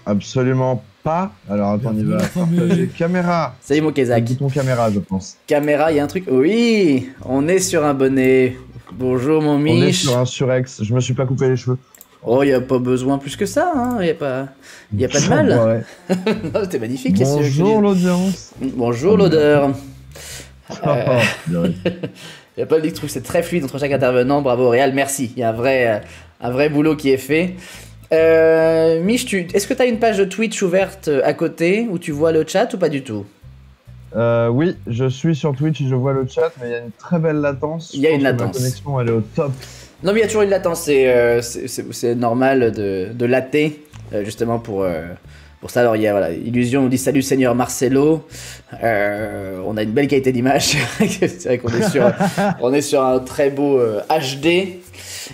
Absolument pas. Alors attends, on y va partager caméra. Salut mon Kezak. Bouton caméra, je pense. Caméra, il y a un truc. Oui, on est sur un bonnet. Bonjour mon Mich. On est sur un surex. Je me suis pas coupé les cheveux. Oh, il n'y a pas besoin plus que ça, hein. Il n'y a pas de mal. Ouais. C'était magnifique. Bonjour l'audience. Bonjour l'odeur. Il y a pas de truc, c'est très fluide entre chaque intervenant. Bravo Réal, merci. Il y a un vrai boulot qui est fait. Mich, est-ce que tu as une page de Twitch ouverte à côté où tu vois le chat ou pas du tout? Oui, je suis sur Twitch et je vois le chat, mais il y a une très belle latence. Il y a une latence. Ma connexion, elle est au top. Non, mais il y a toujours une latence. C'est normal de latter, justement pour ça. Alors, il y a Illusion nous dit salut Seigneur Marcelo. On a une belle qualité d'image. C'est vrai qu'on est sur un très beau HD. Il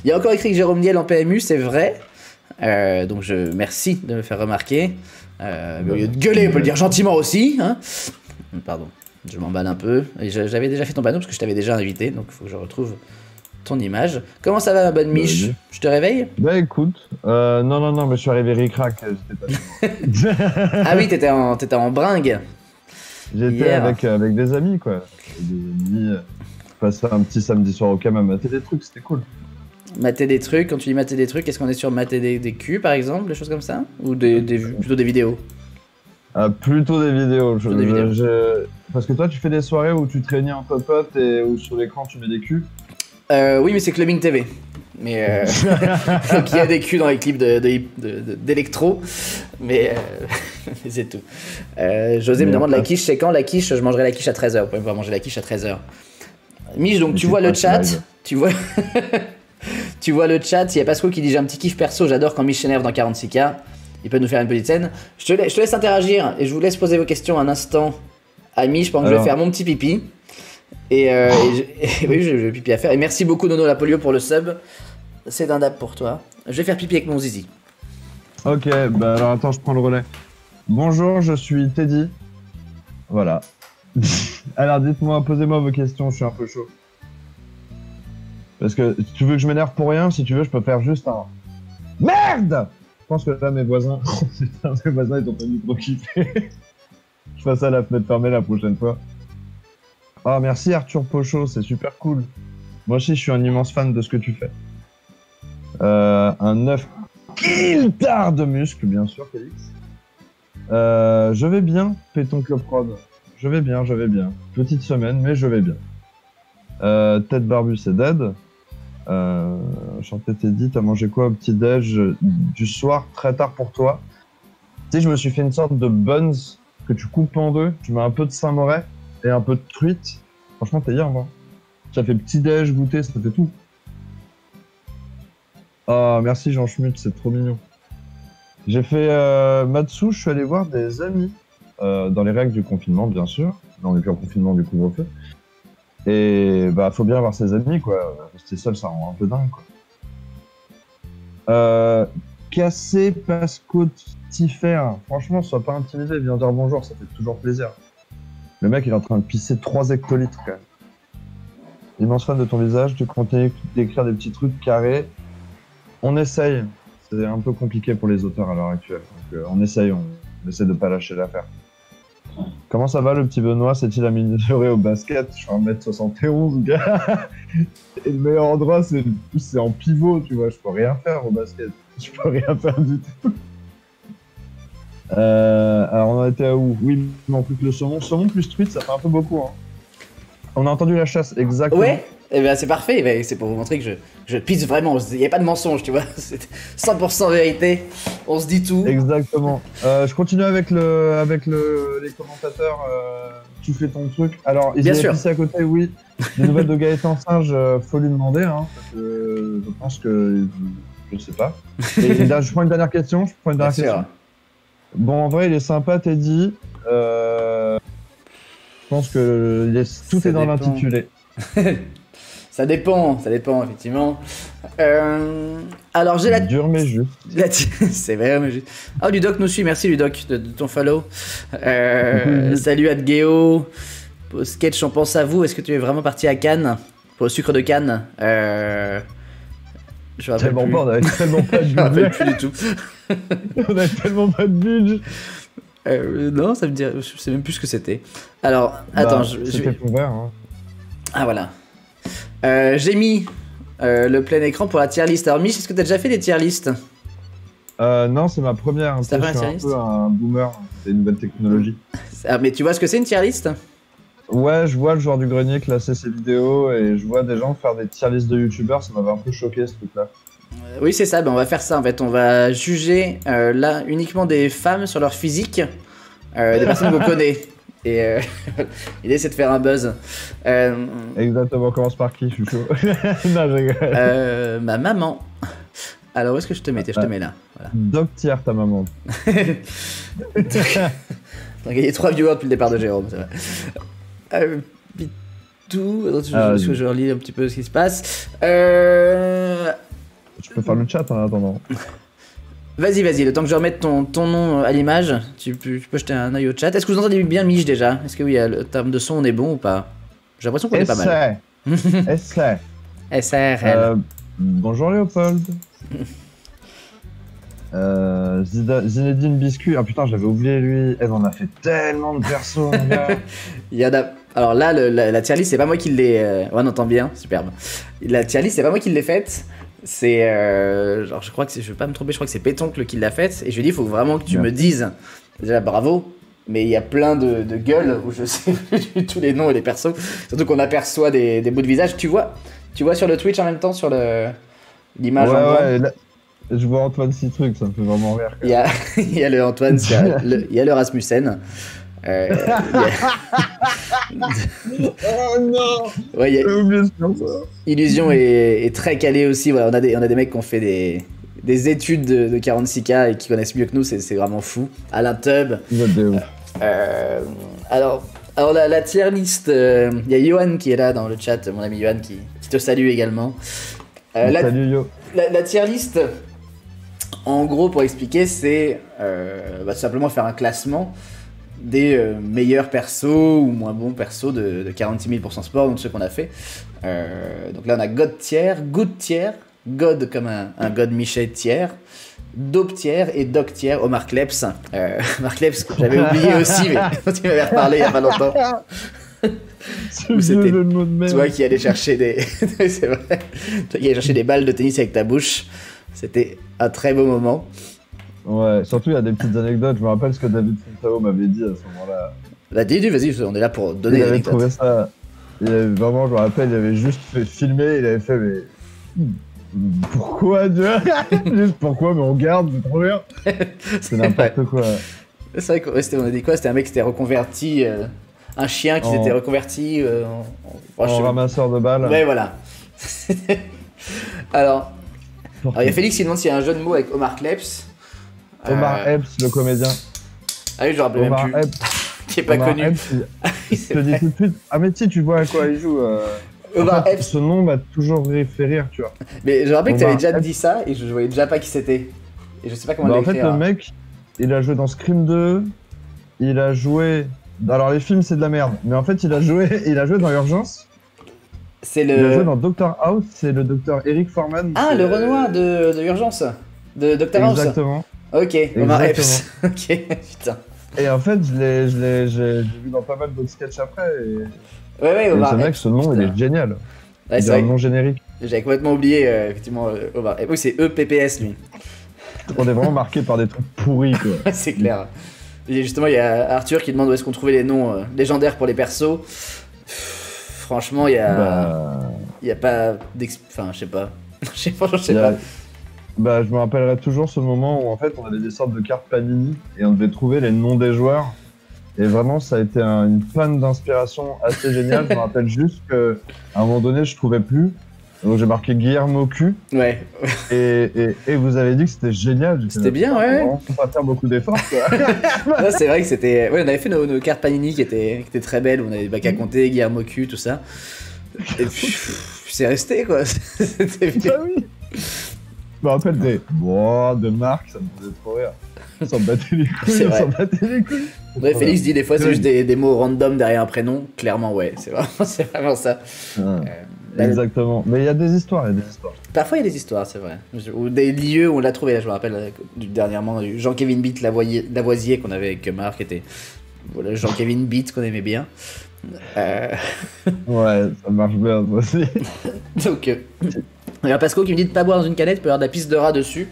y a encore écrit que Jérôme Niel en PMU, c'est vrai. Donc merci de me faire remarquer. Mais au lieu de gueuler, on peut le dire gentiment aussi. Hein. Pardon, je m'emballe un peu. J'avais déjà fait ton panneau parce que je t'avais déjà invité, donc il faut que je retrouve ton image. Comment ça va ma bonne Mich? Je te réveille? Bah écoute, non, mais je suis arrivé ric-rac. Ah oui, t'étais en bringue. J'étais avec des amis quoi. Des amis, passer un petit samedi soir au cam à mater des trucs, c'était cool. Mater des trucs, quand tu dis mater des trucs, est-ce qu'on est sur mater des culs par exemple, des choses comme ça? Ou plutôt des vidéos? Plutôt des vidéos. Parce que toi tu fais des soirées où tu te réunis en pote et où sur l'écran tu mets des culs. Oui, mais c'est Clubbing TV. Mais donc il y a des culs dans les clips d'électro, mais c'est tout. José me demande la quiche, c'est quand la quiche? Je mangerai la quiche à 13h. Vous pouvez pas manger la quiche à 13h. Mich, donc tu vois le chat, tu vois le chat. Il y a Pasco qui dit j'ai un petit kiff perso, j'adore quand Mich s'énerve dans 46K. Il peut nous faire une petite scène. Je te laisse interagir et je vous laisse poser vos questions un instant à Mich pendant que je vais faire mon petit pipi. Oui, j'ai pipi à faire. Et merci beaucoup Nono Lapolio pour le sub. C'est un dab pour toi. Je vais faire pipi avec mon zizi. Ok, bah alors attends, je prends le relais. Bonjour, je suis Teddy. Voilà. Alors dites-moi, posez-moi vos questions, je suis un peu chaud. Parce que si tu veux que je m'énerve pour rien, si tu veux, je peux faire juste un... Merde! Je pense que là, mes voisins... Putain, mes voisins, ils ont pas mis trop kiffé. Je ferai ça à la fenêtre fermée la prochaine fois. Ah, merci Arthur Pochot, c'est super cool. Moi aussi, je suis un immense fan de ce que tu fais. Un œuf kiltard de muscles, bien sûr, Félix. Je vais bien, Péton Club Prod. Je vais bien. Petite semaine, mais je vais bien. Tête barbue, c'est dead. Chanté Teddy, t'as mangé quoi au petit-déj du soir, très tard pour toi? Tu sais, je me suis fait une sorte de buns que tu coupes en deux, tu mets un peu de Saint-Moret et un peu de truite. Franchement, t'es hier, moi. Ça fait petit-déj, goûter, ça fait tout. Ah, merci Jean Schmitt, c'est trop mignon. J'ai fait Matsu, je suis allé voir des amis dans les règles du confinement, bien sûr. Dans les pires confinements du couvre-feu. Et bah, faut bien voir ses amis, quoi. Rester seul, ça rend un peu dingue, quoi. Casser Pasco Tiffer. Franchement, sois pas intimidé, viens dire bonjour, ça fait toujours plaisir. Le mec, il est en train de pisser 3 hectolitres, quand même. Immense fan de ton visage, tu continues d'écrire des petits trucs carrés. On essaye. C'est un peu compliqué pour les auteurs à l'heure actuelle. Donc, on essaye de pas lâcher l'affaire. Comment ça va le petit Benoît? S'est-il amélioré au basket? Je suis 1m71, gars. Et le meilleur endroit, c'est en pivot, tu vois. Je peux rien faire au basket. Je peux rien faire du tout. Alors, on a été à où? Oui, il manque plus que le saumon. Saumon plus truite, ça fait un peu beaucoup. Hein. On a entendu la chasse, exactement. Ouais, eh ben, c'est parfait. C'est pour vous montrer que je pisse vraiment. Il n'y a pas de mensonge, tu vois. C'est 100% vérité. On se dit tout. Exactement. Je continue avec les commentateurs. Tu fais ton truc. Alors, ils ont pissé à côté, oui. Les nouvelles de Gaëtan Singe, faut lui demander. Hein, parce que je pense que... Je sais pas. Et là, je prends une dernière question. Bon, en vrai, il est sympa, Teddy. Je pense que tout est dans l'intitulé. Ça dépend, effectivement. Alors, j'ai la... Dur mais juste. C'est vrai, mais juste. Ah, Ludoc nous suit, merci Ludoc de ton follow. Salut Adgeo. Au sketch, on pense à vous. Est-ce que tu es vraiment parti à Cannes? Pour le sucre de Cannes? Je me rappelle Tellement plus. pas, on avait tellement pas de Je me rappelle budget. plus du tout. On avait tellement pas de budget. Non, ça me dit... Je sais même plus ce que c'était. Alors, attends, C'était pour vert, hein. Ah, voilà. J'ai mis le plein écran pour la tier list. Alors, Mich, est-ce que t'as déjà fait des tier lists? Non, c'est ma première. C'est ta Je première suis tier un list peu un boomer. C'est une nouvelle technologie. Ah, mais tu vois ce que c'est une tier list? Ouais, je vois le joueur du grenier classer ses vidéos et je vois des gens faire des tier lists de youtubeurs. Ça m'avait un peu choqué ce truc-là. Oui, c'est ça. Ben, on va faire ça en fait. On va juger là uniquement des femmes sur leur physique, des personnes qu'on connaît. Et l'idée c'est de faire un buzz. Exactement, on commence par qui? Je suis chaud. Non, je rigole. Ma maman. Alors où est-ce que je te mettais? Je te mets là. Voilà. Doc tier ta maman. On a gagné 3 viewers depuis le départ de Jérôme, c'est vrai. Pitou, attends, je relis un petit peu ce qui se passe. Je peux faire le chat en attendant. Vas-y, le temps que je remette ton nom à l'image, tu peux jeter un œil au chat. Est-ce que vous entendez bien Mich déjà? Est-ce que oui, le terme de son on est bon ou pas? J'ai l'impression qu'on est pas mal. Essai. SRL. Bonjour Léopold. Zinedine Biscuit. Ah putain, j'avais oublié lui. Elle en a fait tellement de persos, mon gars. Il y en a... Alors là, la tier list, c'est pas moi qui l'ai... Ouais, on entend bien, superbe. La tier list, c'est pas moi qui l'ai faite. C'est... genre, je crois que c'est... Je vais pas me tromper, je crois que c'est Pétoncle qui l'a faite. Et je lui ai dit, il faut vraiment que tu me dises... Déjà, bravo. Mais il y a plein de gueules où je sais plus tous les noms et les persos. Surtout qu'on aperçoit des bouts de visage. Tu vois sur le Twitch en même temps, sur l'image en grand. Ouais, là, je vois Antoine Citruc, ça me fait vraiment rire. Il y a le Antoine, il y a le Rasmussen. Oh non! Ouais, J'ai oublié ce perso. Illusion est très calé aussi. Voilà, on a des mecs qui ont fait des études de 46K et qui connaissent mieux que nous, c'est vraiment fou. Alain Tubb. Alors la tier list, il y a Johan qui est là dans le chat, mon ami Johan qui te salue également. Salut Yo. La tier list, en gros, pour expliquer, c'est tout simplement faire un classement des meilleurs persos ou moins bons persos de 46 000% sport, donc ceux qu'on a fait. Donc là, on a God tier, Good tier, God comme un God Michel tier, Dope tier et Doc tier, Omar Kleps. Omar Kleps, que j'avais oublié aussi, mais tu m'avais reparlé il y a pas longtemps. Où c'était toi qui allais chercher des... C'est vrai. Toi qui allais chercher des balles de tennis avec ta bouche. C'était un très beau moment. Ouais, surtout il y a des petites anecdotes. Je me rappelle ce que David Fontao m'avait dit à ce moment-là. Bah vas-y, on est là pour donner il des avait anecdotes. trouvé ça... Vraiment, je me rappelle, il avait juste fait filmer, il avait fait, mais... Pourquoi, tu vois? Juste pourquoi, mais on garde, c'est trop bien. C'est n'importe quoi. C'est vrai qu'on a dit quoi? C'était un mec qui s'était reconverti... Un chien qui s'était reconverti en ramasseur de balles. Ouais, voilà. Alors, il y a Félix qui demande s'il y a un jeu de mots avec Omar Kleps. Omar Epps, le comédien. Ah oui, je me rappelle même plus. Epps. Qui est pas connu. Epps, je te dis tout de suite. Ah, mais tu vois à quoi il joue. Omar Epps. Ce nom m'a toujours fait rire, tu vois. Mais je me rappelle que tu avais déjà dit ça et je voyais déjà pas qui c'était. Et je sais pas comment l'écrire. En fait, le mec, il a joué dans Scream 2. Il a joué. Alors les films c'est de la merde, mais en fait il a joué dans Urgence. Il a joué dans Doctor House, c'est le docteur Eric Foreman. Ah, le Renoir de Urgence, de Doctor House. Exactement. Ok, Omar Epps. Ok, putain. Et en fait je l'ai vu dans pas mal d'autres sketchs après. Ouais, Omar Epps. Ce mec, ce nom il est génial. Ouais, il a un nom générique. J'avais complètement oublié effectivement Omar Epps. Oui, c'est EPPS lui. On est vraiment marqué par des trucs pourris quoi. C'est clair. Et justement, il y a Arthur qui demande où est-ce qu'on trouvait les noms légendaires pour les persos. Franchement, il y a pas enfin, je sais pas. Je sais pas. Bah, je me rappellerai toujours ce moment où en fait on avait des sortes de cartes Panini et on devait trouver les noms des joueurs. Et vraiment, ça a été une panne d'inspiration assez géniale. Je me rappelle juste qu'à un moment donné, je trouvais plus. Donc j'ai marqué Guillermo Q. Ouais. Et vous avez dit que c'était génial. C'était bien, ouais. On peut pas faire beaucoup d'efforts, quoi. Non, c'est vrai que c'était... Ouais, on avait fait nos cartes Panini qui étaient très belles. On avait des bacs à compter, Guillermo Q, tout ça. Et puis, c'est resté, quoi. C'était bien. Ah oui. Je me rappelle de marques, ça me faisait trop rire. On s'en battait les couilles, Ouais, Félix dit des fois c'est juste des mots random derrière un prénom. Clairement, ouais, c'est vraiment ça. Exactement. Mais il y a des histoires, Parfois, il y a des histoires, c'est vrai. Ou des lieux où on l'a trouvé. Là, je me rappelle dernièrement Jean-Kevin Beat Lavoisier qu'on avait avec Marc. Était voilà, Jean-Kevin Beat qu'on aimait bien. Ouais, ça marche bien aussi. Donc, il y a Pasco qui me dit de pas boire dans une canette, il peut y avoir de la pisse de rat dessus.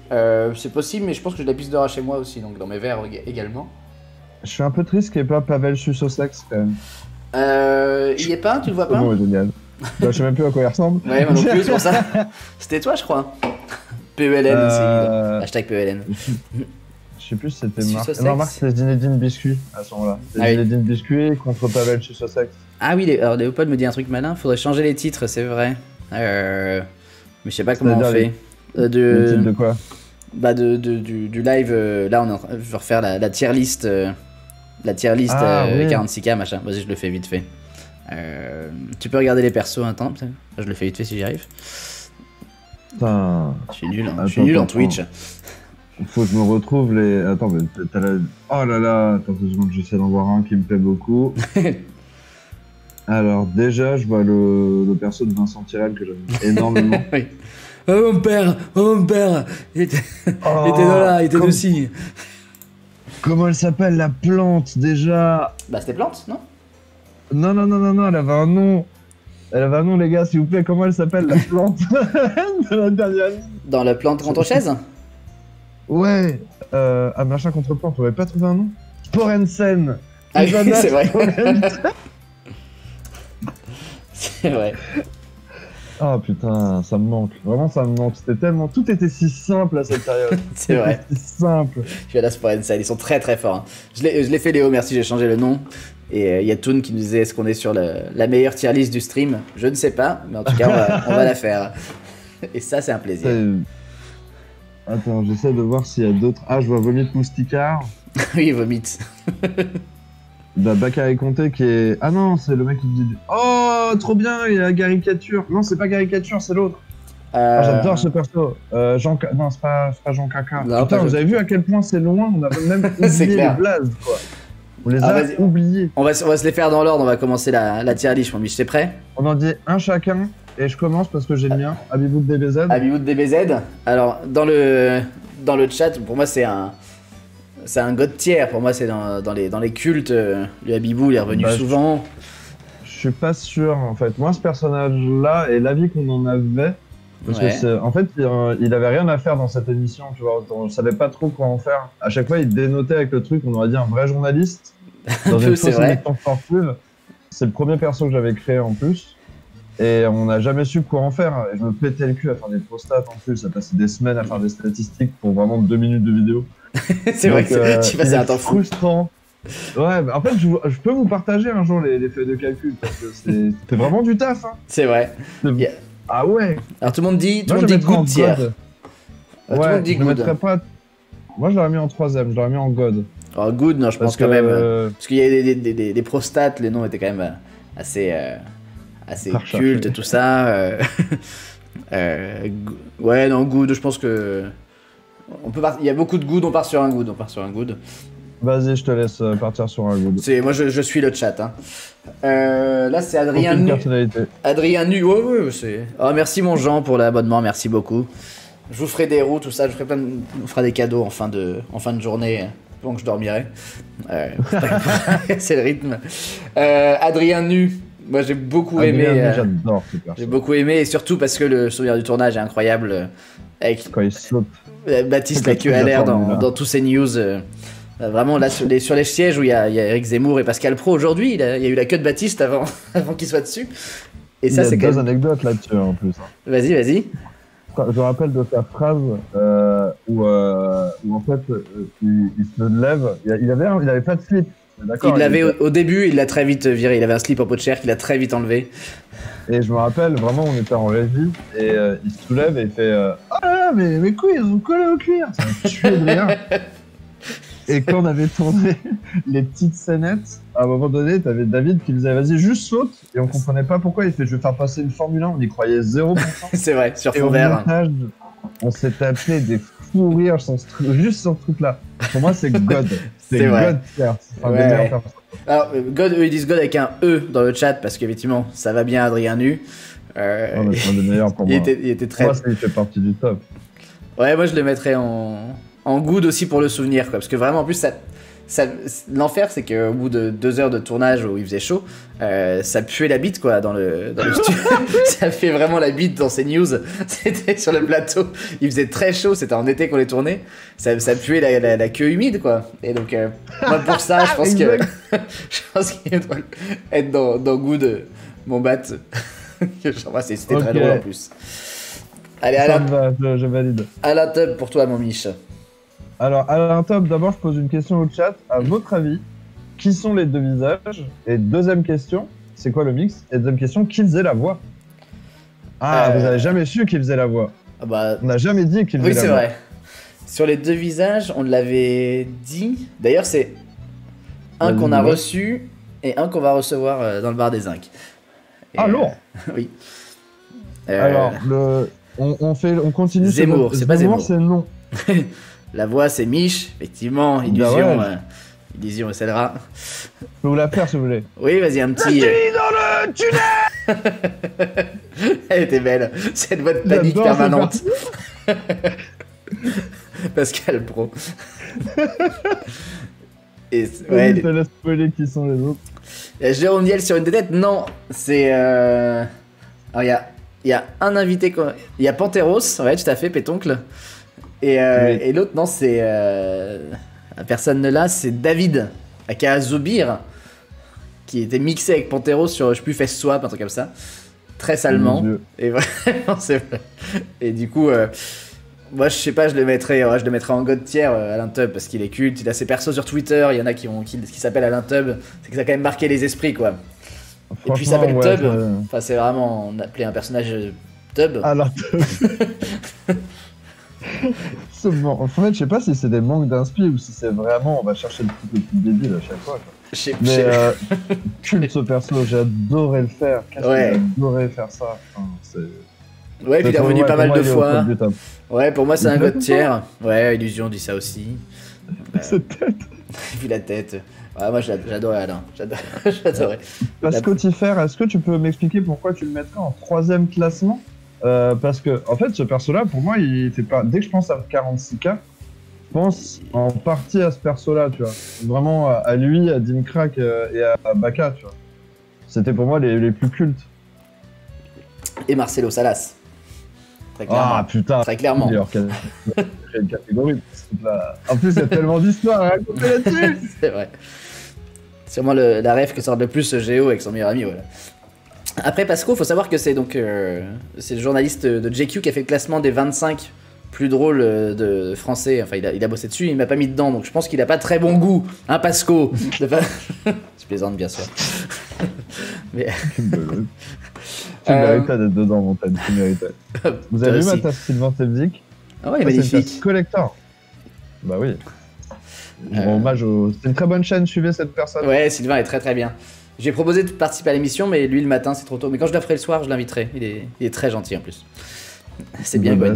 C'est possible, mais je pense que j'ai de la pisse de rat chez moi aussi, donc dans mes verres également. Je suis un peu triste qu'il n'y ait pas Pavel Susosex quand même. Il y est pas, tu le vois pas? Oh, génial. Bah, je sais même plus à quoi il ressemble. Ouais, moi non plus, c'est pour ça. C'était toi, je crois. PELN, c'est hashtag PELN. Je sais plus si c'était Marc. Susosex. Non, Marc, c'était Zinedine Biscuit à ce moment-là. C'était Zinedine Biscuit contre Pavel Susosex. Ah oui, alors Léopold me dit un truc malin, faudrait changer les titres, c'est vrai. Mais je sais pas comment on fait. Les titres de quoi? Bah du live, là je vais refaire la tier list, oui. 46K machin. Vas-y, je le fais vite fait. Tu peux regarder les persos un temps, je le fais vite fait si j'y arrive. Putain. Je suis nul, je suis nul en Twitch. Faut que je me retrouve les. Attends, mais t'as la. Oh là là, attends 2 secondes, j'essaie d'en voir un qui me plaît beaucoup. Alors, déjà, je vois le perso de Vincent Tirel que j'aime énormément. Oui. Oh mon père, il était là, il était aussi. Comment elle s'appelle la plante déjà? Bah c'était plante, non? Non, elle avait un nom. Elle avait un nom, les gars, s'il vous plaît. Comment elle s'appelle la plante de la dernière ligne? Dans la plante contre chaise? Ouais. Un machin contre plante, on avait pas trouvé un nom? Sporensen. Ah oui, c'est vrai. C'est vrai. Ah putain, ça me manque. Vraiment, ça me manque. C'était tellement. Tout était si simple à cette période. C'est vrai. C'était si simple. Je suis à la Sporensen, ils sont très très forts. Hein. Je l'ai fait, Léo, merci, j'ai changé le nom. Et il y a Toon qui nous disait est-ce qu'on est sur la meilleure tier list du stream? Je ne sais pas, mais en tout cas, on va la faire. Et ça, c'est un plaisir. Attends, j'essaie de voir s'il y a d'autres. Ah, je vois Vomit Mousticard. Oui, Vomit. Bah, Bakary Conté qui est. Ah non, c'est le mec qui dit. Oh, trop bien, il y a Caricature. Non, c'est pas Caricature, c'est l'autre. Ah, j'adore ce perso. Non, c'est pas Jean Caca. Non, putain, vous avez vu à quel point c'est loin? On a même oublié les blazes, quoi. On les a oubliés. On va se les faire dans l'ordre, on va commencer la tier list, mon biche, t'es prêt? On en dit un chacun, et je commence parce que j'ai le mien. Habibout de DBZ. Habibout de DBZ. Alors, dans le chat, pour moi, c'est un god tier. Pour moi, c'est dans les cultes. Le Habibou, il est revenu souvent. Je suis pas sûr, en fait. Moi, ce personnage-là, et l'avis qu'on en avait, parce que en fait, il avait rien à faire dans cette émission, tu vois. On savait pas trop quoi en faire. À chaque fois, il dénotait avec le truc, on aurait dit un vrai journaliste. Dans une fausse émission sportive. C'est le premier perso que j'avais créé en plus. Et on n'a jamais su quoi en faire. Et je me pétais le cul à faire des prostats en plus. Ça passait des semaines à faire des statistiques pour vraiment 2 minutes de vidéo. C'est vrai que tu passais un temps fou. Frustrant. Ouais, bah en fait, je peux vous partager un jour les feuilles de calcul parce que c'était vraiment du taf. Hein. C'est vrai. Ah ouais. Alors tout le monde dit good tier. Ouais, je mettrais pas. Moi, je l'aurais mis en 3ème. Je l'aurais mis en God. Oh, good, non, je pense quand même. Parce qu'il y a des prostates, les noms étaient quand même assez cultes, tout ça. Ouais, non, good, je pense que. Il y a beaucoup de good, on part sur un good. Vas-y, je te laisse partir sur un good. Moi, je suis le chat. Hein. Là, c'est Adrien Nu. Adrien Nu, ouais, c'est. Oh, merci, mon Jean, pour l'abonnement, merci beaucoup. Je vous ferai des roues, tout ça, on fera des cadeaux en fin de journée, pendant que je dormirai. C'est le rythme. Adrien Nu, moi, j'ai beaucoup aimé. J'adore ce personnage. J'ai beaucoup aimé, et surtout parce que le souvenir du tournage est incroyable. Avec quand il saute. Baptiste la queue à l'air dans tous ces news. Vraiment, là, sur les sièges où il y a Eric Zemmour et Pascal Pro, aujourd'hui, il y a eu la queue de Baptiste avant qu'il soit dessus. Et ça, c'est il y a 2 anecdotes là-dessus, en plus. Vas-y. Je me rappelle de sa phrase où en fait, il se lève. Il avait pas de slip. Il l'avait au début, il l'a très vite viré. Il avait un slip en peau de chair qu'il a très vite enlevé. Et je me rappelle, vraiment, on était en régie et il se soulève et il fait ah là, mais mes couilles, ils ont collé au cuir. Ça m'a tué de rien. Et quand on avait tourné les petites scénettes, à un moment donné, t'avais David qui disait vas-y, juste saute. Et on comprenait pas pourquoi. Il fait je vais faire passer une Formule 1. On y croyait 0%. C'est vrai, sur et fond vert. On s'est tapé des fous rires juste sur ce truc-là. Pour moi, c'est God. C'est vrai. God, c'est un des meilleurs personnages. Alors, God, eux, ils disent God avec un E dans le chat parce qu'effectivement, ça va bien, Adrien Nu. mais c'est un des meilleurs pour moi. Il était très... Moi, il fait partie du top. Ouais, moi je le mettrais en good aussi pour le souvenir, quoi. Parce que vraiment, en plus, l'enfer, c'est qu'au bout de 2 heures de tournage où il faisait chaud, ça puait la bite, quoi, dans le studio. Ça fait vraiment la bite dans ces news. C'était sur le plateau. Il faisait très chaud, c'était en été qu'on les tournait. Ça puait la queue humide, quoi. Et donc, moi, pour ça, je pense que je pense qu'il doit être dans good, mon bat. C'était très drôle en plus. Allez, je valide. Alain Top pour toi, mon Mich. Alors, Alain Top, d'abord, je pose une question au chat. À votre avis, qui sont les 2 visages? Et deuxième question, c'est quoi le mix? Et deuxième question, qui faisait la voix? Ah, vous avez jamais su qui faisait la voix? Bah... On n'a jamais dit qui faisait la voix. Oui, c'est vrai. Sur les 2 visages, on l'avait dit. D'ailleurs, c'est un qu'on a reçu et un qu'on va recevoir dans le bar des Zinc. Ah, lourd. Oui. Alors, on continue. Zemmour, c'est pas Zemmour. C'est non. La voix, c'est Mich, effectivement. Illusion, Illusion SLRA. Je peux vous la faire si vous voulez. Oui, vas-y, un petit. Dans le tunnel. Elle était belle. Cette voix de panique permanente. Pascal Pro. Et ouais, je te laisse spoiler qui sont les autres. Jérôme Niel sur une tête, non, c'est. Alors, il y a un invité. Il y a Panteros, ouais, tout à fait, Pétoncle. Et l'autre, non, c'est. La personne là, c'est David, aka Zobir, qui était mixé avec Panteros sur, je sais plus, Fest Swap, un truc comme ça. Très salement. Et vraiment, c'est vrai. Et du coup. Moi, je sais pas, je le mettrais en god tier, Alain Tub, parce qu'il est culte. Il a ses persos sur Twitter, il y en a qui s'appellent Alain Tub. C'est que ça a quand même marqué les esprits, quoi. Et puis il s'appelle Tub. Enfin, c'est vraiment, on appelait un personnage Tub. Alain Tub. En fait, je sais pas si c'est des manques d'inspi ou si c'est vraiment, on va chercher le truc le plus débile à chaque fois, quoi. Mais culte ce perso, j'ai adoré le faire. J'ai adoré faire ça. Enfin, ouais, puis il est revenu pas mal de fois. Ouais, pour moi, c'est un god tier. Ouais, Illusion dit ça aussi. Cette tête. Et puis la tête. Ouais, moi, j'adorais Alain. J'adorais. Pascotifère, est-ce que tu peux m'expliquer pourquoi tu le mettrais en 3ème classement? Parce que, en fait, ce perso-là, pour moi, il était pas. Dès que je pense à 46K, je pense en partie à ce perso-là, tu vois. Vraiment à lui, à Dimcrack et à Baka, tu vois. C'était pour moi les plus cultes. Et Marcelo Salas. Très clairement. Ah putain. Très clairement. Quelle catégorie. En plus, il y a tellement d'histoires à raconter là-dessus. C'est vrai. Sûrement la ref qui sort le plus Géo avec son meilleur ami, voilà. Après Pasco, faut savoir que c'est donc c'est le journaliste de JQ qui a fait le classement des 25 plus drôles de français. Enfin, il a bossé dessus, il m'a pas mis dedans, donc je pense qu'il a pas très bon goût, hein, Pasco. Je plaisante bien sûr. Mais... Tu méritais d'être dedans, Montagne, tu méritais. Vous avez vu ma tasse Sylvain Sebzik? Ah ouais, magnifique. C'est une tasse collector. Bah oui. Je rends hommage au... C'est une très bonne chaîne, suivez cette personne. Ouais, Sylvain est très très bien. J'ai proposé de participer à l'émission, mais lui le matin c'est trop tôt. Mais quand je le ferai le soir, je l'inviterai. Il est très gentil en plus. C'est bien bon.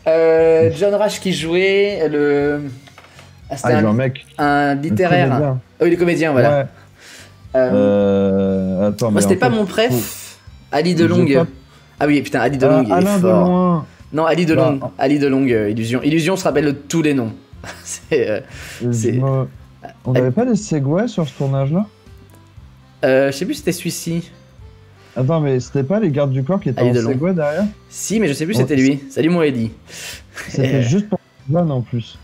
John Rash qui jouait le. C'était un mec. Un littéraire. Oh, il est comédien, voilà. Ouais. Attends, moi, c'était pas mon préf. Ali Delong. Ah oui, putain, Ali Delong, il est Alain fort. Delon. Non, Ali Delong. Ali Delong, Illusion. Illusion se rappelle de tous les noms. On n'avait pas des Segway sur ce tournage-là? Je sais plus si c'était celui-ci. Attends, mais c'était pas les gardes du corps qui étaient en Segway derrière? Si, mais je sais plus si c'était lui. Salut mon Eddie. C'était juste pour cette vanne en plus.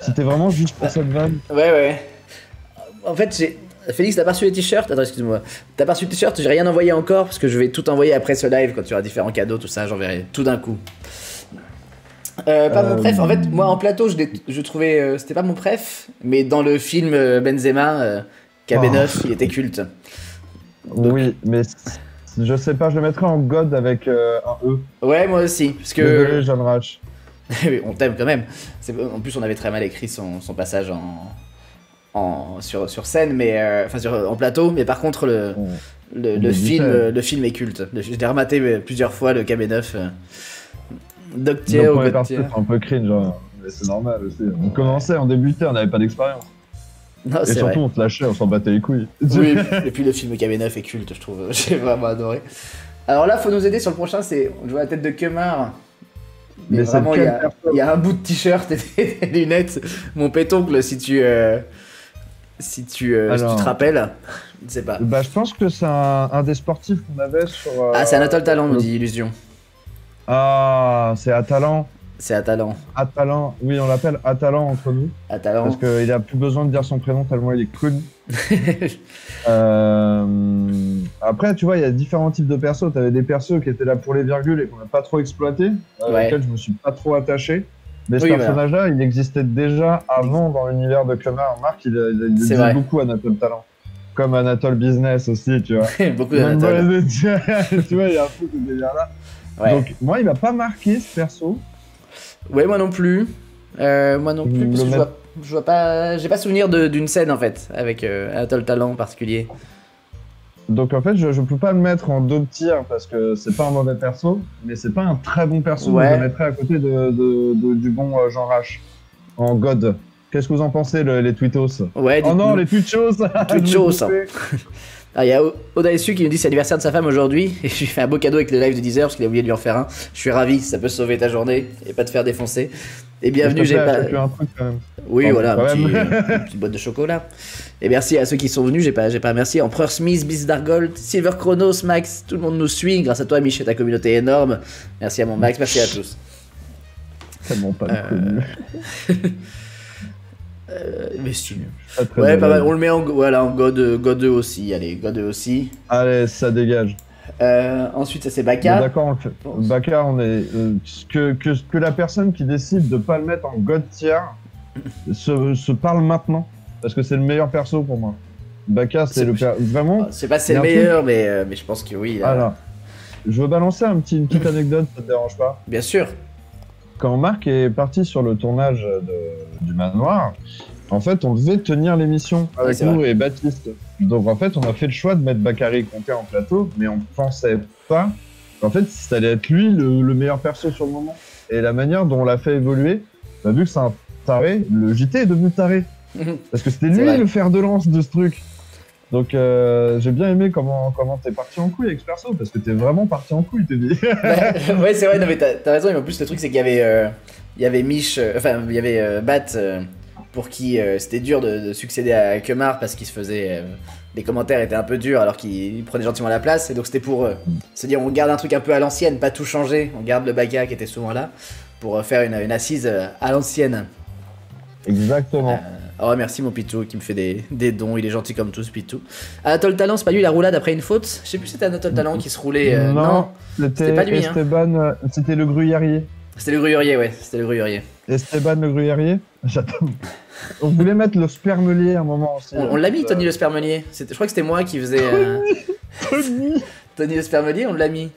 C'était vraiment juste pour cette vanne. Ouais. En fait, Félix, t'as pas reçu les t-shirts? Attends, excuse-moi. T'as pas reçu les t-shirts? J'ai rien envoyé encore parce que je vais tout envoyer après ce live quand tu auras différents cadeaux, tout ça, j'enverrai tout d'un coup. Pas mon préf. En fait, moi en plateau, je trouvais. C'était pas mon préf, mais dans le film Benzema, KB9, il était culte. Donc... Oui, mais je sais pas, je le mettrais en God avec un E. Ouais, moi aussi. Parce que... Désolé, John Ratch. On t'aime quand même. En plus, on avait très mal écrit son passage sur scène, mais en plateau. Mais par contre, le film est culte. Je l'ai rematé plusieurs fois, le KB9. Doctier ou Doctier. C'est un peu cringe, genre. Mais c'est normal aussi. On débutait, on n'avait pas d'expérience. Non, et surtout, vrai. On se lâchait, on s'en battait les couilles. Oui, et puis le film KB9 est culte, je trouve. J'ai vraiment adoré. Alors là, faut nous aider sur le prochain, on joue à la tête de Kemar. Mais vraiment, il y a un bout de t-shirt et des lunettes. Mon pétoncle, si tu te rappelles. Je ne sais pas. Bah, je pense que c'est un des sportifs qu'on avait sur... Ah, c'est Anatole Talent, nous dit Illusion. Ah, c'est Atalan. C'est Atalan. Atalan, oui, on l'appelle Atalan entre nous. Atalan. Parce qu'il a plus besoin de dire son prénom tellement il est connu. Après, tu vois, il y a différents types de persos. T'avais des persos qui étaient là pour les virgules et qu'on n'a pas trop exploité, auxquels je me suis pas trop attaché. Mais ce personnage-là, il existait déjà avant dans l'univers de Kemar. Marc, il dit beaucoup Anatole Talent. Comme Anatole Business aussi, tu vois. Beaucoup d'Anatole. Tu vois, il y a un peu de délire là. Ouais. Donc, moi, il m'a pas marqué ce perso. Ouais, moi non plus. Moi non plus, parce que je vois pas. J'ai pas souvenir d'une scène en fait, avec Anatole Talent en particulier. Donc en fait, je peux pas le mettre en 2 tiers parce que c'est pas un mauvais perso, mais c'est pas un très bon perso. Ouais. Je le mettrais à côté du bon Jean Rache en God. Qu'est-ce que vous en pensez, les tweetos? Ouais. Oh non, les tweetos. Tweetos. Il y a Oda SU qui nous dit c'est l'anniversaire de sa femme aujourd'hui et je lui fais un beau cadeau avec le live de 10h parce qu'il a oublié de lui en faire un. Je suis ravi, ça peut sauver ta journée et pas te faire défoncer. Et bienvenue, j'ai pas. Un truc, quand même. Oui, voilà, une petite boîte de chocolat. Et merci à ceux qui sont venus, j'ai pas remercié. Empereur Smith, Bliss Dargold, Silver Chronos, Max, tout le monde nous suit. Grâce à toi, Michel, ta communauté est énorme. Merci à mon Max, merci à tous. Tellement pas connu. Mais si. Ouais, pas mal. On le met en God 2 aussi. Allez, God 2 aussi. Allez, ça dégage. Ensuite, ça c'est Baka. D'accord, on le fait. Baka, on est. Que la personne qui décide de pas le mettre en God tier se parle maintenant. Parce que c'est le meilleur perso pour moi. Baka, c'est le vraiment. Je sais pas si c'est le meilleur, mais je pense que oui. Là... Alors, je veux balancer une petite anecdote, ça te dérange pas? Bien sûr. Quand Marc est parti sur le tournage du manoir, en fait, on devait tenir l'émission avec nous et Baptiste. Donc, en fait, on a fait le choix de mettre Bakary Conquer en plateau, mais on pensait pas. En fait, ça allait être lui le meilleur perso sur le moment. Et la manière dont on l'a fait évoluer, bah, vu que c'est un taré, le JT est devenu taré. Parce que c'était lui le fer de lance de ce truc. Donc j'ai bien aimé comment t'es parti en couille avec ce perso, parce que t'es vraiment parti en couille, t'es dit. Ouais, c'est vrai, non mais t'as raison, et en plus le truc c'est qu'il y avait Mich, enfin il y avait Bat pour qui c'était dur de succéder à Kemar parce qu'il se faisait... les commentaires étaient un peu durs alors qu'il prenait gentiment la place, et donc c'était pour se dire on garde un truc un peu à l'ancienne, pas tout changer, on garde le Baka qui était souvent là, pour faire une assise à l'ancienne. Exactement. Oh merci mon Pitou qui me fait des dons, il est gentil comme tous Pitou. Anatole Talent, c'est pas lui la roulade après une faute? Je sais plus si c'était Anatole Talent qui se roulait. Non, c'était pas lui. Esteban, c'était le gruyérier. C'était le gruyérier, ouais, c'était le gruyérier. Esteban le gruyérier. J'attends. On voulait mettre le spermelier à un moment aussi. On l'a mis, Tony le spermelier. Je crois que c'était moi qui faisais... Tony le spermelier, on l'a mis.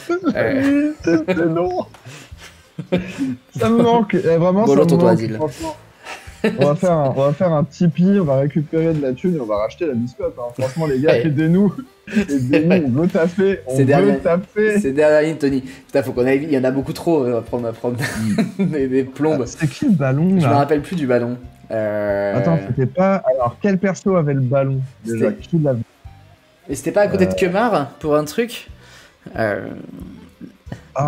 C'était non. Ça me manque, vraiment bon, ça me manque, asile. Franchement. On va faire un Tipeee, on va récupérer de la thune et on va racheter la biscotte. Hein. Franchement les gars, aidez-nous. Aidez-nous, on veut taper. On veut taper. C'est derrière ligne, Tony. Putain, faut qu'on aille vite, il y en a beaucoup trop, on va prendre des plombes. C'est qui le ballon là? Je me rappelle plus du ballon. Attends, c'était pas... Alors, quel perso avait le ballon déjà? Qui l'avait? Et c'était pas à côté de Kemar pour un truc Ah,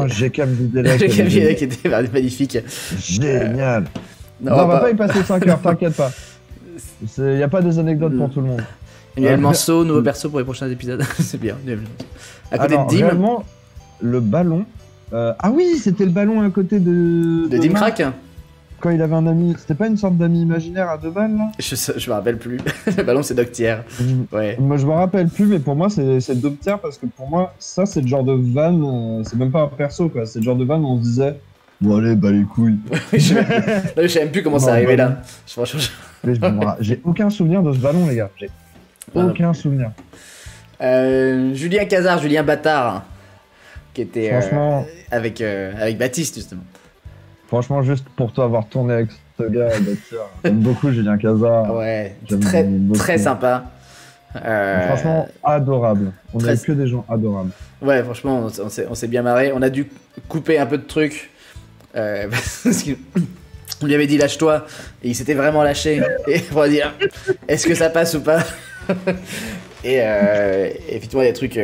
GKM Videla. GKM Videla qui était magnifique. Génial. Non, on va pas y passer 5 heures, t'inquiète pas. Il y a pas des anecdotes pour tout le monde. Emmanuel Manceau, nouveau perso pour les prochains épisodes. C'est bien. À côté de Dim. Réellement, le ballon. Ah oui, c'était le ballon à côté de Dim Crack. Quand il avait un ami, c'était pas une sorte d'ami imaginaire à 2 balles là? Je me rappelle plus. Le ballon c'est Doctière. Ouais. Moi je me rappelle plus, mais pour moi c'est Doctière parce que pour moi ça c'est le genre de van, c'est même pas un perso quoi, c'est le genre de van où on se disait bon allez bah les couilles. Je sais même plus comment c'est arrivé là. J'ai aucun souvenir de ce ballon les gars, j'ai aucun souvenir. Julien Cazard, Julien Bâtard, qui était avec Baptiste justement. Franchement, juste pour toi avoir tourné avec ce gars, j'aime beaucoup Julien Cazard. Ouais, très sympa. Franchement, adorable. On a que des gens adorables. Ouais, franchement, on s'est bien marré. On a dû couper un peu de trucs. Parce qu'on lui avait dit lâche-toi, et il s'était vraiment lâché. Et on va dire, est-ce que ça passe ou pas? Et effectivement, il y a des trucs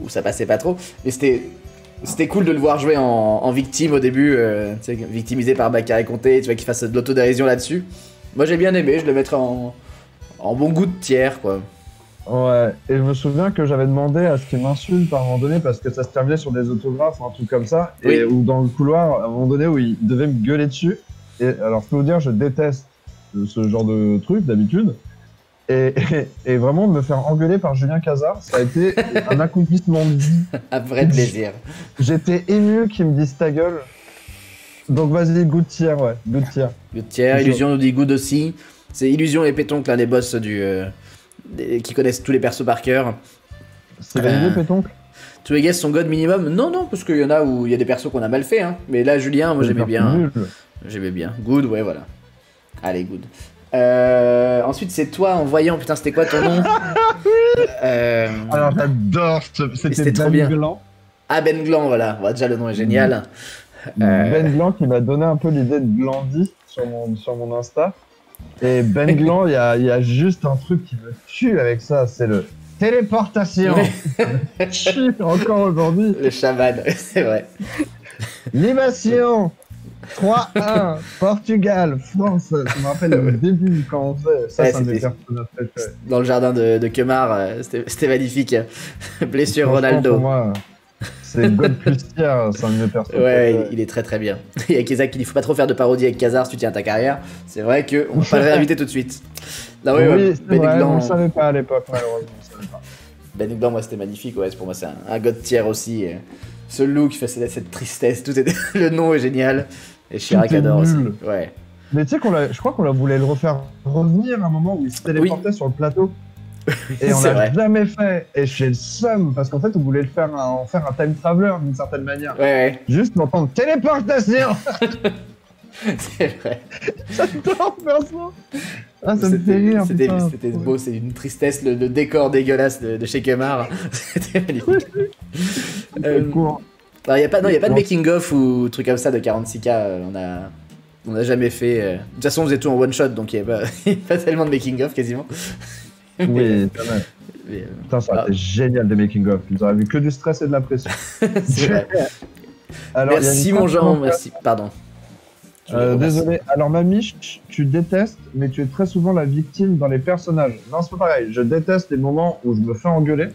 où ça passait pas trop. Mais c'était cool de le voir jouer en victime au début, tu sais, victimisé par Bakary Conté, tu vois, qu'il fasse de l'autodérision là-dessus. Moi j'ai bien aimé, je le mettrais en bon goût de tiers, quoi. Ouais, et je me souviens que j'avais demandé à ce qu'il m'insulte à un moment donné parce que ça se terminait sur des autographes ou un truc comme ça, et ou dans le couloir, à un moment donné où il devait me gueuler dessus. Et alors, je peux vous dire, je déteste ce genre de truc d'habitude. Et vraiment, me faire engueuler par Julien Cazard, ça a été un accomplissement de vie. Un vrai plaisir. J'étais ému qu'il me dise ta gueule. Donc vas-y, good tier, ouais, good tier. Good tier, Illusion nous dit good aussi. C'est Illusion et Pétoncle, les boss qui connaissent tous les persos par cœur. C'est validé, Pétoncle? Tous les guests sont god minimum? Non, parce qu'il y en a où il y a des persos qu'on a mal fait, hein. Mais là, Julien, moi j'aimais bien. J'aimais bien. Good, ouais, voilà. Allez, good. Ensuite, c'est toi en voyant, putain, c'était quoi ton nom? Alors, j'adore, c'était trop Ben bien. Glan. Ah, Ben Glan, voilà. Déjà, le nom est génial. Ben Glan qui m'a donné un peu l'idée de Glandy sur mon Insta. Et Ben Glan, il y a juste un truc qui me tue avec ça, c'est le téléportation. Tue encore aujourd'hui. Le chaman, c'est vrai. Libation 3-1, Portugal, France. Ça me rappelle le début quand on faisait ça. Ouais, c'est un des personnages préférés. Dans le jardin de Kemar, c'était magnifique. Blessure Ronaldo. Pour moi, c'est God plus tiers, c'est un de mes personnages. Ouais, il est très très bien. Il y a Kezak qui dit faut pas trop faire de parodie avec Kazar si tu tiens ta carrière. C'est vrai qu'on va pas le réinviter tout de suite. Non, oui, Ben Glan, on le savait pas à l'époque, malheureusement. Ben Glan, moi c'était magnifique. Ouais, pour moi c'est un God tier aussi. Ce look, cette tristesse, tout est... le nom est génial. Et Chirac adore aussi. Ouais. Mais tu sais je crois qu'on voulait le refaire revenir à un moment où il se téléportait sur le plateau. Et on l'a jamais fait. Et j'ai le seum parce qu'en fait on voulait en faire un time traveler d'une certaine manière. Ouais. Juste m'entendre téléportation. C'est vrai. J'adore faire ça. Ah, ça me fait rire. C'était beau, c'est une tristesse, le décor dégueulasse de chez Kemar. C'était magnifique. Court. Il n'y a pas de making-of ou truc comme ça de 46K, on a jamais fait. De toute façon, on faisait tout en one-shot, donc il n'y avait pas tellement de making-of quasiment. Oui, quand même. Putain, ça aurait été génial des making-of. Ils auraient vu que du stress et de la pression. C'est vrai. Alors, merci mon Jean, merci. Pardon. Désolé. Alors, Mamiche, tu détestes, mais tu es très souvent la victime dans les personnages. Non, c'est pas pareil. Je déteste les moments où je me fais engueuler.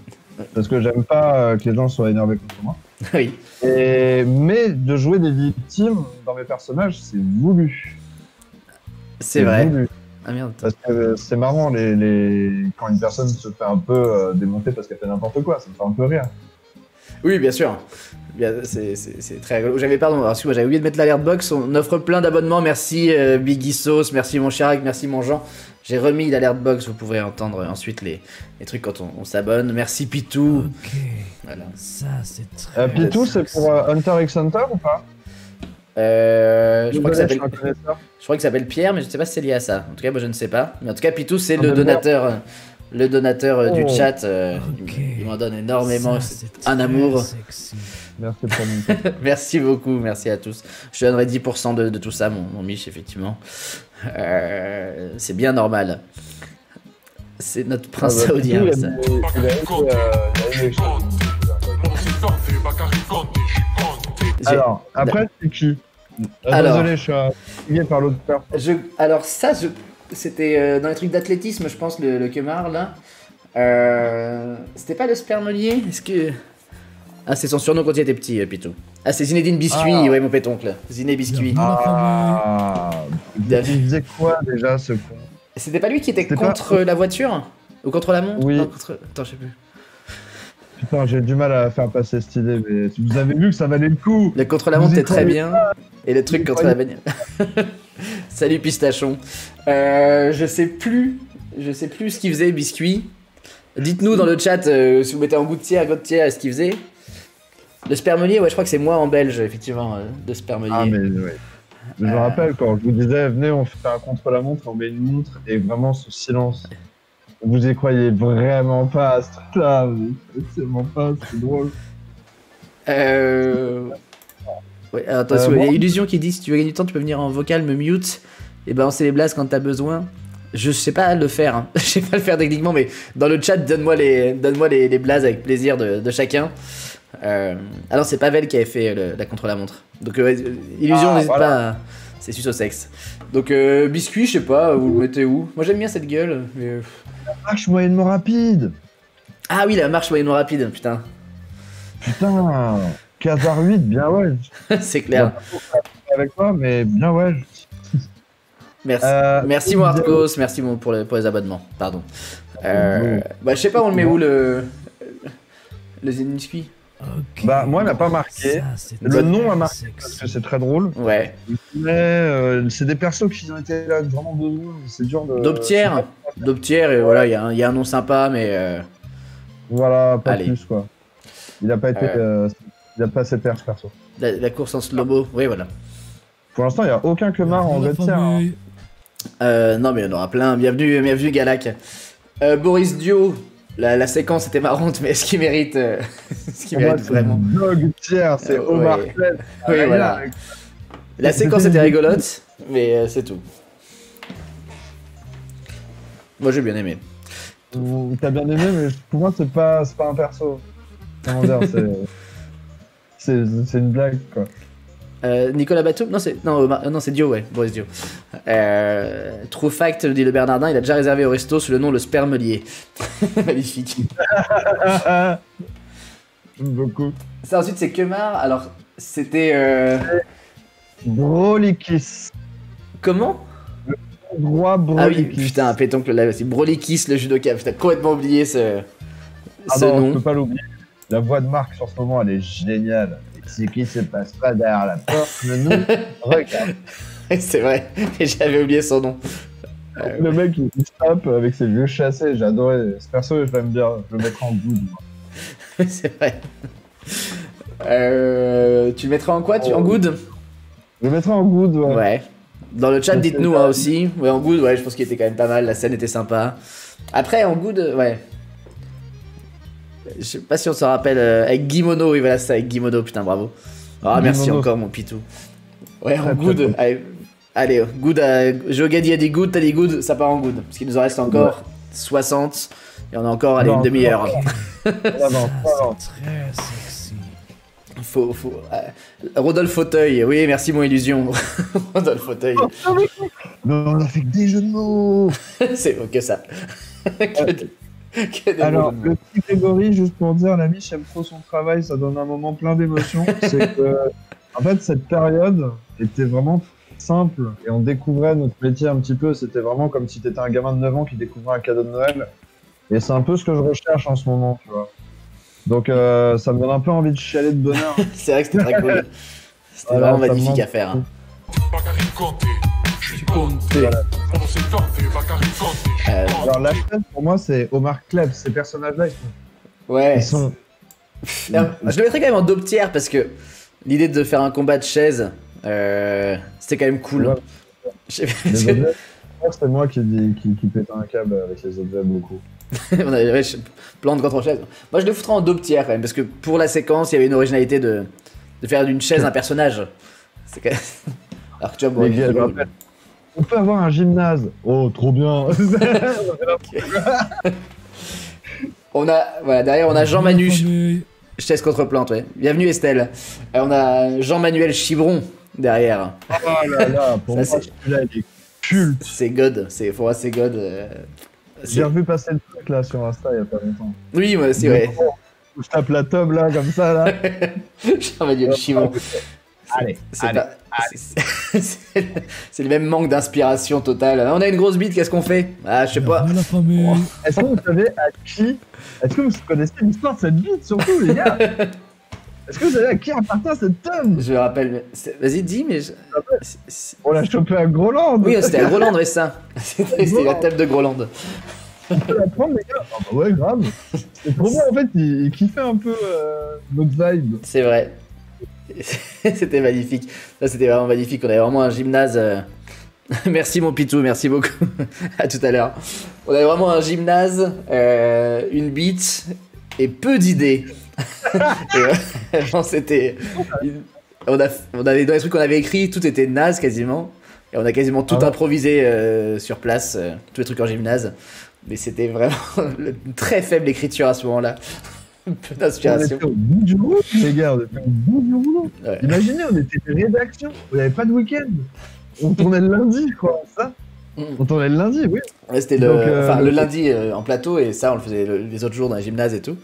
Parce que j'aime pas que les gens soient énervés contre moi. Oui. Mais de jouer des victimes dans mes personnages, c'est voulu. C'est vrai. Voulu. Ah merde. Parce que c'est marrant quand une personne se fait un peu démonter parce qu'elle fait n'importe quoi, ça me fait un peu rire. Oui, bien sûr. C'est très rigolo. Pardon, alors, moi j'avais oublié de mettre l'alert box. On offre plein d'abonnements. Merci Biggie Sauce, merci mon Chirac, merci mon Jean. J'ai remis l'alert box, vous pourrez entendre ensuite les trucs quand on s'abonne. Merci Pitou. Ok. Voilà. Ça c'est très. Pitou, c'est pour Hunter x Hunter ou pas? Je crois qu'il s'appelle Pierre, mais je ne sais pas si c'est lié à ça. En tout cas, moi je ne sais pas. Mais en tout cas, Pitou, c'est le donateur. Le donateur du chat, il m'en donne énormément, c'est un amour. Sexy. Merci pour mon Merci beaucoup, merci à tous. Je donnerai 10% de tout ça, mon Mich, effectivement. C'est bien normal. C'est notre prince saoudien. Ça. Alors, après, c'est qui? Désolé, je suis intrigué par l'autre personne. Alors ça, c'était dans les trucs d'athlétisme, je pense, le Kemar, là. C'était pas le spermelier? Est-ce que... Ah, c'est son surnom quand il était petit, Pitou. Ah, c'est Zinedine Biscuit, ouais, mon pétoncle. Ziné Biscuit. Il disait quoi, déjà, ce con? C'était pas lui qui était contre la voiture? Ou contre la montre? Oui. Non, attends, je sais plus. Putain, j'ai du mal à faire passer cette idée, mais vous avez vu que ça valait le coup. Le contre la montre était très bien. Et le truc contre la bagnole. Salut Pistachon. Je sais plus ce qu'il faisait, Biscuit. Dites-nous dans le chat si vous mettez en goût de tiers, ce qu'il faisait. Le spermelier, ouais, je crois que c'est moi en belge, effectivement, de spermelier. Ah, mais ouais. Je me rappelle quand je vous disais, venez, on fait un contre-la-montre, on met une montre, et vraiment ce silence. Vous y croyez vraiment pas à ce truc-là, c'est vraiment pas, c'est drôle. Ouais, attention, il y a Illusion qui dit si tu veux gagner du temps, tu peux venir en vocal, me mute et balancer les blasts quand t'as besoin. Je sais pas le faire, hein. Je sais pas le faire techniquement, mais dans le chat, donne-moi les blazes avec plaisir de chacun. Alors c'est Pavel qui avait fait la contre-la-montre. Donc Illusion, n'hésite pas à... C'est suce au sexe. Donc Biscuit, je sais pas, vous le mettez où? Moi j'aime bien cette gueule, mais... La marche moyennement rapide. Ah oui, la marche moyennement rapide, putain. Putain, Khazar 8, bien ouais. C'est clair. Avec toi, mais bien ouais. Merci mon Hardcos, merci pour les abonnements, pardon. Bah je sais pas, on le met où le Biscuit? Okay. Bah moi il m'a pas marqué. Ça, Le nom m'a marqué parce que c'est très drôle. Ouais. Mais c'est des persos qui ont été là vraiment besoin. C'est dur de. Doptière, et voilà, il y a un nom sympa, mais. Voilà, pas Allez. plus quoi. Il a pas été. Il a pas assez perche perso. La course en slow-mo, oui voilà. Pour l'instant, il n'y a aucun Kemar en red tiers. Hein. Non mais il y en aura plein. Bienvenue Galak. Boris Dio. La séquence était marrante, mais est-ce qu'il mérite, vraiment? Dog tiers, c'est Omar Kleb. Oui, voilà. La séquence était rigolote, mais c'est tout. Moi j'ai bien aimé. T'as bien aimé, mais pour moi c'est pas un perso. Comment dire, c'est une blague quoi. Nicolas Batum? Non, c'est Dio, ouais, Boris Dio. True fact, dit le Bernardin, il a déjà réservé au resto sous le nom le spermelier. Magnifique. J'aime beaucoup. Ça, ensuite, c'est Kemar. Alors, c'était. Brolikis. Comment? Droit Brolikis. Ah oui, putain, pétoncle là aussi. Brolikis, le judoka. Putain, complètement oublié ce non, nom. Je peux pas l'oublier. La voix de Marc sur ce moment, elle est géniale. Ce qui se passe pas derrière la porte, ne nous regarde. C'est vrai, j'avais oublié son nom. Le mec, il se tape avec ses vieux chassés, j'ai adoré. Ce perso, je l'aime bien, je le mettrai en good. C'est vrai. Tu le mettrais en quoi en good? Je le mettrai en good, ouais. Ouais. Dans le chat, dites-nous hein, aussi. Ouais, en good, ouais, je pense qu'il était quand même pas mal, la scène était sympa. Après, en good, ouais. Je sais pas si on se rappelle, avec Guimono, oui voilà, c'est avec Guimono, putain, bravo. Ah, merci encore, mon pitou. Ouais, en good, allez, good, Jogadi a dit good, t'as dit good, ça part en good. Parce qu'il nous en reste encore 60, et on a encore, allez, une demi-heure. C'est très sexy. Rodolphe Fauteuil, oui, merci mon illusion. Rodolphe Fauteuil. Non, on a fait que des jeux de mots. C'est ok ça. Alors, le petit Grégory, juste pour dire, l'ami, j'aime trop son travail, ça donne un moment plein d'émotions. C'est que, en fait, cette période était vraiment simple et on découvrait notre métier un petit peu. C'était vraiment comme si t'étais un gamin de 9 ans qui découvrait un cadeau de Noël. Et c'est un peu ce que je recherche en ce moment, tu vois. Donc, ça me donne un peu envie de chialer de bonheur. C'est vrai que c'était très cool. C'était vraiment magnifique à faire. Hein. Alors la chaise pour moi c'est Omar Kleb, ces personnages-là ils sont... Je le mettrais quand même en doptière parce que l'idée de faire un combat de chaise, c'était quand même cool. Ouais. C'est moi qui pète un câble avec les objets beaucoup. On avait plante contre chaise. Moi je le foutrais en doptière quand même parce que pour la séquence il y avait une originalité de faire d'une chaise un personnage. C'est quand même... Alors que tu vois, bon, on peut avoir un gymnase. Oh, trop bien. On a, voilà, derrière on a Jean-Manu. Chaise contre plante, ouais. Bienvenue Estelle. On a Jean-Manuel Chibron derrière. Oh là là, pour moi celui-là il est culte. C'est God, pour moi c'est God. J'ai revu passer le truc là sur Insta il y a pas longtemps. Oui, moi aussi, ouais. Je tape la tub là, comme ça là. Jean-Manuel Chibron. Allez, c'est le même manque d'inspiration totale. On a une grosse bite, qu'est-ce qu'on fait? Ah, je sais pas. Est-ce que vous savez à qui... Est-ce que vous connaissez l'histoire de cette bite, surtout, les gars? Est-ce que vous savez à qui appartient cette tome? Je me rappelle... Vas-y, dis, mais... On l'a chopé à Groland. Oui, c'était à Groland, ouais, ça. C'était la table de Groland. On peut la prendre, les gars? Ah bah ouais, grave. C'est trop bien, en fait, il kiffait un peu notre vibe. C'est vrai. C'était magnifique. Ça, c'était vraiment magnifique. On avait vraiment un gymnase. Merci mon Pitou, merci beaucoup. À tout à l'heure. On avait vraiment un gymnase, une bite et peu d'idées. C'était. On avait dans les trucs qu'on avait écrits, tout était naze quasiment. Et on a quasiment tout Ah ouais. improvisé sur place, tous les trucs en gymnase. Mais c'était vraiment une très faible écriture à ce moment-là. Peu On d'inspiration. était au bout du rouleau, les gars, on était au bout du rouleau. Ouais. Imaginez, on était une rédaction, on n'avait pas de week-end. On tournait le lundi, quoi, ça. Mm. On tournait le lundi, oui. Ouais, c'était Donc, le lundi en plateau et ça on le faisait les autres jours dans les gymnases et tout.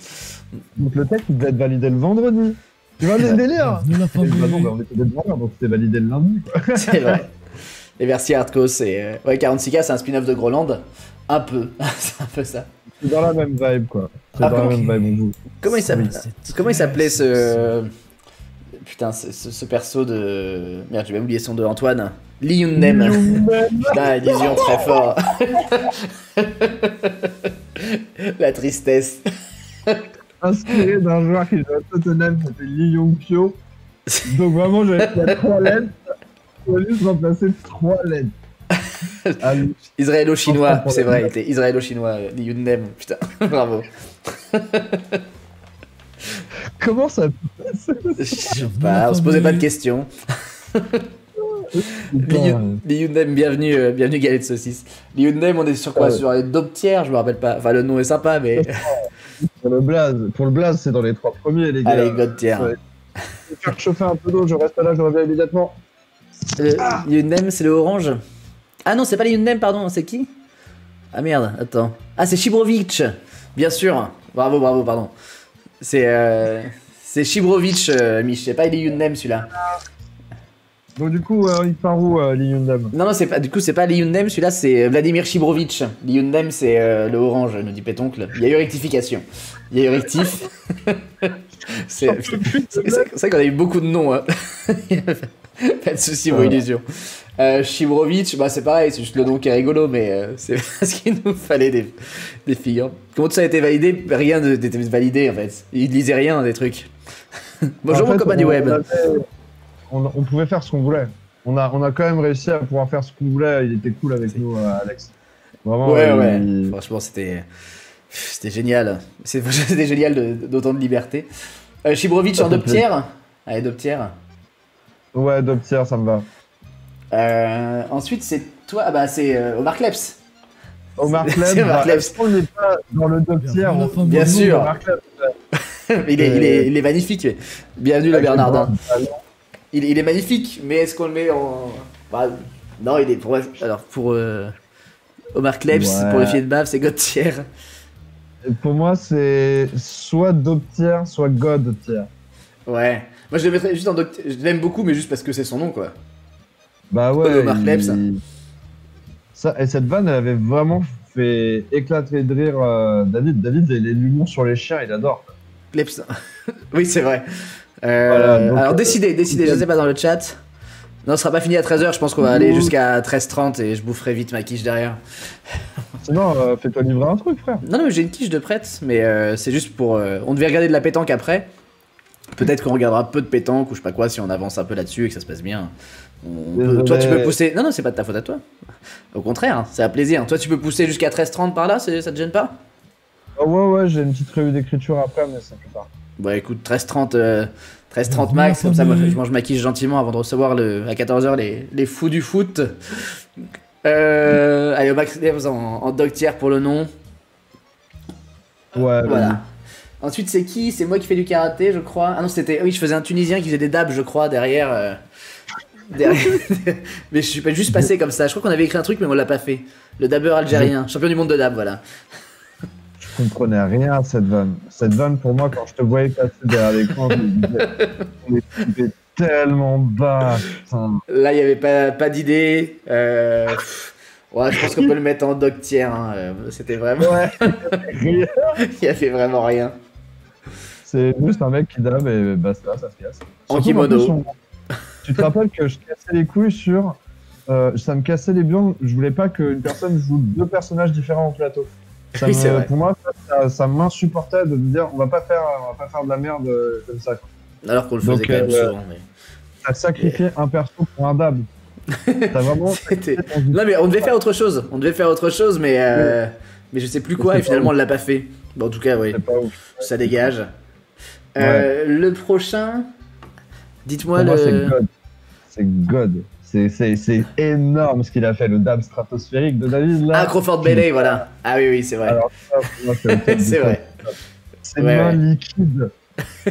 Donc le texte, il devait être validé le vendredi. Tu vois le délire? Bienvenue la Et bah non, famille. bah, on était des vendeurs, donc c'était validé le lundi, quoi. C'est vrai. Et merci Hardcore, c'est. Ouais, 46K, c'est un spin-off de Groland. Un peu. C'est un peu ça. C'est dans la même vibe, quoi. C'est Ah, dans la ok. même vibe, on joue. Comment il s'appelait C'est Comment il très s'appelait sexy. Putain, ce perso de. Merde, j'ai même oublié son de Antoine. Lee Yun-Nem. Putain, illusion très fort. La tristesse. Inspiré d'un joueur qui joue à Tottenham, qui s'appelle Lee Yong-pyo. Donc vraiment, j'avais fait 3 lettres. Il faut juste remplacer 3 lettres. Allez. Israélo-chinois, c'est vrai, il était israélo-chinois, Lee Yun-Nem. Putain, bravo. Comment ça Je sais pas, on se posait pas de questions. Lee Yun-Nem, bienvenue, bienvenue Galette de Saucisse. Lee Yun-Nem, on est sur quoi? Ouais. Sur les Doptières, je me rappelle pas. Enfin, le nom est sympa, mais. Pour le blaze, c'est dans les 3 premiers, les gars. Allez, Godtière. Ouais. Je vais faire chauffer un peu d'eau, je reste là, je reviens immédiatement. Yun-Nem, c'est le orange. Ah non, c'est pas les Yun-Nem, pardon, c'est qui? Ah merde, attends. Ah, c'est Shibrovic, bien sûr. Bravo, bravo, pardon. C'est Shibrovic, Mich, c'est pas les Yun-Nem celui-là. Donc du coup, il part où, Lee Yun-Nam? Non, non, c'est pas, du coup, c'est pas Lee Yun-Nem, celui-là, c'est Vladimir Shibrovic. Lee Yun-Nem, c'est le orange, nous dit Pétoncle. Il y a eu rectification. Il y a eu rectif. c'est vrai qu'on a eu beaucoup de noms. Hein. Pas de soucis, vos illusions. Shibrovic, bah c'est pareil, c'est juste le nom qui est rigolo, mais c'est parce qu'il nous fallait des figures. Comment tout ça a été validé? Rien n'était validé en fait. Il lisait rien des trucs. Bonjour En fait, mon copain du web. On pouvait faire ce qu'on voulait. On a quand même réussi à pouvoir faire ce qu'on voulait. Il était cool avec nous, Alex. Vraiment. Ouais, ouais. Franchement, c'était génial. C'était génial d'autant de liberté. Shibrovic en deux tiers. Allez, deux tiers. Ouais, deux tiers, ça me va. Ensuite, c'est toi. Ah bah, c'est Omar Kleps. Omar C'est Kleb, Omar Kleb. est-ce qu'on n'est pas dans le deux tiers? Bien sûr. Omar Kleb, il est magnifique. Bienvenue le Bernardin. Il est magnifique, mais est-ce qu'on le met en. Bah, non, il est pour. Alors, pour Omar Kleps, Ouais. pour le filet de bave, c'est Godtier. Pour moi, c'est soit deux tiers, soit God tiers. Ouais. Moi, je le mettrais juste en Doctier. Je l'aime beaucoup, mais juste parce que c'est son nom, quoi. Bah ouais. Omar Kleb, ça. Ça, et cette vanne, elle avait vraiment fait éclater de rire David. David, il est l'humour sur les chiens, il adore. Kleps. Oui, c'est vrai. Voilà, donc, alors, décidez, je sais pas dans le chat. Non, ce sera pas fini à 13h, je pense qu'on va aller jusqu'à 13h30 et je boufferai vite ma quiche derrière. Sinon, fais-toi livrer un truc, frère. Non, mais j'ai une quiche de prête, mais c'est juste pour. On devait regarder de la pétanque après. Peut-être qu'on regardera peu de pétanque ou je sais pas quoi si on avance un peu là-dessus et que ça se passe bien. Toi, tu peux pousser. Non, non, c'est pas de ta faute à toi. Au contraire, c'est un plaisir. Toi, tu peux pousser jusqu'à 13h30 par là, ça te gêne pas? Ouais, j'ai une petite revue d'écriture après, mais ça fait pas. Bah écoute, 13h30 max, comme ça moi je mange ma quiche gentiment avant de recevoir à 14h les fous du foot. Allez, au max en Doctier pour le nom. Ouais, Voilà. Ensuite, c'est qui? C'est moi qui fais du karaté, je crois. Ah non, c'était. Oui, je faisais un Tunisien qui faisait des dabs, je crois, derrière. Mais je suis pas juste passé comme ça. Je crois qu'on avait écrit un truc, mais on l'a pas fait. Le dabbeur algérien, champion du monde de dab, voilà. Je comprenais rien à cette vanne. Cette vanne, pour moi, quand je te voyais passer derrière l'écran, je me disais, on est tellement bas, putain. Là, il n'y avait pas d'idée. Ouais, je pense qu'on peut le mettre en Doctier. Hein. C'était vraiment. Ouais, rien. Il n'y avait vraiment rien. C'est juste un mec qui dab et basta, ça se casse. En Surtout kimono. qu'en plus, tu te rappelles que je cassais les couilles sur. Ça me cassait les biens. Je voulais pas qu'une personne joue deux personnages différents au plateau. Oui, c'est vrai. Pour moi, ça m'insupportait de me dire on va pas faire de la merde comme ça. Quoi. Alors qu'on le faisait Donc, quand même souvent. Mais... T'as sacrifié un perso pour un dab. T'as vraiment. Non, mais on devait faire autre chose. Mais je sais plus quoi et finalement on l'a pas fait. Bon, en tout cas, oui. C'est pas ouf. Ça dégage. Ouais. Le prochain. Dites-moi Pour le. moi, c'est God. C'est énorme ce qu'il a fait, le dab stratosphérique de David là. Ah, Crawford Bailey, voilà. Ah oui, c'est vrai. Alors, ça, pour moi, c'est le top du C'est top. vrai. Ces Ouais, mains ouais. liquides,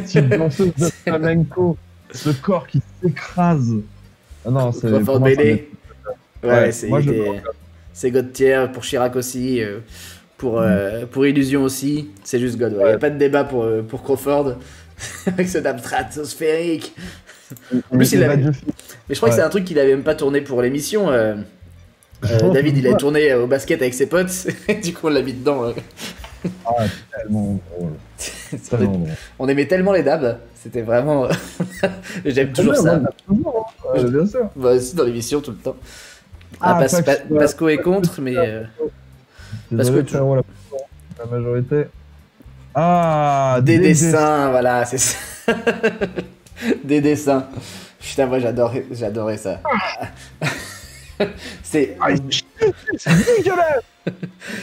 cette danseuse de flamenco, ce corps qui s'écrase. Ah non, c'est. Crawford pour moi, Bailey. Ouais, Ouais, c'est moi, je le c'est God tier, pour Chirac aussi, pour Illusion aussi, c'est juste God. Il n'y a pas de débat pour Crawford avec ce dab stratosphérique. plus, il avait- Mais je crois que c'est un truc qu'il avait même pas tourné pour l'émission. David, il avait tourné au basket avec ses potes, et du coup on l'a mis dedans. Ah, tellement drôle. Tellement drôle. On aimait tellement les dabs, c'était vraiment. J'aime toujours ça. Bien sûr. Bah, aussi dans l'émission tout le temps. Ah, Pasco est contre, mais. Parce Désolé, que tu- frérot, la majorité. Ah, Des dessins, voilà, c'est ça. Des dessins. Putain, moi j'adorais ça. C'est dégueulasse.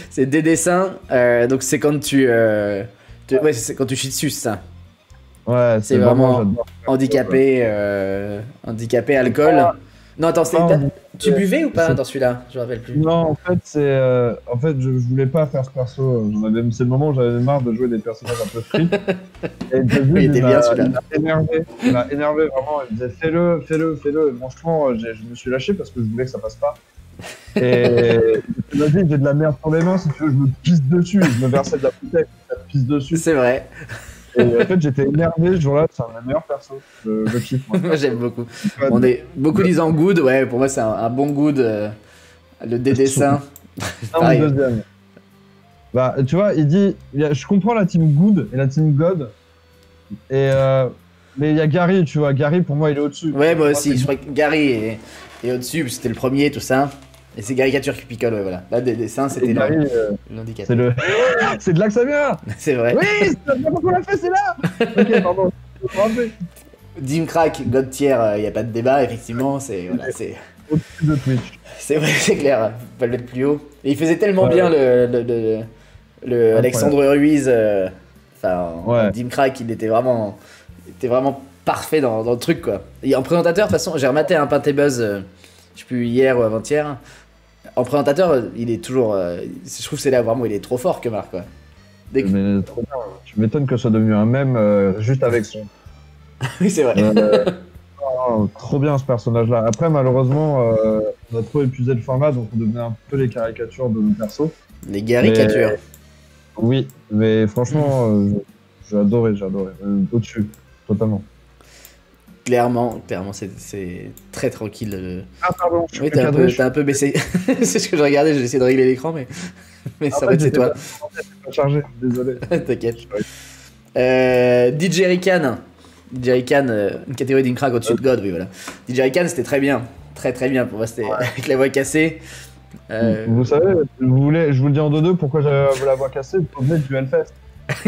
c'est des dessins, donc c'est quand ouais, c'est quand tu chies dessus, ça. Ouais, C'est vraiment j'adore. handicapé, alcool. Non, attends, tu buvais ou pas dans celui-là? Je me rappelle plus. Non, en fait, en fait, je voulais pas faire ce perso. C'est le moment où j'avais marre de jouer des personnages un peu free. Et David, Il était bien, celui-là. il m'a énervé. Il m'a énervé vraiment. Il me disait fais-le. Et franchement, je me suis lâché parce que je voulais que ça passe pas. Et il m'a dit j'ai de la merde sur les mains. Si tu veux, je me pisse dessus. Et je me versais de la bouteille. Je me pisse dessus. C'est vrai. Et en fait, j'étais énervé ce jour-là. C'est un des meilleurs persos. Je kiffe. Moi. Moi j'aime beaucoup. On est beaucoup disant good, ouais, pour moi c'est un bon good. Le dessin. Un Pareil. ou deuxième. Bah, tu vois, je comprends la team Good et la team God. Mais il y a Gary, tu vois. Gary, pour moi, il est au-dessus. Ouais, moi aussi. c'est- Je crois que Gary est au-dessus, parce que c'était le premier, tout ça. Et c'est Caricature qui picole, ouais, voilà. Là, des dessins, c'était Et Gary, l'handicap. c'est le. C'est de là que ça vient. C'est vrai. Oui, c'est la qu'on l'a fait, c'est là. Ok, pardon. Je me rappelle. Dim Crack, God tier, il n'y a pas de débat, effectivement. C'est voilà, Au-dessus de Twitch. c'est vrai, c'est clair. Faut pas le mettre plus haut. Et il faisait tellement Ouais. bien le Alexandre Ruiz. Enfin, Ouais. Dim Crack, il était vraiment parfait dans le truc, quoi. Et en présentateur, de toute façon, j'ai rematé un Pâté Buzz, je sais plus, hier ou avant-hier. En présentateur, il est toujours. Je trouve que c'est là vraiment où il est trop fort que Marc, quoi. Dès que- Mais trop bien. Tu m'étonnes que ce soit devenu un mème juste avec son. Oui, c'est vrai. Trop bien ce personnage-là. Après, malheureusement, on a trop épuisé le format, donc on devenait un peu les caricatures de nos persos. Les caricatures. Oui, mais franchement, j'ai adoré. Au-dessus, totalement. Clairement, c'est très tranquille. Ah, pardon, je Oui, suis cadré, t'as un peu baissé. C'est ce que je regardais, j'ai essayé de régler l'écran, mais ça va être c'est toi. pas chargé, désolé. T'inquiète. DJ Rican. DJ Rican, une catégorie d'Incrack au-dessus de God, oui, voilà. DJ Rican, c'était très bien. Très très bien. Pour moi, c'était avec la voix cassée. Vous savez, je vous le dis en deux pourquoi j'avais la voix cassée, vous venez du Hellfest.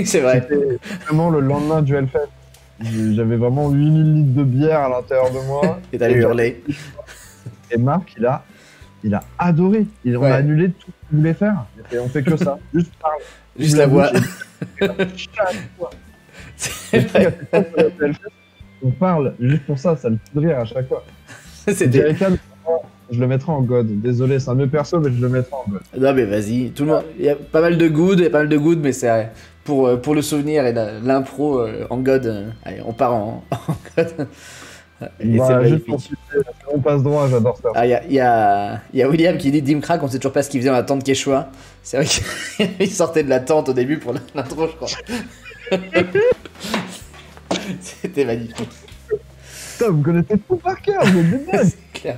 C'est vrai. C'était vraiment le lendemain du Hellfest. J'avais vraiment 8000 litres de bière à l'intérieur de moi. Et t'allais hurler. Et Marc, il a adoré. On Ouais. a annulé tout ce qu'il voulait faire. Et on fait que ça. Juste parler. Juste la voix. Chaque fois. C'est vrai. On parle juste pour ça, ça le fout de rire à chaque fois. C'était. Jerican, je le mettrai en God. Désolé, c'est un de mes persos, mais je le mettrai en God. Non, mais vas-y. Tout le monde. Il y a pas mal de good, mais c'est pour le souvenir et l'impro en God. Allez, on part en God. Et c'est Juste pour magnifique. citer, on passe droit, j'adore ça. Ah, il y a William qui dit Dim Crack, on sait toujours pas ce qu'il faisait dans la tente Quechua. C'est vrai qu'il sortait de la tente au début pour l'intro, je crois. C'était magnifique. Putain, vous connaissez tout par cœur, vous êtes des dingues. C'est clair.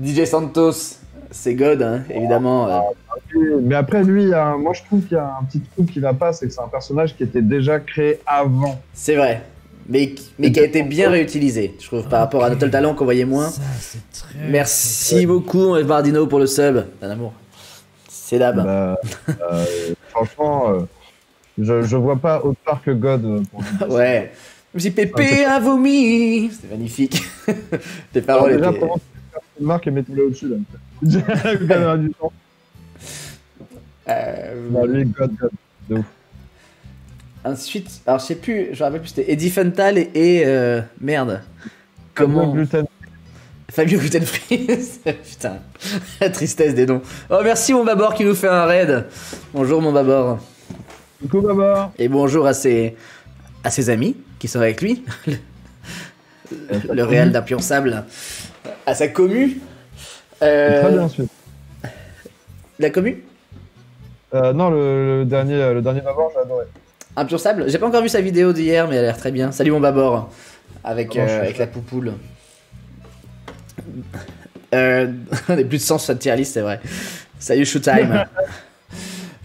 DJ Santos, c'est God, hein, évidemment. Mais après, lui, moi je trouve qu'il y a un petit truc qui va pas, c'est que c'est un personnage qui était déjà créé avant. C'est vrai. Mais qui a été bien réutilisé, je trouve, par rapport à Total Talent qu'on voyait moins. Ça, c'est très. Merci beaucoup, Bardino, pour le sub. Un amour. C'est d'hab. Bah, franchement, je vois pas autre part que God. Pour lui. Ouais. Je me suis Pépé a vomi. C'est magnifique. Tes paroles déjà, étaient... pour Marc et mettez-le au-dessus là. Le caméra du temps. Bah, lui, God. De ouf. Ensuite, alors je sais plus, je me rappelle plus, c'était Eddie Funtal et merde. Comment Gluten. Fabio Gluten Free. Putain, la tristesse des noms. Oh, merci mon Babor qui nous fait un raid. Bonjour mon Babor. Coucou Baba. Et bonjour à ses amis qui sont avec lui. Le réel d'impionçable. À sa commu. Très bien ensuite. La commu Non, le dernier Babor, j'ai adoré. Impionçable. J'ai pas encore vu sa vidéo d'hier, mais elle a l'air très bien. Salut mon Babor. Avec, Comment je fais avec la poupoule. On est plus de 100 sur cette tier list, c'est vrai. Salut Showtime.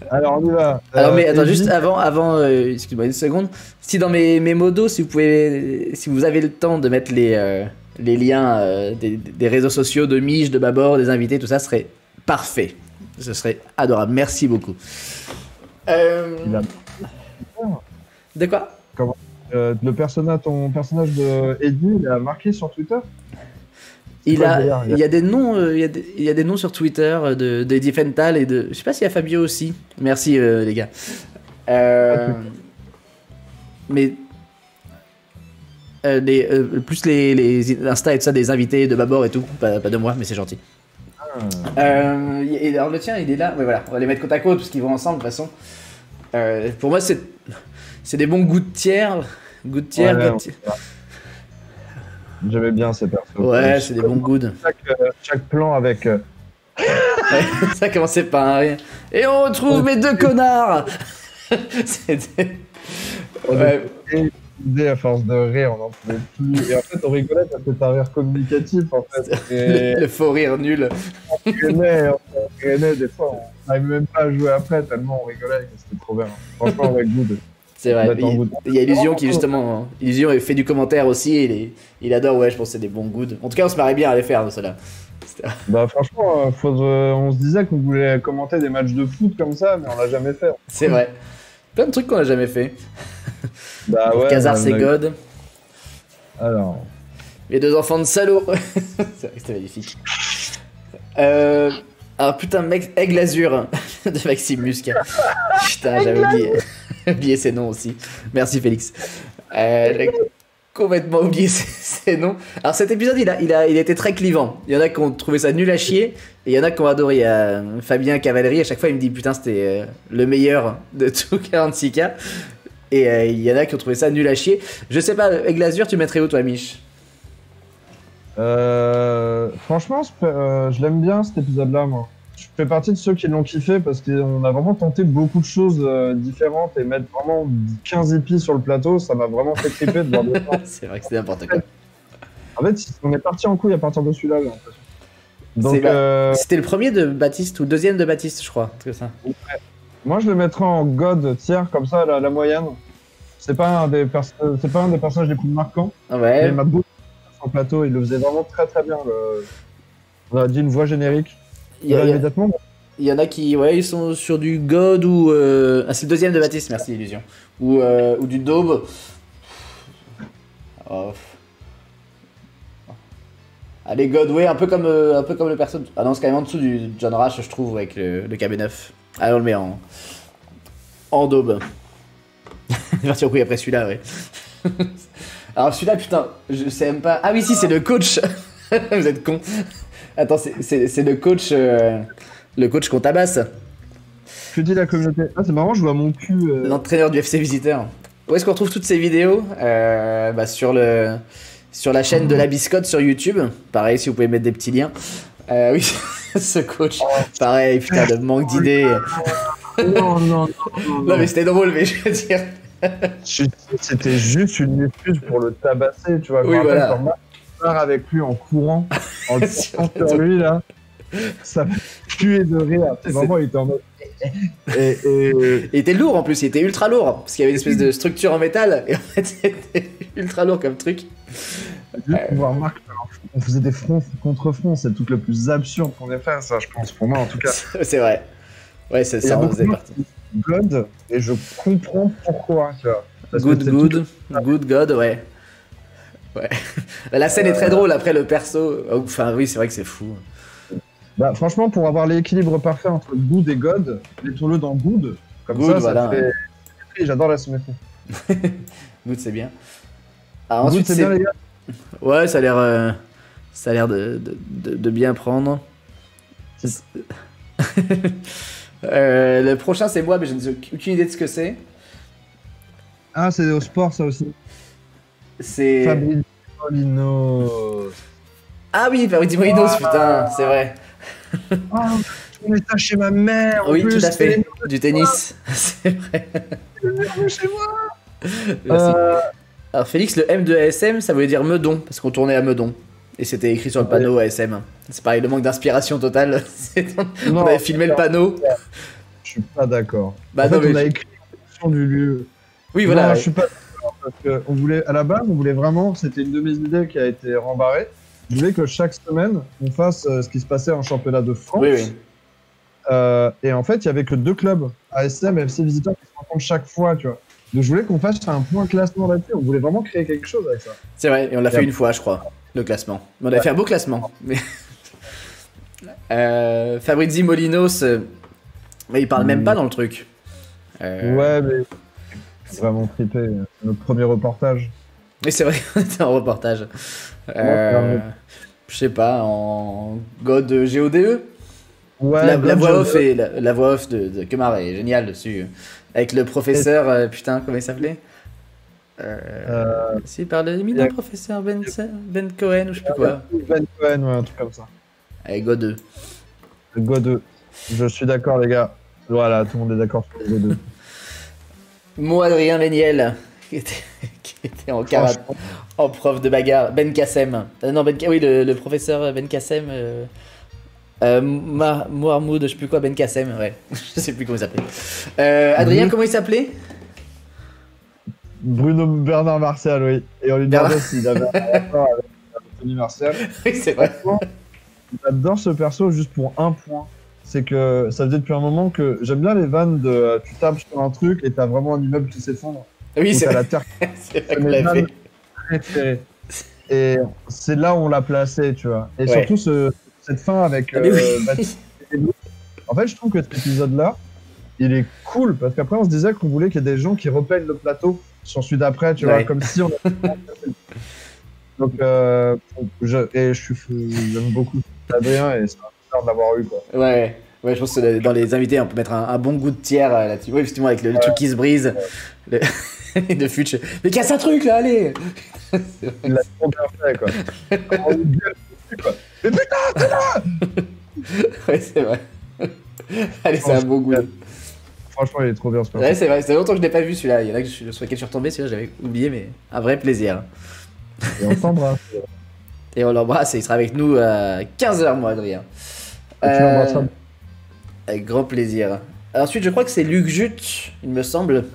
Alors on y va. Alors mais attends, Eddie. juste avant, excuse-moi une seconde. Si dans mes modos, si vous avez le temps de mettre les liens des réseaux sociaux de Mich, de Babor, des invités, tout ça serait parfait. Ce serait adorable. Merci beaucoup. Il a- De quoi? ton personnage de Eddie, il a marqué sur Twitter. Il quoi le a, délire, il y a des noms, il y a des noms sur Twitter d'Eddie Fental et de, je sais pas s'il y a Fabio aussi. Merci les gars. Mais plus les Insta et tout ça des invités de Babor et tout, pas de moi, mais c'est gentil. Et alors le tien, il est là. Ouais, voilà, on va les mettre côte à côte parce qu'ils vont ensemble de toute façon. Pour moi, c'est des bons goûts de tiers. Goûts de tiers. Ouais, goûts de tiers. J'aimais bien ces persos. Ouais, c'est des bons goûts. Chaque plan avec. Ouais, ça commençait par un rien. Et on retrouve mes deux connards. C'était. Ouais. Idée à force de rire, on en pouvait plus. Et en fait, on rigolait parce que c'est un rire communicatif en fait. Et Le faux rire nul. on rigolait, des fois, on n'arrivait même pas à jouer après tellement on rigolait. C'était trop bien. Franchement, avec good. C'est vrai. Attends, Il y a Illusion qui justement. Illusion fait du commentaire aussi. Et il adore, ouais, je pense que c'est des bons goods. En tout cas, on se marrait bien à les faire de cela. Bah franchement, on se disait qu'on voulait commenter des matchs de foot comme ça, mais on l'a jamais fait. C'est vrai. Plein de trucs qu'on a jamais fait. Bah ouais. Kazar, on a c'est eu- God. Alors. Les deux enfants de salaud. C'est vrai que c'était magnifique. Alors putain, mec, Aigle Azur de Maxime Muscat. Putain, j'avais oublié ses noms aussi. Merci Félix. J'ai complètement oublié ses noms. Alors cet épisode, il a été très clivant. Il y en a qui ont trouvé ça nul à chier et il y en a qui ont adoré. Il y a Fabien Cavalerie, à chaque fois il me dit putain c'était le meilleur de tout 46K. Et il y en a qui ont trouvé ça nul à chier. Je sais pas, Aigle Azur, tu mettrais où toi, Mich? Franchement, je l'aime bien cet épisode-là, moi. Je fais partie de ceux qui l'ont kiffé parce qu'on a vraiment tenté beaucoup de choses différentes et mettre vraiment 15 épis sur le plateau, ça m'a vraiment fait triper de voir des gens. C'est vrai que c'était n'importe quoi. En fait, on est parti en couille à partir de celui-là, j'ai l'impression. Donc, C'était le premier de Baptiste ou deuxième de Baptiste, je crois. Un truc comme ça. moi, je le mettrais en God tiers, comme ça, la moyenne. C'est pas un des personnages les plus marquants. Mais Ouais. il m'a beaucoup sur le plateau, il le faisait vraiment très très bien. On a dit une voix générique. Il y, a- Immédiatement, il y en a qui, ouais, ils sont sur du God ou. Ah, c'est le deuxième de Baptiste, merci Illusion. Ou du Daube. Oh. Allez, God, ouais, un peu comme le perso. Ah non, c'est quand même en dessous du John Rash, je trouve, avec le KB9. Allez, on le met en Daube. Il est parti en couille après celui-là, ouais. Alors celui-là, putain, je sais même pas. Ah oui, si, c'est le coach. Vous êtes con. Attends, c'est le coach. Le coach qu'on tabasse. que dit la communauté? Ah, c'est marrant, je vois mon cul. L'entraîneur du FC Visiteur. Où est-ce qu'on retrouve toutes ces vidéos? Bah, sur la chaîne de la Biscotte sur YouTube. Pareil, si vous pouvez mettre des petits liens. Oui, ce coach. Pareil, putain, de manque d'idées. Non, Non, mais c'était drôle, mais je veux dire. C'était juste une excuse pour le tabasser, tu vois. Oui, Quand voilà. quand Marc part avec lui en courant, en le poussant sur lui, là, ça m'a tué de rire. C'est vraiment, il était en mode. Et Il était lourd en plus, il était ultra lourd. Parce qu'il y avait une espèce de structure en métal. Et en fait, c'était ultra lourd comme truc. juste voir Marc, on faisait des fronts contre fronts, c'est le truc le plus absurde qu'on ait fait, ça, je pense, pour moi en tout cas. C'est vrai. Ouais, Il y ça a en beaucoup faisait de partie. God, et je comprends pourquoi, tu vois. Parce que Good, c'est good. tout- Good God, ouais. Ouais. La scène est très drôle après le perso. Enfin, oui, c'est vrai que c'est fou. Bah, franchement, pour avoir l'équilibre parfait entre good et God, mettons-le dans good. Comme Good, ça, voilà, ça fait. J'adore la symétrie. Good, c'est bien. Alors, Good, ensuite, c'est bien, les gars. Ouais, ça a l'air. Ça a l'air de bien prendre. Le prochain, c'est moi, mais je n'ai aucune idée de ce que c'est. Ah, c'est au sport, ça aussi. C'est... Fabrice Molinos. Ah oui, Fabrice Molinos, putain, c'est vrai. Ah, je connais ça chez ma mère. en Oui, plus, tout à fait. c'est Du tennis, c'est vrai. chez moi. Merci. Alors Félix, le M de ASM, ça voulait dire Meudon, parce qu'on tournait à Meudon. Et c'était écrit sur le panneau ASM. C'est pareil, le manque d'inspiration totale. On avait filmé le panneau. Je suis pas d'accord. Bah en non, fait, mais on a écrit la du lieu. Oui, voilà. Non, Ouais. je suis pas d'accord parce que on voulait, à la base, on voulait vraiment, c'était une de mes idées qui a été rembarrée. Je voulais que chaque semaine, on fasse ce qui se passait en championnat de France. Oui, oui. Et en fait, il y avait que 2 clubs, ASM et FC Visiteurs, qui se rencontrent chaque fois, tu vois. Donc je voulais qu'on fasse un point classement là-dessus. On voulait vraiment créer quelque chose avec ça. C'est vrai, et on l'a fait une fois, je crois, le classement. On avait fait un beau classement. Mais... Fabrizio Molinos, mais il parle même pas dans le truc. Ouais, mais c'est vraiment trippé. C'est notre premier reportage. Oui, c'est vrai qu'on était en reportage. Je sais pas, en God GODE. Ouais, La voix off et la voix off de Kemar est géniale dessus. Avec le professeur, putain, comment il s'appelait Si, par le éminent professeur Ben Cohen ou je sais plus quoi. Ben Cohen, ouais, un truc comme ça. Avec God 2. Go 2. Je suis d'accord, les gars. Voilà, tout le monde est d'accord sur le Go 2. Moi, Adrien Méniel, qui était en karaté, en prof de bagarre. Ben Kassem. Non, oui, le professeur Ben Kassem. Mohamed, je sais plus quoi, Ben Kassem, ouais. Je sais plus comment il s'appelait. Adrien, comment il s'appelait Bruno Bernard Martial, oui. Et on lui demandait s'il avait un rapport avec Tony Martial. Oui, c'est vrai. J'adore ce perso juste pour un point. C'est que ça faisait depuis un moment que j'aime bien les vannes de tu tapes sur un truc et t'as vraiment un immeuble qui s'effondre. Oui, c'est la vrai. terre. C'est vrai qu'on l'a fait. Préférées. Et c'est là où on l'a placé, tu vois. Et surtout cette fin avec. Ah, mais oui. En fait, je trouve que cet épisode-là, il est cool parce qu'après, on se disait qu'on voulait qu'il y ait des gens qui repeignent le plateau sur celui d'après, tu vois, comme si on. Donc, j'aime beaucoup Adrien et c'est un honneur de l'avoir eu, quoi. Ouais, je pense que dans les invités, on peut mettre un bon goût de tiers là-dessus. Oui, justement, avec le truc qui se brise. De Futch. Mais casse un truc là, allez. Il l'a trop bien fait, quoi. On lui gueule dessus, quoi. Mais putain, t'es là. Ouais, c'est vrai. Allez, c'est un beau goût. Franchement, il est trop bien ce Ouais, c'est vrai, c'est longtemps que je l'ai pas vu celui-là. Il y en a sur lesquels je suis retombé, celui-là j'avais oublié, mais un vrai plaisir. Et on s'embrasse. Et on l'embrasse et il sera avec nous à 15h, moi, Adrien. Tu l'embrasseras. Avec grand plaisir. Ensuite, je crois que c'est Luc Jut, il me semble.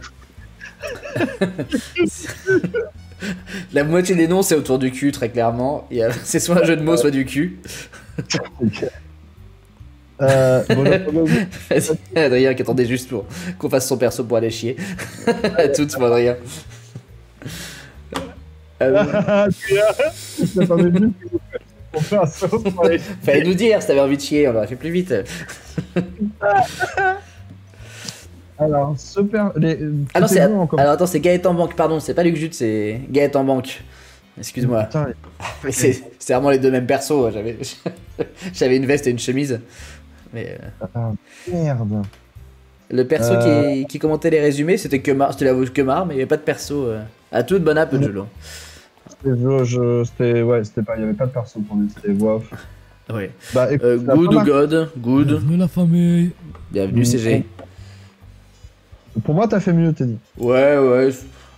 La moitié des noms, c'est autour du cul, très clairement. C'est soit un jeu de mots, soit du cul. Vas-y, Adrien qui attendait juste pour qu'on fasse son perso pour aller chier. À toutes, moi, Adrien. Fallait nous dire si t'avais envie de chier, on l'aurait fait plus vite. Alors, super. Alors attends, c'est Gaëtan Banque, pardon, c'est pas Luc Jut, c'est Gaëtan Banque. Excuse-moi. Mais c'est vraiment les deux mêmes persos. J'avais une veste et une chemise. Mais merde. le perso qui commentait les résumés, c'était la voix de Kemar, mais il n'y avait pas de perso. À toute bonne app, Jolo. C'était pas, il y avait pas de perso pour lui, c'était voix off. Ouais. Bah, écoute, good ou God, good. Bienvenue la famille. Bienvenue CG. Pour moi, t'as fait mieux, Teddy. Ouais.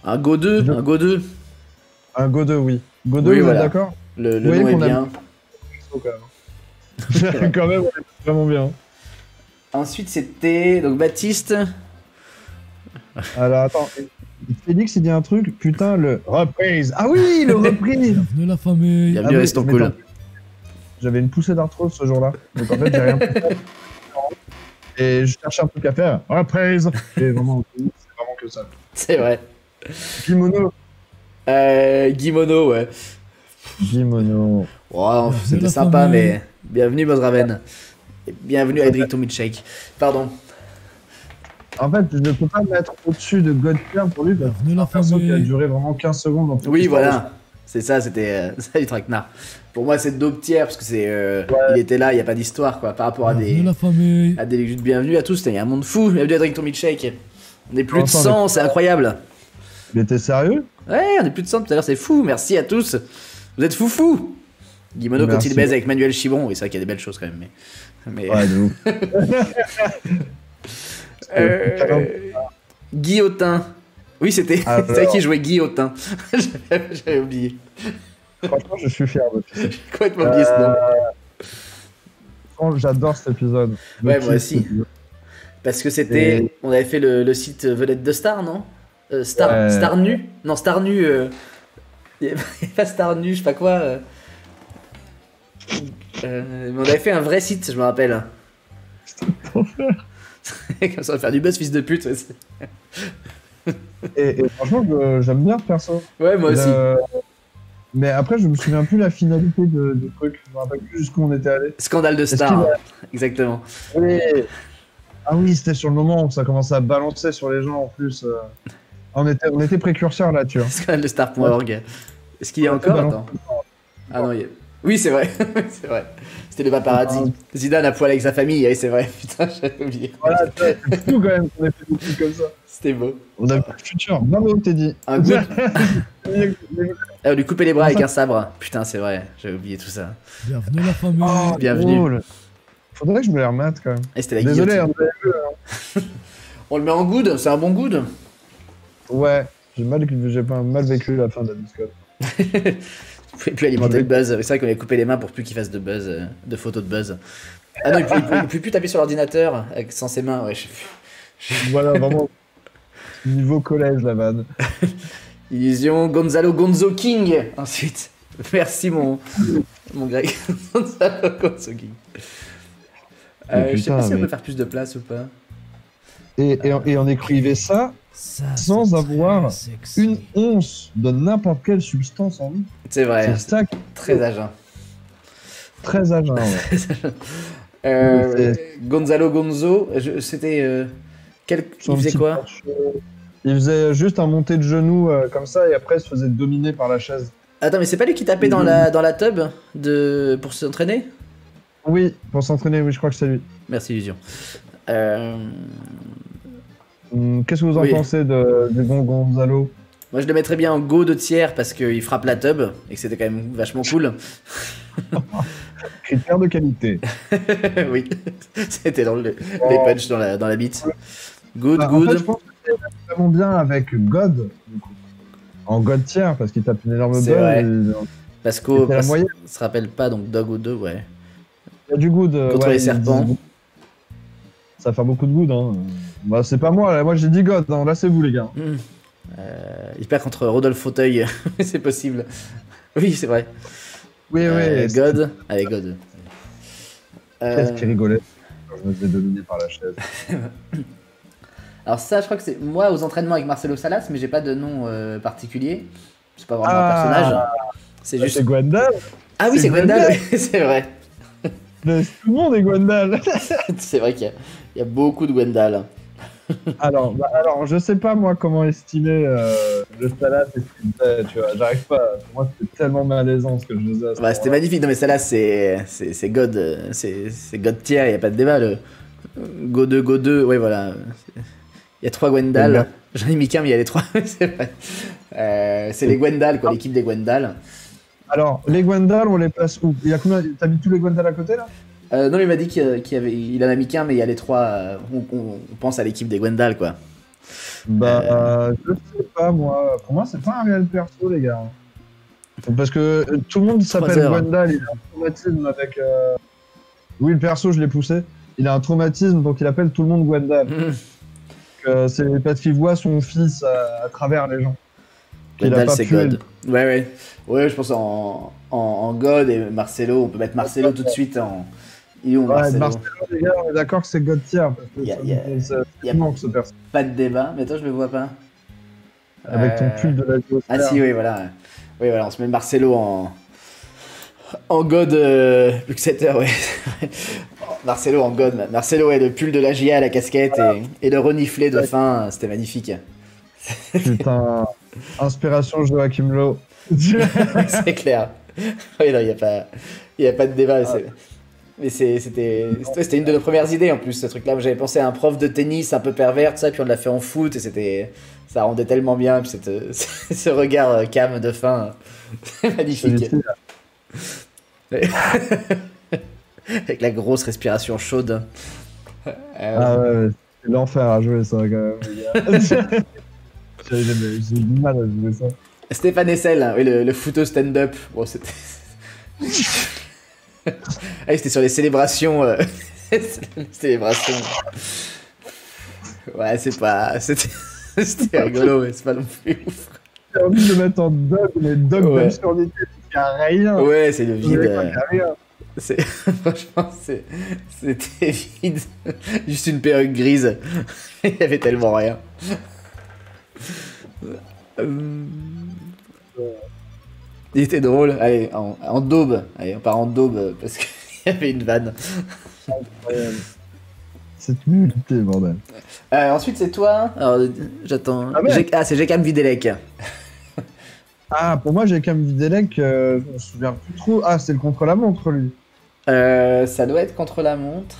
Un Go 2, un Go 2. Un Go 2, oui. Go 2, Oui, vous voilà. êtes d'accord? Le nom est bien. Quand même, on est vraiment bien. Ensuite, c'était donc Baptiste. Alors, attends. Félix, il dit un truc. Putain, le reprise. Ah oui, le reprise. Bienvenue la famille. Bienvenue, restons cool. J'avais une poussée d'arthrose ce jour-là. Donc en fait, j'ai rien pu faire. Et je cherchais un truc à faire. Reprise. Et vraiment, c'est vraiment que ça. C'est vrai. Kimono. Guimono, ouais. Kimono. Wow, c'était sympa, mais bienvenue Mozraven. Et bienvenue à Edric Tomicek. Pardon. En fait, je ne peux pas me mettre au-dessus de Godclair pour lui parce que c'est un perso qui a duré vraiment 15 secondes. Oui, voilà. C'est ça, c'était ça du traquenard. Pour moi, c'est Dauptière, parce que il était là, il n'y a pas d'histoire, quoi, par rapport à Bienvenue des... la famille. À des bienvenue à tous, il y a un monde fou. Bienvenue à Drink ton Milkshake. On est plus de Attends, 100, c'est incroyable. Mais t'es sérieux? Ouais, on est plus de 100 tout à l'heure, c'est fou. Merci à tous. Vous êtes foufou. Guimono quand Merci. il baise avec Manuel Chibon, oui, c'est vrai qu'il y a des belles choses quand même. Mais... Ouais, de ouf. Guillotin. Oui, c'était Alors. c'est qui jouait Guillotin. J'avais oublié. Franchement, je suis fier de toi. J'ai complètement oublié ce nom. Franchement, j'adore cet épisode. Je Ouais, kiffe moi cet aussi. épisode. Parce que c'était. Et- On avait fait le site Vedette de Star, non Star, Ouais. Star Nu. Non, Star Nu. Il y avait pas Star Nu, je sais pas quoi. Mais on avait fait un vrai site, je me rappelle. Comme ça, on va faire du buzz, fils de pute. Et franchement, j'aime bien ce perso. Ouais, moi aussi. Mais après, je me souviens plus la finalité du truc. Je me rappelle plus jusqu'où on était allé. Scandale de Est-ce Star. qu'il Exactement. Oui. Ah oui, c'était sur le moment où ça commençait à balancer sur les gens en plus. On était précurseurs là-dessus. Hein. Scandale de Star.org. Est-ce qu'il y a encore Bah non. Attends. Ah non, il y a... Oui, c'est vrai. C'est vrai. C'était le paparazzi. Zidane à poil avec sa famille. Oui, c'est vrai. Putain, j'avais oublié. Voilà, c'est fou quand même qu'on ait fait des trucs comme ça. C'était beau. On a vu le futur. Bravo, Teddy. Un good. Ah, on lui couper les bras avec un sabre. Putain, c'est vrai. J'avais oublié tout ça. Bienvenue la famille. Oh, Bienvenue. drôle. Faudrait que je me les remette quand même. Et c'était la Désolé, guillotine. hein, vous avez vu, On le met en good. C'est un bon good. Ouais, j'ai pas mal vécu la fin de la discorde. Vous pouvez plus alimenter le buzz. C'est vrai qu'on lui a coupé les mains pour plus qu'il fasse de buzz, de photos de buzz. Ah non, il peut plus taper sur l'ordinateur sans ses mains. Ouais, je sais plus. Voilà, vraiment. Niveau collège, la vanne. Illusion Gonzalo Gonzo King. Ensuite, merci mon Greg. Gonzalo Gonzo King. Je sais pas si on peut faire plus de place ou pas. Et on écrivait ça Ça, sans c'est avoir très sexy. une once de n'importe quelle substance en nous. C'est vrai. C'est ça qui est Très à jeun. très agent. Gonzalo Gonzo, c'était. Il faisait quoi? Il faisait juste un monté de genoux comme ça et après il se faisait dominer par la chaise. Attends, mais c'est pas lui qui tapait dans la tub pour s'entraîner? Oui, pour s'entraîner, oui, je crois que c'est lui. Merci, Illusion. Qu'est-ce que vous en Oui. pensez du bon Gonzalo? Moi, je le mettrais bien en go de tiers parce qu'il frappe la tub et que c'était quand même vachement cool. Critère de qualité. Oui, c'était dans les punchs dans la bite. Good, Bah, good. En fait, je pense que c'est vraiment bien avec God, du coup. En God tier, parce qu'il tape une énorme C'est balle. vrai. Il Pasco C'était la moyenne. se rappelle pas, donc Dog ou 2, ouais. y a du good. Contre les serpents. Ça fait beaucoup de good. Hein. Bah, c'est pas moi, là. Moi j'ai dit God. Hein. Là, c'est vous, les gars. Il perd contre Rodolphe Fauteuil, c'est possible. Oui, c'est vrai. Oui, oui. God. Allez, God. Qu'est-ce qui rigolait quand je me faisais dominer par la chaise. Alors ça, je crois que c'est moi aux entraînements avec Marcelo Salas, mais j'ai pas de nom particulier. C'est pas vraiment un Ah. personnage. C'est juste. C'est Gwendal. Ah oui, c'est c'est Gwendal, Gwendal. oui, c'est vrai. Mais tout le monde est Gwendal. C'est vrai qu'il y a beaucoup de Gwendal. alors, je sais pas moi comment estimer le salade et ce qu'il faisait, tu vois. J'arrive pas. Pour moi, c'était tellement malaisant ce que je faisais. À ce Ouais, c'était moment-là. magnifique. Non, mais Salas, c'est God. C'est God tier, il n'y a pas de débat. Le Go 2, Go 2, ouais, voilà. Il y a 3 Gwendal. Gwendal. J'en ai mis qu'un, mais il y a les 3. C'est vrai. C'est les Gwendal, quoi, l'équipe des Gwendal. Alors, les Gwendal, on les place où? Il y a combien? T'as mis tous les Gwendal à côté là? Non, mais il m'a dit qu'il en a mis qu'un, mais il y a les 3. On pense à l'équipe des Gwendal, quoi. Bah, je sais pas moi. Pour moi, c'est pas un réel perso, les gars. Parce que tout le monde s'appelle 3 heures. Gwendal. Il a un traumatisme avec. Oui, le perso, je l'ai poussé. Il a un traumatisme, donc il appelle tout le monde Gwendal. C'est parce qu'il voit son fils à travers les gens. Qu'il a Gwendal, pas c'est pu God. Ouais. Ouais, je pense en God et Marcelo. On peut mettre Marcelo tout de suite en. Il est où, Ouais, Marcelo? Marcelo, les gars, on est d'accord que c'est God tier. Parce que Y a- ça y a- me- ça- y a- il manque ce perso. Pas de débat, mais toi, je le vois pas. Avec ton pull de la biosphère. Ah si, oui, voilà. Oui, voilà, on se met Marcelo en God Luxeter, ouais. Marcelo en God. Marcelo est le pull de la GIA, la casquette et le reniflé de fin, c'était magnifique. Putain, inspiration Joachim Low. C'est clair. Oui, non, il n'y a pas de débat. Mais c'était une de nos premières idées en plus, ce truc-là. J'avais pensé à un prof de tennis un peu pervers, tout ça, puis on l'a fait en foot et ça rendait tellement bien. Puis ce regard calme de fin, c'est magnifique. Avec la grosse respiration chaude. Ah ouais, c'est l'enfer à jouer ça quand même. J'ai du mal à jouer ça. Stéphane Hessel, hein, oui, le footeux stand-up. Bon, c'était. Ah, c'était sur les célébrations. Les célébrations. Ouais, c'est pas. C'était rigolo, mais c'est pas non plus ouf. J'ai envie de le mettre en dog, mais dog Ouais. d'absurdité, il n'y a rien. Ouais, c'est le vide. Il y a rien. Franchement, c'était vide. Juste une perruque grise. Il y avait tellement rien. Il était drôle. Allez, en daube. Allez, on part en daube parce qu'il y avait une vanne. C'est nullité, bordel. Ensuite, c'est toi. Alors, j'attends. Ah ouais. C'est Jekam Videlek. Ah, pour moi, j'ai quand même Videlec, je me souviens plus trop. Ah, c'est le contre-la-montre, lui. Ça doit être contre la montre.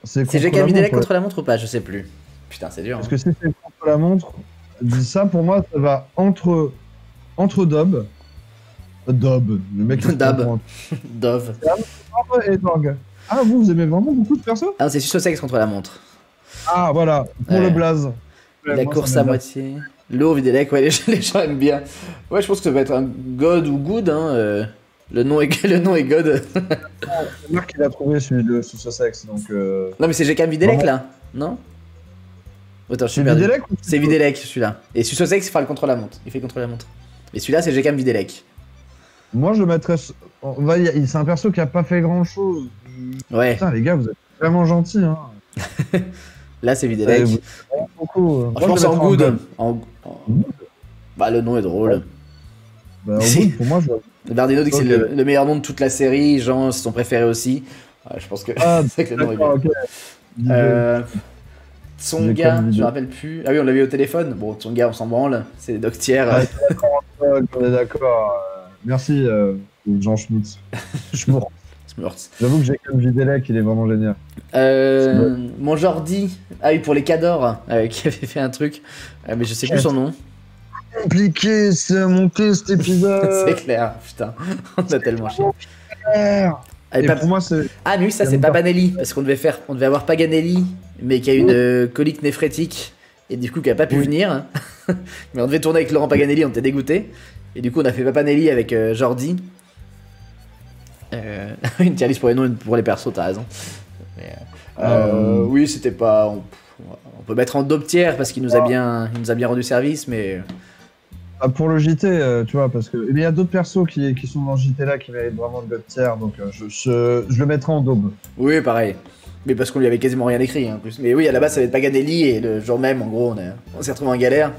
C'est Jekam Videlek contre la montre ou pas? Je sais plus. Putain, c'est dur. Parce que si c'est contre-la-montre, dis ça, pour moi, ça va entre Dob. Dob, le mec qui Dab. Dove. et Dog. Ah, vous aimez vraiment beaucoup de persos? Ah, c'est Sussex contre la montre. Ah, voilà, pour Ouais. le blaze. La Moi, course ça à m'aime moitié. Lourd, Videlec, ouais, les gens aiment bien. Ouais, je pense que ça va être un God ou Good. Hein, le nom est God. bien. C'est Marc qui l'a trouvé, celui de Sussex, donc... Non, mais c'est Jekam Videlec Ouais. là, non? Attends, je suis C'est perdu. Videlec ou C'est Videlec celui-là. Et Sussex, il fera le contre-la-montre. Il fait le contre-la-montre. Et celui-là, c'est Jekam Videlec. Moi, je le mettrais... C'est un perso qui a pas fait grand-chose. Ouais, Putain, les gars, vous êtes vraiment gentils, hein. là, c'est Videlec. Vous êtes vraiment beaucoup. Je pense en good. Good. Bah, le nom est drôle. Bah, en Si. good, pour moi, je... Bardino dit que Ok. c'est le meilleur nom de toute la série. Jean, c'est son préféré aussi. Je pense que Ah, c'est que le nom est bien. d'accord, ok. Tsonga, comme je me vidéo. rappelle plus. Ah oui, on l'a vu au téléphone. Bon, Tsonga, on s'en branle. C'est Doc Tier. Ah, on est d'accord. Merci, Jean Schmitz. Schmour. Smurfs. J'avoue que j'ai comme Videlec, il est vraiment génial. Mon Jordi, ah oui, pour les Cadors, qui avait fait un truc, mais je sais plus son nom. Compliqué, c'est monter cet épisode. C'est clair, putain, on a tellement chié. Et pour moi, c'est... Ah, mais oui, ça c'est Papanelli, parce qu'on devait avoir Paganelli, mais qui a une colique néphrétique, et du coup qui a pas pu venir. Mais on devait tourner avec Laurent Paganelli, on était dégoûté. Et du coup, on a fait Papanelli avec Jordi. Une tier list pour les noms et pour les persos, t'as raison. Mais, oui, c'était pas. On peut mettre en dope tiers parce qu'il nous a bien rendu service, mais. Ah, pour le JT, tu vois, parce que... Mais il y a d'autres persos qui sont dans le JT là qui méritent vraiment le god tier, donc je le mettrai en daube. Oui, pareil. Mais parce qu'on lui avait quasiment rien écrit, hein, en plus. Mais oui, à la base, ça va être Paganelli, et le jour même, en gros, on s'est retrouvé en galère.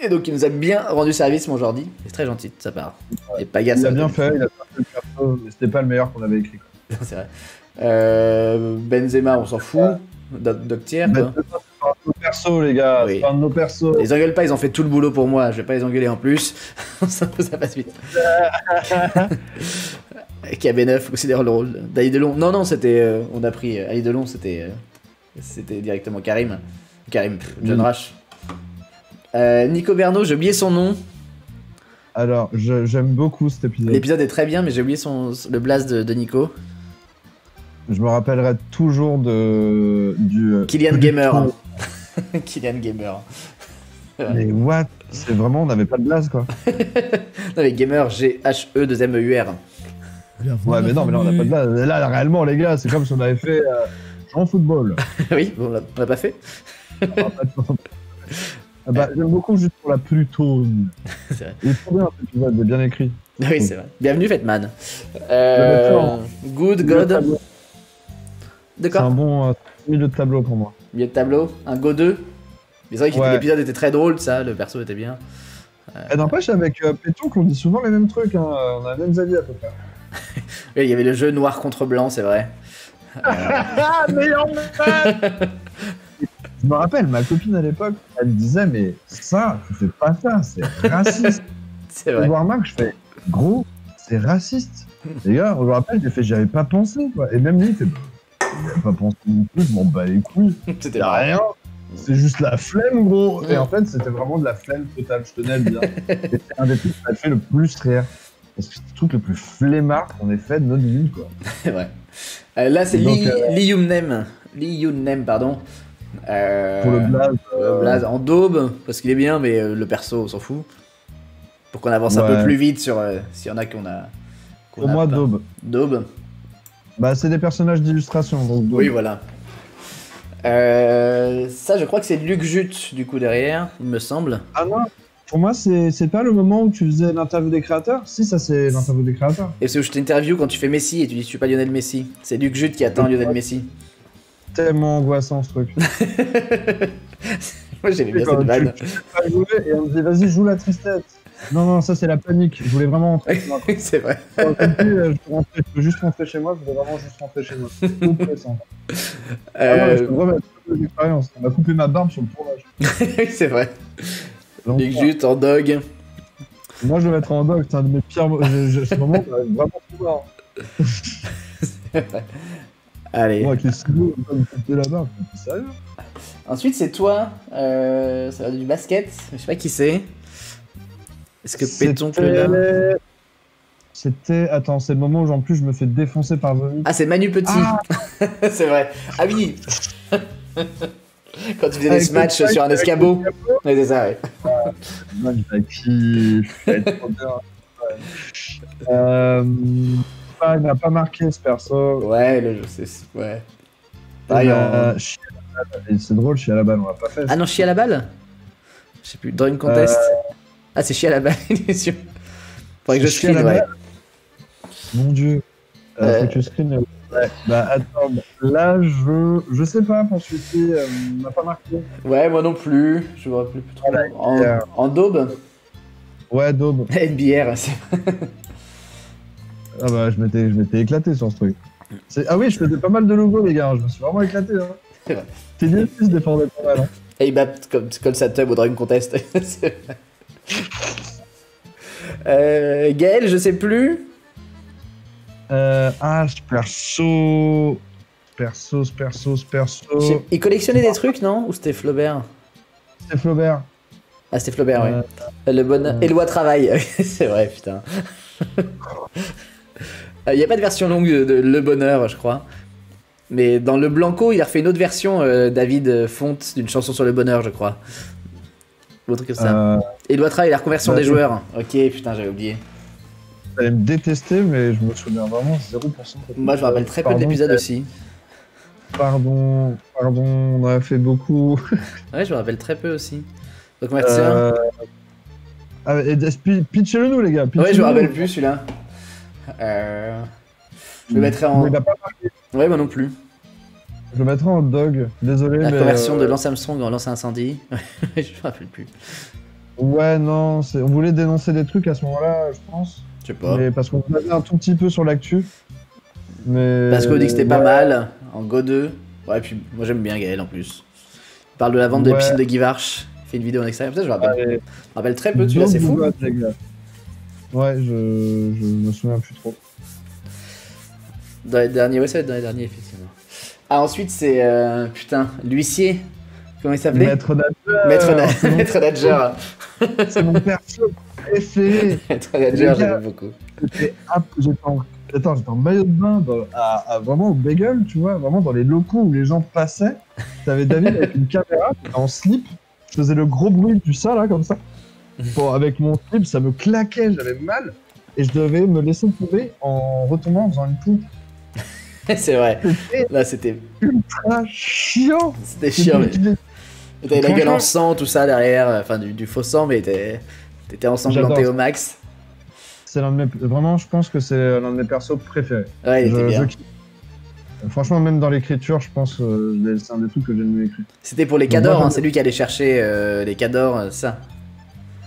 Et donc, il nous a bien rendu service, mon Jordi. C'est très gentil de sa part. Et Paga, Il ça a bien fait, il a fait le perso, mais c'était pas le meilleur qu'on avait écrit. Quoi. C'est vrai. Benzema, on s'en fout. Doc tier, quoi. C'est pas un de nos persos, les gars, Oui. c'est pas un de nos persos. Les engueule pas, ils ont fait tout le boulot pour moi. Je vais pas les engueuler en plus. ça passe vite. KB9 considère le rôle d'Ali Delon. Non, c'était. On a pris Ali Delon, c'était directement Karim. John Rash. Nico Berno, j'ai oublié son nom. Alors, j'aime beaucoup cet épisode. L'épisode est très bien, mais j'ai oublié le blaze de Nico. Je me rappellerai toujours du... Kylian Gamer. Kylian Gamer. Mais what? C'est vraiment, on n'avait pas de blaze, quoi. Non, mais Gamer, G-H-E-2-M-E-U-R. Ouais, mais non, mais là, on n'a pas de blaze. Là, réellement, les gars, c'est comme si on avait fait en football. Oui, on l'a pas fait. Ah bah, j'aime beaucoup juste pour la plutone. C'est vrai. Il est trop bien cet épisode, il est bien écrit. Oui, c'est vrai. Bienvenue, Fatman. D'accord. Good, Milieu de God. tableau. De C'est quoi? un bon milieu de tableau pour moi. Milieu de tableau. Un Go 2. Mais c'est vrai que Ouais. l'épisode était très drôle, ça. Le perso était bien. Et n'empêche, avec Péton, on dit souvent les mêmes trucs. Hein. On a les mêmes avis à peu près. Oui, il y avait le jeu noir contre blanc, c'est vrai. Ah, meilleur man. Je me rappelle, ma copine à l'époque, elle me disait, mais ça, tu fais pas ça, c'est raciste. C'est Je vrai. vois Marc, je fais gros, c'est raciste. Les gars, je me rappelle, j'ai fait, j'y avais pas pensé, quoi. Et même lui, il fait, j'avais pas pensé non plus, je m'en bats les couilles. C'était Y'a marrant. rien. C'est juste la flemme, gros. Et en fait, c'était vraiment de la flemme totale, je tenais à le dire. Et c'est un des trucs qui m'a fait le plus rire. Parce que c'est le truc le plus flemmard qu'on ait fait de notre vie, quoi. C'est vrai. Là, c'est Donc, Lee Yun-nem. Lee Yun-nem, pardon. Pour le blaze. Le blaze en daube, parce qu'il est bien, mais le perso, on s'en fout. Pour qu'on avance un peu Ouais. plus vite sur s'il y en a qu'on a. qu'on Pour a moi, pas. Daube. Daube. Bah, c'est des personnages d'illustration, donc Daube. Oui, voilà. Ça, je crois que c'est Luc Jute, du coup, derrière, il me semble. Ah non, pour moi, c'est pas le moment où tu faisais l'interview des créateurs. Si, ça, c'est l'interview des créateurs. Et c'est où je t'interview quand tu fais Messi et tu dis je suis pas Lionel Messi. C'est Luc Jute qui attend Lionel Messi. Tellement angoissant, ce truc. Moi, j'aimais bien Quand cette vanne. tu sais pas jouer et on me dit, vas-y, joue la tristesse. Non, non, ça, c'est la panique. Je voulais vraiment rentrer chez moi. C'est vrai. Quand je veux juste rentrer chez moi, je voulais vraiment juste rentrer chez moi. C'est trop pressant. Ah ouais, je peux remettre l'expérience. On m'a coupé ma barbe sur le tournage. C'est vrai. Donc, Luc Jute en dog. moi, je vais mettre en dog. C'est un de mes pires. Ce moment, ça va être vraiment trop marrant. Allez. Moi, qui est si beau, on va me couper la barbe. T'es sérieux? Ensuite, c'est toi. Ça va du basket. Je sais pas qui c'est. Est-ce que Pétoncle là? C'était. Attends, c'est le moment où en plus je me fais défoncer par Vomi. Ah, c'est Manu Petit. Ah. C'est vrai. Ah oui. Quand tu faisais des Avec smatchs le sur un avec escabeau. le escabeau. Ouais, c'est ça, ouais. Moi, je kiffe. Trop bien. Il m'a pas marqué ce perso. Ouais, le jeu, c'est. Ouais. Pareil, C'est drôle, je suis à la balle, on l'a pas fait. Ah non, chier à la balle? Je sais plus, Drawing Contest. Ah, c'est chier à la balle, l'émission. Faudrait que je Chier à la screen, ouais. balle. Mon dieu. Faut que tu screen. Ouais. Bah attends, là je sais pas pour celui-ci, m'a pas marqué. Ouais, moi non plus. Je me rappelle plus trop. Voilà, En daube? Ouais, Daube. NBR, c'est. Ah bah je m'étais éclaté sur ce truc. Ah oui, je faisais pas mal de logos les gars, je me suis vraiment éclaté. Hein. C'est vrai. T'es bien se défendait pas mal. Hein. Et il bat comme ça tub au Drawing Contest. C'est vrai. Gaël, je sais plus. Ce perso. Il collectionnait des trucs, non? Ou c'était Flaubert? C'est Flaubert. Ah, c'était Flaubert, ouais. Le bonheur. Éloi travail. C'est vrai, putain. Il n'y a pas de version longue de Le Bonheur, je crois. Mais dans Le Blanco, il a refait une autre version, David Fonte, d'une chanson sur le bonheur, je crois. Ou un truc comme ça. Éloi travail, la reconversion des joueurs. Ok, putain, j'avais oublié. Vous allez me détester, mais je me souviens vraiment 0%. Moi, je me rappelle très peu de l'épisode aussi. Pardon, on a fait beaucoup. Ouais, je me rappelle très peu aussi. Reconversion. Pitchez-le nous, les gars. Ouais, je me rappelle plus celui-là. Je le mettrai en. Il a pas marqué. Ouais, moi non plus. Je le mettrai en dog. Désolé, La mais. conversion de Lance Armstrong en Lance Incendie. Je me rappelle plus. Ouais, non, on voulait dénoncer des trucs à ce moment-là, je pense. Je sais pas. Mais parce qu'on avait un tout petit peu sur l'actu. Mais. Parce qu'on dit que c'était pas mal en Go 2. Ouais, puis moi j'aime bien Gaël en plus. Il parle de la vente de piscine de Guivarch. Il fait une vidéo en extérieur. Ça, je me rappelle très peu de celui-là, c'est fou. Ouais, je me souviens plus trop. Dans les derniers, ouais, ça va être dans les derniers, effectivement. Ah, ensuite, c'est. Putain, l'huissier. Comment il s'appelait? Maître Nageur. Maître Nageur. C'est mon perso préféré. Maître Nageur, j'aime beaucoup. J'étais en maillot de bain, vraiment au bagel, tu vois, vraiment dans les locaux où les gens passaient. T'avais David avec une caméra, en slip. Je faisais le gros bruit du ça, là, comme ça. Bon, avec mon slip, ça me claquait, j'avais mal. Et je devais me laisser tomber en retombant en faisant une poupe. C'est vrai. Là, c'était ultra chiant. C'était chiant, mais. T'avais la gueule en sang, tout ça derrière, enfin du faux sang, mais t'étais ensanglanté au max. C'est l'un de mes. Vraiment, je pense que c'est l'un de mes persos préférés. Ouais, il était bien. Franchement, même dans l'écriture, je pense c'est un des trucs que j'ai le mieux écrit. C'était pour les cadors, hein, c'est lui qui allait chercher les cadors, ça.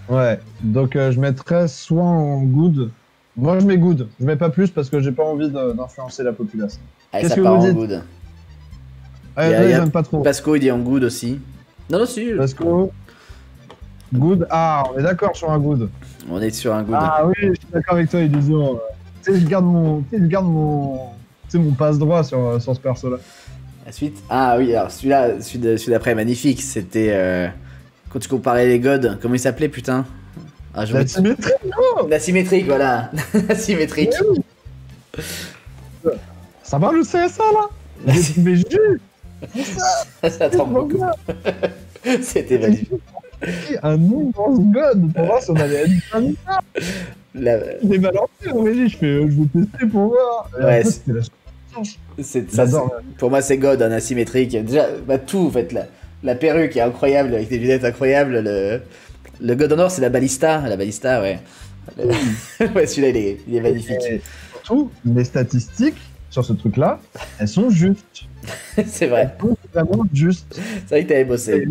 Ouais, donc je mettrais soit en good. Moi, je mets good. Je mets pas plus parce que j'ai pas envie d'influencer la population. Allez, ça part en good. J'aime pas trop. Pasco, il dit en good aussi. Non, non, si. Pasco. Good. Ah, on est d'accord sur un good. On est sur un good. Ah oui, je suis d'accord avec toi, Illusion. Tu sais, je garde mon passe-droit sur ce perso-là. La suite. Ah oui, alors celui d'après est magnifique. C'était quand tu comparais les gods. Comment il s'appelait, putain? Ah, La symétrie, non. La symétrique, voilà. La symétrique. Ça va le CSA là? Mais juste Ça tremble beaucoup. C'était magnifique. un immense god pour voir si on allait être comme ça. J'ai balancé en régie, je vais tester pour voir. Et Ouais, après, c'était la ça, pour moi, c'est God, un asymétrique. Déjà, bah, tout, en fait. La perruque est incroyable, avec des lunettes incroyables. Le God en or, c'est la balista. La balista, ouais. Ouais, celui-là, il est magnifique. Et surtout, les statistiques sur ce truc-là, elles sont justes. C'est vrai. Elles sont vraiment justes. C'est vrai que t'avais bossé.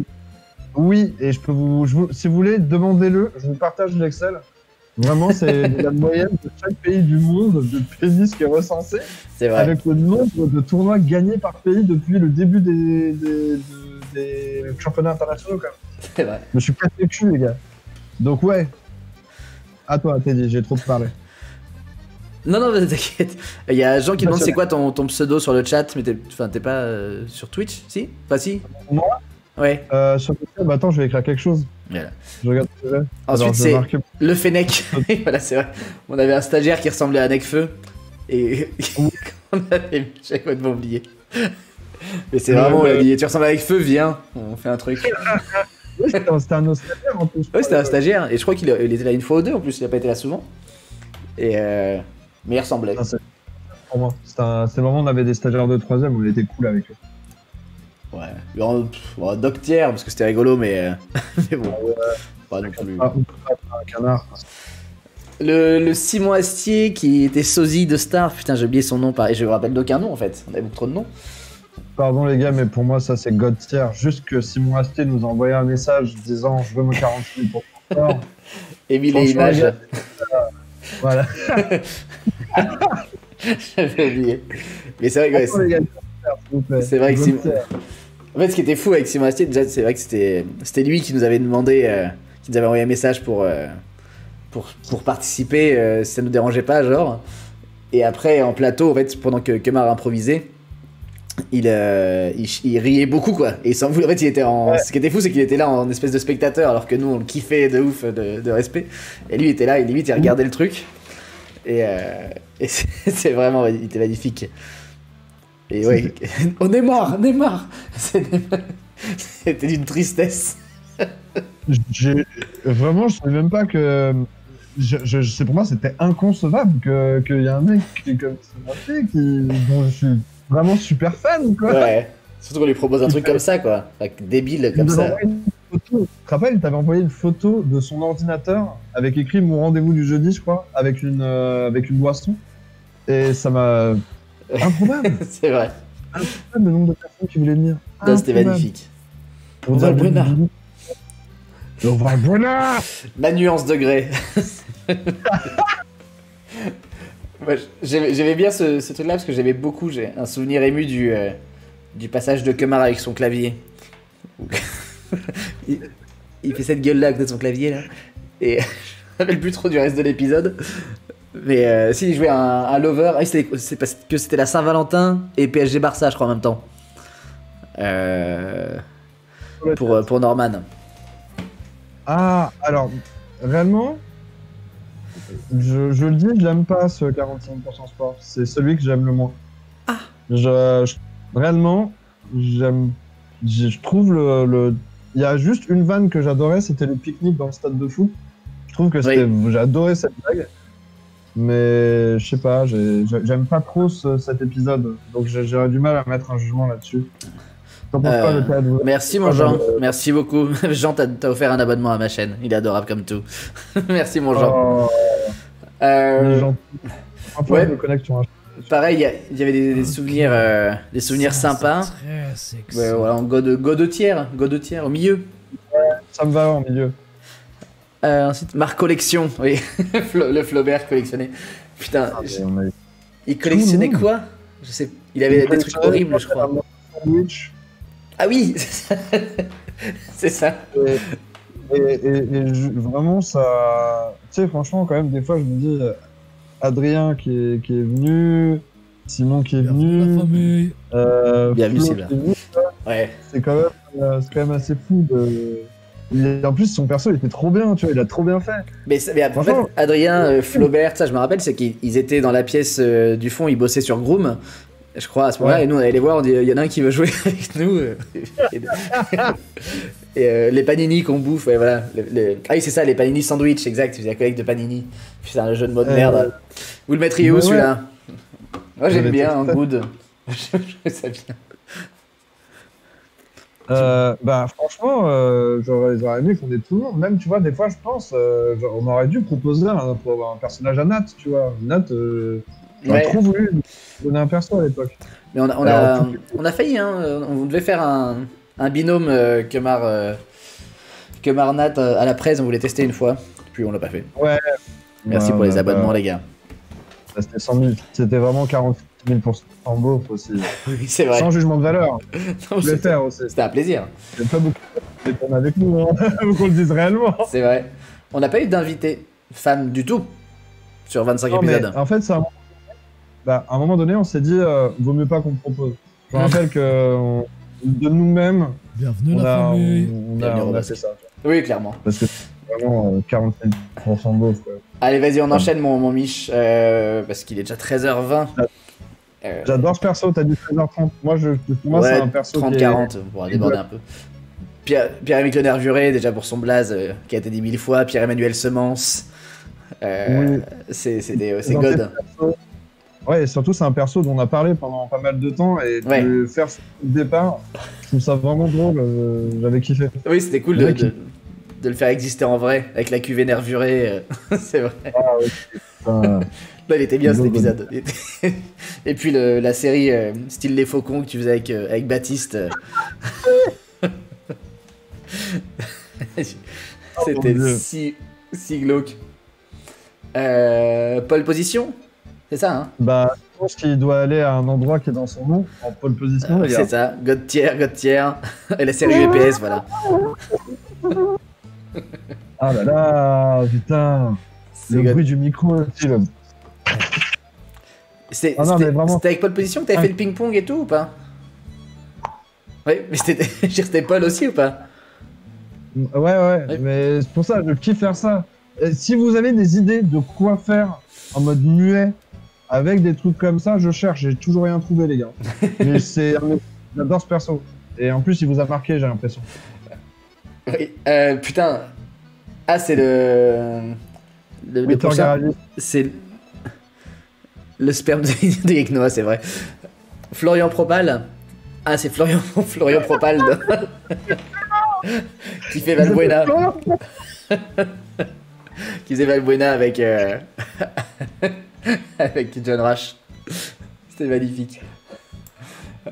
Oui, et si vous voulez, demandez-le, je vous partage l'Excel. Vraiment, c'est la moyenne de chaque pays du monde de pénis qui est recensé, C'est vrai. avec le nombre de tournois gagnés par pays depuis le début des championnats internationaux, quand même. C'est vrai. Je me suis cassé le cul, les gars. Donc ouais, à toi, Teddy, j'ai trop parlé. Non, t'inquiète. Il y a Jean qui demande c'est quoi ton pseudo sur le chat, mais t'es pas sur Twitch, si? Pas si? Moi Ouais. Sur le bah attends, je vais écrire quelque chose. Voilà. Je regarde ce que j'ai. Ensuite, c'est le Fennec. Voilà, c'est vrai. On avait un stagiaire qui ressemblait à Necfeu. Et on avait j'ai complètement oublié. Mais c'est vraiment, il a dit tu ressembles à Necfeu, viens, on fait un truc. Oui, c'était un stagiaire en plus. Ouais, c'était un stagiaire. Et je crois qu'il était là une fois ou deux en plus, il a pas été là souvent. Et mais il ressemblait. Pour moi, c'est le moment où on avait des stagiaires de 3ème, on était cool avec eux. Ouais. Doctière, parce que c'était rigolo, mais bon. Pas non plus. Un canard. Le Simon Astier qui était sosie de Star, putain j'ai oublié son nom, et je me rappelle d'aucun nom en fait, on avait beaucoup trop de noms. Pardon les gars, mais pour moi ça c'est God tier. Juste que Simon Astier nous a envoyé un message disant je veux me 40 000 pour ton corps. Et mis les images. Voilà. J'avais oublié. Mais c'est vrai que c'est vrai que Simon... En fait ce qui était fou avec Simon Astier, déjà c'est vrai que c'était lui qui nous avait demandé, qui nous avait envoyé un message pour participer, si ça nous dérangeait pas, genre. Et après, en plateau, en fait, pendant que Kemar improvisait, il riait beaucoup, quoi. Et sans vouloir, en fait, il était en... Ouais. Ce qui était fou, c'est qu'il était là en espèce de spectateur, alors que nous, on le kiffait de ouf, de respect. Et lui, il était là, et limite, il regardait le truc. Et c'est vraiment... Il était magnifique. Et ouais, on est mort. C'était d'une tristesse. Vraiment, je savais même pas que... c'est pour moi, c'était inconcevable qu'il y a un mec qui est comme ça, dont je suis vraiment super fan, quoi. Ouais, surtout qu'on lui propose un truc comme ça, quoi. Enfin, débile comme ça. Tu te rappelles, il t'avait envoyé une photo de son ordinateur avec écrit « Mon rendez-vous du jeudi », je crois, avec une boisson. Et ça m'a... Improbable. C'est vrai. Improbable le nombre de personnes qui voulaient venir. C'était magnifique. Valbuena. Ma nuance de gré. Ouais, j'aimais bien ce truc-là parce que j'aimais beaucoup. J'ai un souvenir ému du passage de Kemar avec son clavier. il fait cette gueule-là à côté de son clavier, là. Et je me rappelle plus trop du reste de l'épisode. Mais si, il jouait un lover. Ah, c'est parce que c'était la Saint-Valentin et PSG Barça, je crois, en même temps. Pour Norman. Ah, alors, réellement, je le dis, je l'aime pas ce 45% sport. C'est celui que j'aime le moins. Ah. Réellement, je trouve il y a juste une vanne que j'adorais, c'était le pique-nique dans le stade de foot. Je trouve que j'ai adoré cette blague. Mais je sais pas, j'aime pas trop cet épisode. Donc j'aurais du mal à mettre un jugement là-dessus. Merci mon Jean, merci beaucoup. Jean t'as offert un abonnement à ma chaîne, il est adorable comme tout. Merci mon Jean. Ouais. Pareil, il y avait des souvenirs sympas. Ouais, voilà, en God tiers au milieu. Ça me va en milieu. Ensuite, Marc Collection, oui, le Flaubert collectionné. Putain, il collectionnait quoi? Je sais, il avait des trucs horribles, je crois. Ah oui, c'est ça. Vraiment, ça. Tu sais, franchement, quand même, des fois, je me dis, Adrien qui est venu, Simon qui est Bienvenue la venu, famille. Bienvenue, Flo Sylvain. qui est venu. Ouais. C'est quand même assez fou de. En plus, son perso, il était trop bien, tu vois, il a trop bien fait. Mais en fait, Franchement, Adrien, Flaubert, ça je me rappelle, c'est qu'ils étaient dans la pièce du fond, ils bossaient sur Groom, je crois, à ce moment-là, Ouais. et nous on allait les voir, on dit, il y en a un qui veut jouer avec nous. Et les panini qu'on bouffe, ouais, voilà. Ah oui, c'est ça, les panini sandwich, exact, tu faisais la collecte de panini. Putain, un jeu de mode merde. Vous le mettriez où ouais. celui-là? Moi Je j'aime le bien, en mettrais- good. Je trouve ça bien. Bah franchement, j'aurais aimé qu'on ait tout le monde. Même, tu vois, des fois, je pense, genre, on aurait dû proposer un personnage à Nat, tu vois. Nat, j'aurais Ouais. trop voulu lui donner un perso à l'époque. Mais on a failli, hein. On devait faire un binôme que Marnat à la presse, on voulait tester une fois, puis on l'a pas fait. Ouais. Merci pour les abonnements, les gars. C'était 100 000. C'était vraiment 40 000% beauf aussi. Oui, c'est vrai. Sans jugement de valeur. Non, Je voulais c'était faire aussi. c'était un plaisir. Il y a pas beaucoup de gens avec nous, hein. Faut qu'on le dise réellement. C'est vrai. On n'a pas eu d'invité femme du tout sur 25 Non, mais épisodes. en fait, à un moment donné, on s'est dit, vaut mieux pas qu'on propose. Je me rappelle que de nous-mêmes, Bienvenue on la a, famille. on a fait ça. Tu vois. Oui, clairement. Parce que c'est vraiment 40% beauf, quoi. Allez, vas-y, on enchaîne mon Mich, parce qu'il est déjà 13h20. J'adore ce perso, t'as dit 13h30. Moi, pour moi, c'est un perso qui est... 30-40, on pourra déborder un peu. Pierre-Emile Le Nervuré, déjà pour son blaze, qui a été dit 1000 fois. Pierre-Emmanuel Semence. Oui. C'est Dans God. tes persos. Ouais, et surtout, c'est un perso dont on a parlé pendant pas mal de temps, et Ouais. de faire ce départ, je trouve ça vraiment drôle, j'avais kiffé. Oui, c'était cool Le mec, de le faire exister en vrai, avec la cuvée nervurée. C'est vrai. Ah, ouais, putain. Là, il était bien cet Drôle. épisode. Et puis la série style Les Faucons que tu faisais avec Baptiste. C'était mon Dieu. si glauque. Pole position? C'est ça, hein? Bah, je pense qu'il doit aller à un endroit qui est dans son nom, en pole position, les gars. C'est ça, God tier. Et la série UPS, voilà. Ah là là, putain. C'est Le God. bruit du micro aussi, là. Ah non, mais vraiment. C'était avec pole position que t'avais fait le ping-pong et tout ou pas? Oui, mais c'était Paul aussi ou pas? Ouais, mais c'est pour ça, je kiffe faire ça. Et si vous avez des idées de quoi faire en mode muet, avec des trucs comme ça, je cherche, j'ai toujours rien trouvé, les gars. Mais j'adore ce perso. Et en plus, il vous a marqué, j'ai l'impression. Oui, putain. Ah, c'est le Peter prochain. Garavito. C'est le sperme de Yeknoa, c'est vrai. Florian Propal. Ah, c'est Florian Propal qui fait Valbuena. Qui faisait Valbuena avec avec John Rash. C'était magnifique.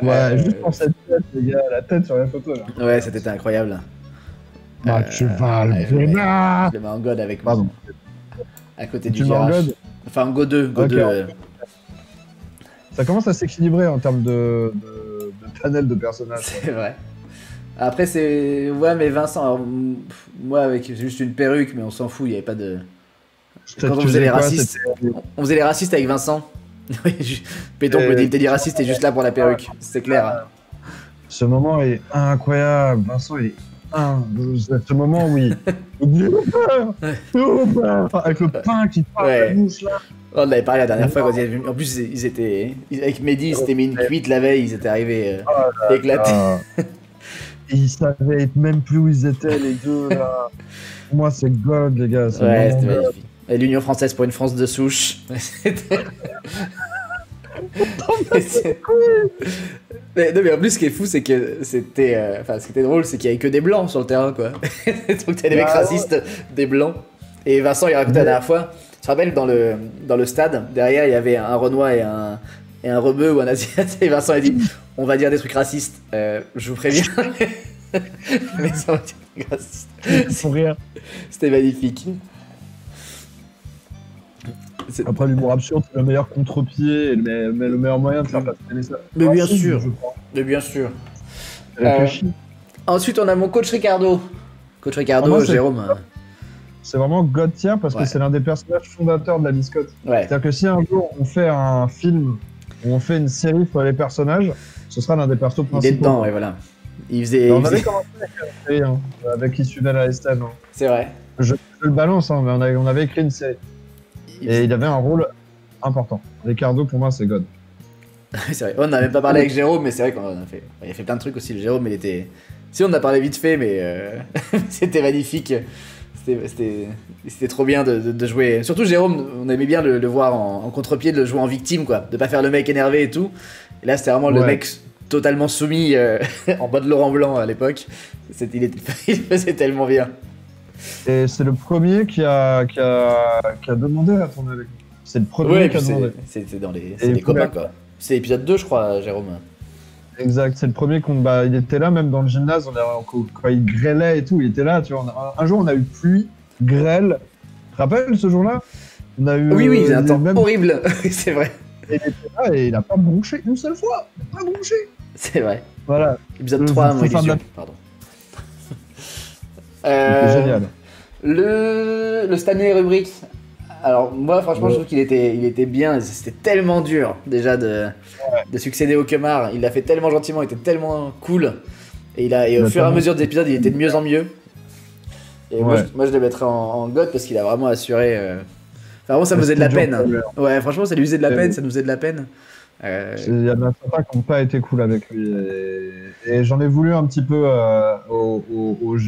Ouais, juste pour cette tête, les gars, la tête sur la photo, là. Ouais, c'était incroyable. Match ouais, Valbuena. Je le mets en God avec Pardon. à côté du Tu mets en virage. God. Enfin, en Go 2. Ok. Ça commence à s'équilibrer en termes de panel de personnages. C'est vrai. Après, c'est. Ouais, mais Vincent, alors, moi, avec juste une perruque, mais on s'en fout, il n'y avait pas de. Quand on faisait les racistes, on faisait les racistes avec Vincent. Péton, le délit raciste est juste là pour la perruque, c'est clair. Ce moment est incroyable. Vincent, il est ce moment où il. Avec le pain qui part de la bouche là. On en avait parlé la dernière fois quand ils étaient venus. En plus, ils étaient. Avec Mehdi, ils s'étaient mis une cuite la veille, ils étaient arrivés éclatés. Et ils savaient même plus où ils étaient, les deux là. Pour moi, c'est God, les gars. Ouais, c'était magnifique. Et l'Union française pour une France de souche. Mais, non, mais en plus, ce qui est fou, c'est que c'était. Enfin, ce qui était drôle, c'est qu'il y avait que des blancs sur le terrain, quoi. Donc, t'as des mecs racistes, des blancs. Et Vincent, il racontait la dernière fois. Tu te rappelles, dans le stade, derrière, il y avait un Renois et un Rebeu ou un Asiate. Et Vincent a dit on va dire des trucs racistes. Je vous préviens. Mais ça va dire des trucs racistes. Ils font rire. C'était magnifique. Après, l'humour absurde, c'est le meilleur contre-pied et le meilleur moyen de faire passer ça. Mais bien sûr. Je crois. Mais bien sûr. Réfléchis. Ensuite, on a mon coach Ricardo. Coach Ricardo, Pour moi, c'est- Jérôme. C'est vraiment God tier parce Ouais. que c'est l'un des personnages fondateurs de la biscotte. Ouais. C'est-à-dire que si un jour on fait un film ou on fait une série sur les personnages, ce sera l'un des persos principaux. Il est dedans, ouais, voilà. Il faisait. Et on il avait faisait- commencé avec une série, hein, avec qui suivait la STM. Hein. C'est vrai. Je le balance, hein, mais on avait écrit une série. Et il avait un rôle important. Ricardo, pour moi, c'est God. C'est vrai. On n'a même pas parlé avec Jérôme, mais c'est vrai qu'on a fait. Il a fait plein de trucs aussi. Le Jérôme, il était. Si, on en a parlé vite fait, mais c'était magnifique. C'était trop bien de jouer. Surtout Jérôme, on aimait bien le voir en contre-pied, de le jouer en victime, quoi. De pas faire le mec énervé et tout. Et là, c'était vraiment le Ouais. mec totalement soumis en bas de Laurent Blanc à l'époque. Il faisait tellement bien. Et c'est le premier qui a demandé à tourner avec nous. C'est le premier Ouais, qui a puis demandé. c'était dans les, Et c'est des il pouvait- copains, quoi. C'est épisode 2, je crois, Jérôme. Exact, c'est le premier qu'on. Bah, il était là, même dans le gymnase, quand il grêlait et tout, il était là. Tu vois, un jour, on a eu pluie, grêle. Tu te rappelles ce jour-là? On a eu. Oui, c'est un temps même... horrible. C'est vrai. Il était là et il a pas bronché une seule fois. Il a pas bronché. C'est vrai. Voilà, Épisode Le 3, faut mon faire de la- édition. Pardon. c'était génial. Le Stanley rubrique. Alors moi franchement je trouve qu'il était bien, c'était tellement dur déjà de succéder au Kemar, il l'a fait tellement gentiment, il était tellement cool et au fur et à mesure des épisodes il était de mieux en mieux. Et Ouais. moi je le mettrais en God parce qu'il a vraiment assuré. Enfin vraiment ça me faisait de la C'était dur peine. pour lui, hein. Ouais franchement ça lui faisait de la Et peine, oui. ça nous faisait de la peine. Il y en a certains qui n'ont pas été cool avec lui. Et j'en ai voulu un petit peu.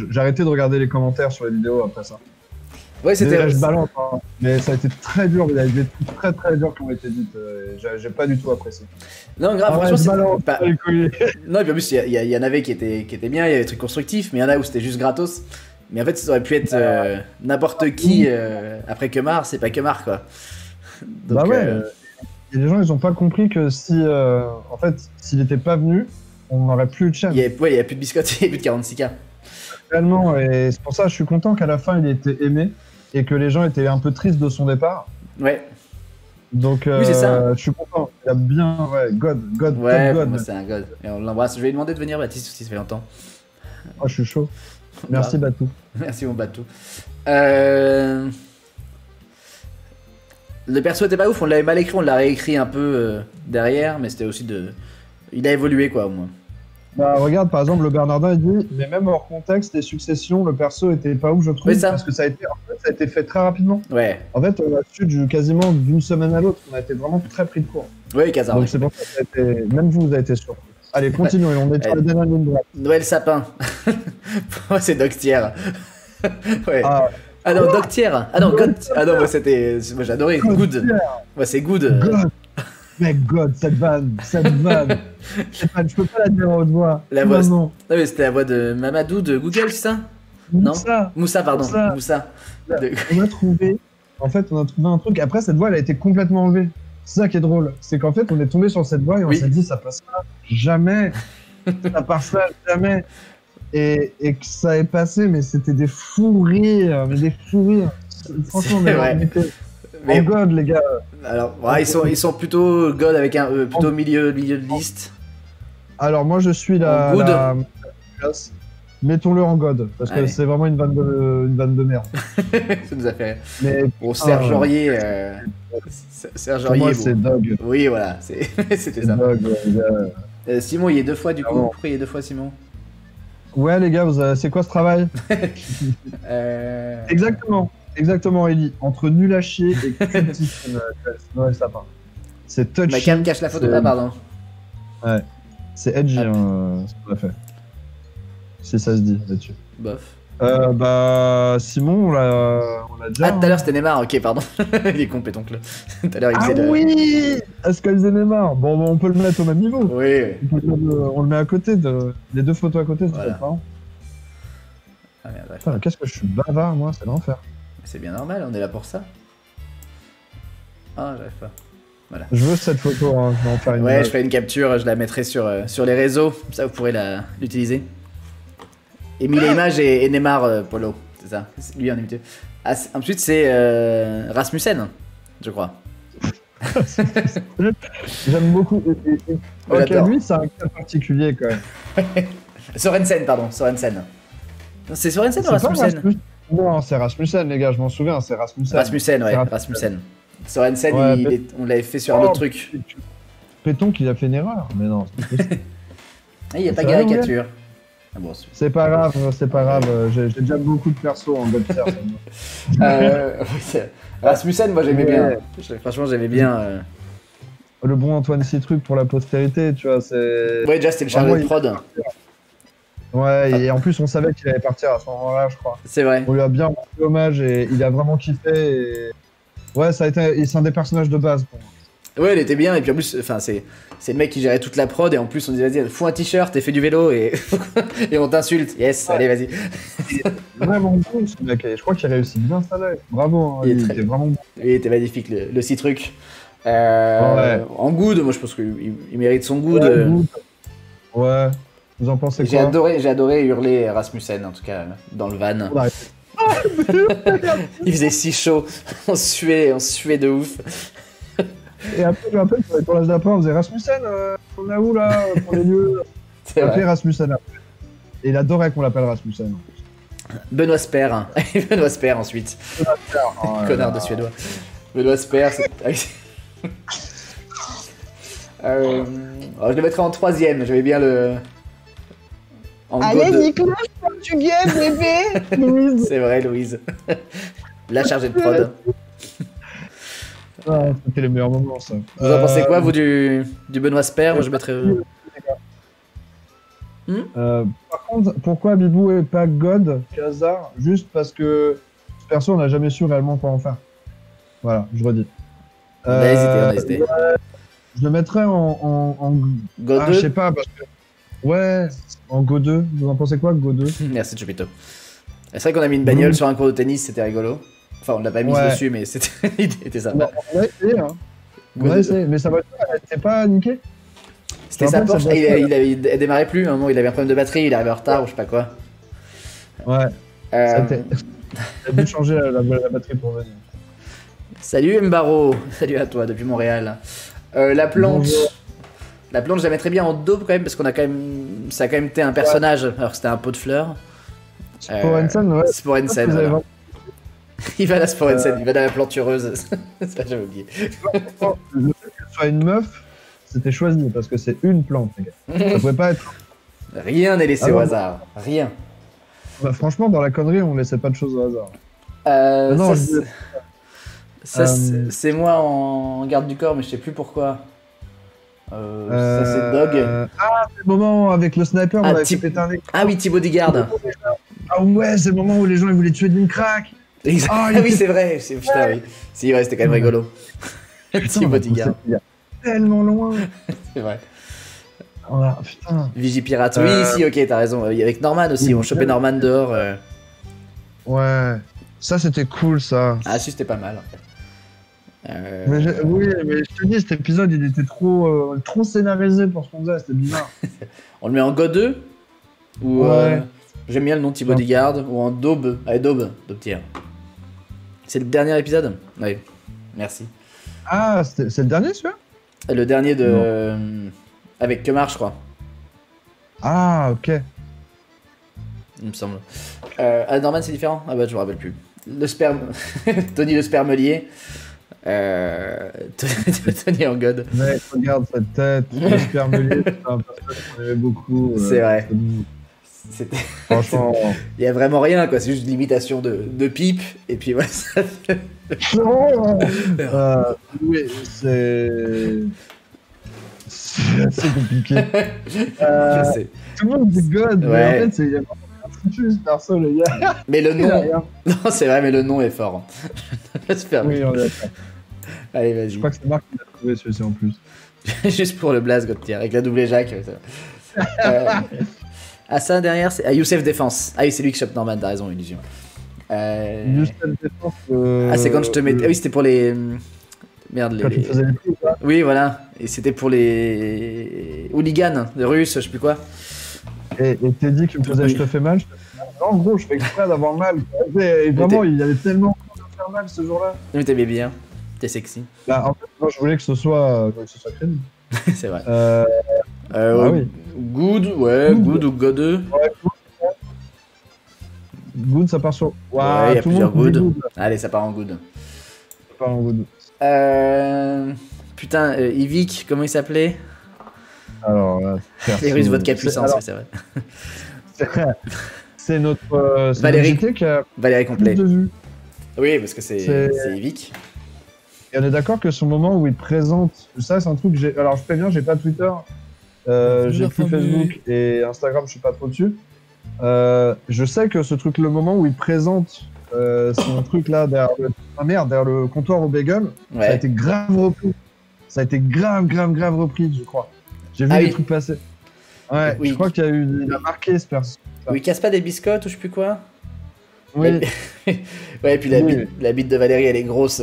J'ai arrêté de regarder les commentaires sur les vidéos après ça. Ouais c'était. Je balance, hein. Mais ça a été très dur. Il y a des trucs très très durs qui ont été dites. J'ai pas du tout apprécié. Non grave Ah ouais, franchement je c'est balance, pas. les couilles. Non, et puis en plus, il y en avait qui étaient bien, il y avait des trucs constructifs, mais il y en a où c'était juste gratos. Mais en fait, ça aurait pu être n'importe qui après Kemar, c'est pas Kemar quoi. Donc, Bah ouais. Et les gens, ils ont pas compris que si, en fait, s'il était pas venu, on n'aurait plus de chaîne. il y avait plus de biscottes, il y avait plus de 46K. Réellement, et c'est pour ça que je suis content qu'à la fin, il ait été aimé et que les gens étaient un peu tristes de son départ. Ouais, Donc, Oui, c'est ça. je suis content. Il a bien, God, ouais, top God. moi, c'est un god. Et on l'embrasse. Je vais lui demander de venir, Baptiste, aussi, ça fait longtemps. Oh, je suis chaud. Merci, Bah, Batou. Merci, mon bateau. Le perso était pas ouf, on l'avait mal écrit, on l'a réécrit un peu derrière, mais c'était aussi de. Il a évolué quoi au moins. Bah, regarde, par exemple, le Bernardin, il dit, mais même hors contexte et succession, le perso était pas ouf, je trouve, Oui, ça. parce que ça a été fait très rapidement. Ouais, En fait, on a su quasiment d'une semaine à l'autre, on a été vraiment très pris de court. ouais, Kazar. Donc c'est pour ça que ça a été... même vous avez été surpris. Allez, continuons, on est sur la dernière ligne droite. Noël Sapin. Pour moi, c'est Doctière. Ouais. Ah non, Doctière. Ah non, God. Ah non, moi c'était. Moi j'adorais. Good. Moi c'est Good. God. Mec, God, cette vanne. Stéphane, je peux pas la dire en haute voix. La voix, Non, non. Non, mais c'était la voix de Mamadou de Google, c'est ça? Non. Ça, Moussa, pardon. Moussa. Moussa. De- on a trouvé un truc. Après, cette voix, elle a été complètement enlevée. C'est ça qui est drôle. C'est qu'en fait, on est tombé sur cette voix et on Oui. s'est dit, ça passera jamais. Ça passera jamais. Et que ça est passé, mais c'était des fous rires. Mais des fous rires. Franchement, C'est mais vrai. on était Mais en God, les gars. alors, ouais, ils sont plutôt God avec un plutôt milieu de liste. Alors, moi, je suis En good. la classe. Mettons-le en God, parce Allez. que c'est vraiment une vanne de merde. Ça nous a fait. Mais Bon, Serge Ah. Aurier. Serge pour moi, Aurier. c'est bon. Dog. Oui, voilà, c'était C'est ça. Dog, ouais, les gars. Simon, il y est deux fois du coup. Ah bon. Pourquoi il y est deux fois Simon? Ouais, les gars, c'est quoi ce travail? Exactement, Ellie. Entre nul à chier et cultif, Noël Sapin. C'est touchy. Ma cam cache la photo. c'est- Ah, pardon. C'est edgy, Ah. ce qu'on a fait. Si ça se dit là-dessus. Bof. Bah, Simon, on l'a déjà. Ah, tout à l'heure c'était Neymar, ok, pardon. Il est con, pétoncle. Tout à l'heure il Ah faisait le. oui, Pascal Neymar. Bon, on peut le mettre au même niveau. Oui. On le met à côté les deux photos à côté, c'est Voilà. pas marrant. Ah merde, bref. Putain, qu'est-ce que je suis bavard, moi, c'est l'enfer. C'est bien normal, on est là pour ça. Ah, j'arrive pas. Je veux cette photo, hein, je vais en faire une. Ouais, image. je ferai une capture, je la mettrai sur les réseaux, comme ça vous pourrez l'utiliser. Et mille images et Neymar Polo, c'est ça, c'est lui en imité. Ah, ensuite c'est Rasmussen, je crois. J'aime beaucoup. Ok, J'adore. lui, c'est un cas particulier quand même. Sorensen, pardon, Sorensen. C'est Sorensen ou C'est pas Rasmussen? Non, c'est Rasmussen, les gars, je m'en souviens, c'est Rasmussen. Rasmussen, ouais, C'est Rasmussen. Sorensen, Ouais, on l'avait fait sur un autre truc. Péton qu'il a fait une erreur, mais non, c'est pas possible. Ah, il n'y a pas C'est vrai, caricature. Ah bon, C'est pas grave, c'est pas grave, j'ai déjà beaucoup de persos en Godser. Rasmussen, moi j'aimais bien. Franchement, j'aimais bien. Le bon Antoine Citruc pour la postérité, tu vois, c'est... Ouais, déjà c'était le chargé de prod. Ouais, et en plus on savait qu'il allait partir à ce moment-là, je crois. C'est vrai. On lui a bien rendu hommage et il a vraiment kiffé. Et... Ouais, ça a été... c'est un des personnages de base pour moi. Ouais, il était bien, et puis en plus, enfin, c'est le mec qui gérait toute la prod, et en plus on disait, vas-y, fous un t-shirt et fais du vélo, et, et on t'insulte. Yes, allez, vas-y. Vraiment bon ce mec, et je crois qu'il réussit bien sa live. Bravo, hein, il était vraiment bon. Il était magnifique, le Citruc. Ouais. En good, moi je pense qu'il mérite son good. Ouais, good. Ouais, vous en pensez J'ai quoi? adoré hurler Rasmussen, en tout cas, dans le van. Ouais. Il faisait si chaud, on suait de ouf. Et après, je me rappelle, sur les tournages d'après, on faisait Rasmussen, on a où là, pour les lieux? C'est On appelait vrai. Rasmussen après. Et il adorait qu'on l'appelle Rasmussen. Benoît Sper, hein. Benoît Sper ensuite. Connard de suédois. Benoît Sper, c'est... alors, je le mettrais en troisième, j'avais bien le... En Allez, God. Nicolas, portugais, bébé. Louise. C'est vrai, Louise. La chargée de prod. Ah, c'était les meilleurs moments, ça. Vous en pensez quoi, vous, du Benoît Sper? Moi, je mettrais... Par contre, pourquoi Bibou est pas God, Khazar? Juste parce que perso, on n'a jamais su réellement quoi en faire. Voilà, je redis. On a hésité. Je le mettrais en Go ah, 2. je sais pas, parce que... Ouais, en Go 2. Vous en pensez quoi, Go 2? Merci, Chupito. C'est vrai qu'on a mis une bagnole sur un cours de tennis, c'était rigolo. Enfin, on l'a pas mise Ouais. dessus, mais l'idée était sympa. On a essayé, hein. On a essayé, mais sa voiture, elle était pas niquée. C'était En sa fait, Porsche, ça doit il démarrait plus, à un moment il avait un problème de batterie, il arrivait en retard ou je sais pas quoi. Ouais, Euh, il a dû changer la batterie pour venir. Salut Mbaro, salut à toi depuis Montréal. La plante, Bonjour. la plante je la mettrais bien en daube quand même parce qu'on a quand même, ça a quand même été un personnage alors que c'était un pot de fleurs. Sporensen, ouais. Sporensen, Vous avez voilà. Il va à la Sporensen, il va dans la plantureuse. Ça j'avais oublié. vraiment- Le fait que ce soit une meuf, c'était choisi parce que c'est une plante, les gars. Ça pouvait pas être. Rien n'est laissé Ah au non. hasard, rien. Bah, franchement, dans la connerie, on laissait pas de choses au hasard. Ça, Non, je dis- c'est moi en garde du corps, mais je sais plus pourquoi. Ça c'est Dog. Ah, c'est le moment avec le sniper, on Ah, avait fait type- péter un écran. Ah oui, Thibaut Bodyguard. Ah ouais, c'est le moment où les gens ils voulaient tuer d'une craque. Ah il oui, était- c'est vrai. Putain, oui. Si, ouais, c'était quand même rigolo. Thibaut Bodyguard, Il y a tellement loin. c'est vrai. Oh, là, putain. Vigipirate. Oui, si, ok, t'as raison. Avec Norman aussi, Oui, on chopait Norman dehors. Ouais. Ça, c'était cool, ça. Ah, si, c'était pas mal. En fait. Oui, mais je te dis, cet épisode, il était trop scénarisé pour ce qu'on faisait, c'était bizarre. On le met en Go 2 ou Ouais. j'aime bien le nom de Thibaut Bodyguard ou en Daube. Allez, Daube tiers. C'est le dernier épisode? Oui, merci. Ah, c'est le dernier, celui-là? Le dernier de. Avec Kemar, je crois, Ah, ok. il me semble. Ah, Norman, c'est différent? Ah bah, je me rappelle plus. Le sperme. Tony le spermelier. Tony en God. Mec, regarde cette tête, le spermelier, c'est un personnage qu'on aimait beaucoup. C'est vrai. bon. C'était. Franchement. Il y a vraiment rien, quoi. C'est juste une imitation de pipe. Et puis voilà. Ça... Non oui, c'est. C'est assez compliqué. Je sais. Tout le monde dit God, mais Ouais. en fait, il y a vraiment rien foutu ce perso, les gars. Mais le Il y a nom. rien. Non, c'est vrai, mais le nom est fort. Le spermelier. Oui, on est d'accord. Allez, vas-y. Je crois que c'est Marc qui l'a trouvé celui-ci en plus. Juste pour le blaze, Goptier, avec la double Jacques. Ah, ça, derrière, c'est. Ah, Youssef Défense. Ah oui, c'est lui qui chope Norman, t'as raison, illusion. Juste la défense. Ah, c'est quand je te mets. Ah oui, c'était pour les. Merde, Quand tu faisais les coups, là. Oui, voilà. Et c'était pour les. Hooligans, les Russes, je sais plus quoi. Et t'es dit que tu me faisais je te fais mal, je te fais mal. Non, en gros, je fais exprès d'avoir mal. Et vraiment, il y avait tellement de faire mal ce jour-là. Mais t'aimais bien. T'es sexy. Bah, en fait, moi, je voulais que ce soit crédible. C'est vrai. Ah oui. Good, ouais, good ou God 2. Good, ça part sur. Ouais, Waouh, il y a tout le monde plusieurs dit good. good. Allez, ça part en good. Ça part en good. Putain, Yvick, comment il s'appelait? Alors, Les Russes vodka puissance, ouais, c'est vrai. c'est notre Valérie. invité qui a Valérie plus complet. de vues. Oui, parce que c'est C'est- Yvick. Et on est d'accord que son moment où il présente, ça c'est un truc que j'ai. Alors je préviens, j'ai pas Twitter, j'ai la plus famille. Facebook et Instagram, je suis pas trop dessus. Je sais que ce truc, le moment où il présente son truc là derrière derrière le comptoir au bagel, ça a Ouais. été grave repris. Ça a été grave repris, je crois. J'ai vu Ah les oui. trucs passer. Ouais, Oui. je crois qu'il y a eu, il a marqué ce perso. Où il casse pas des biscottes ou je sais plus quoi. Oui, Ouais, et puis la, Oui. bite, la bite de Valérie, elle est grosse.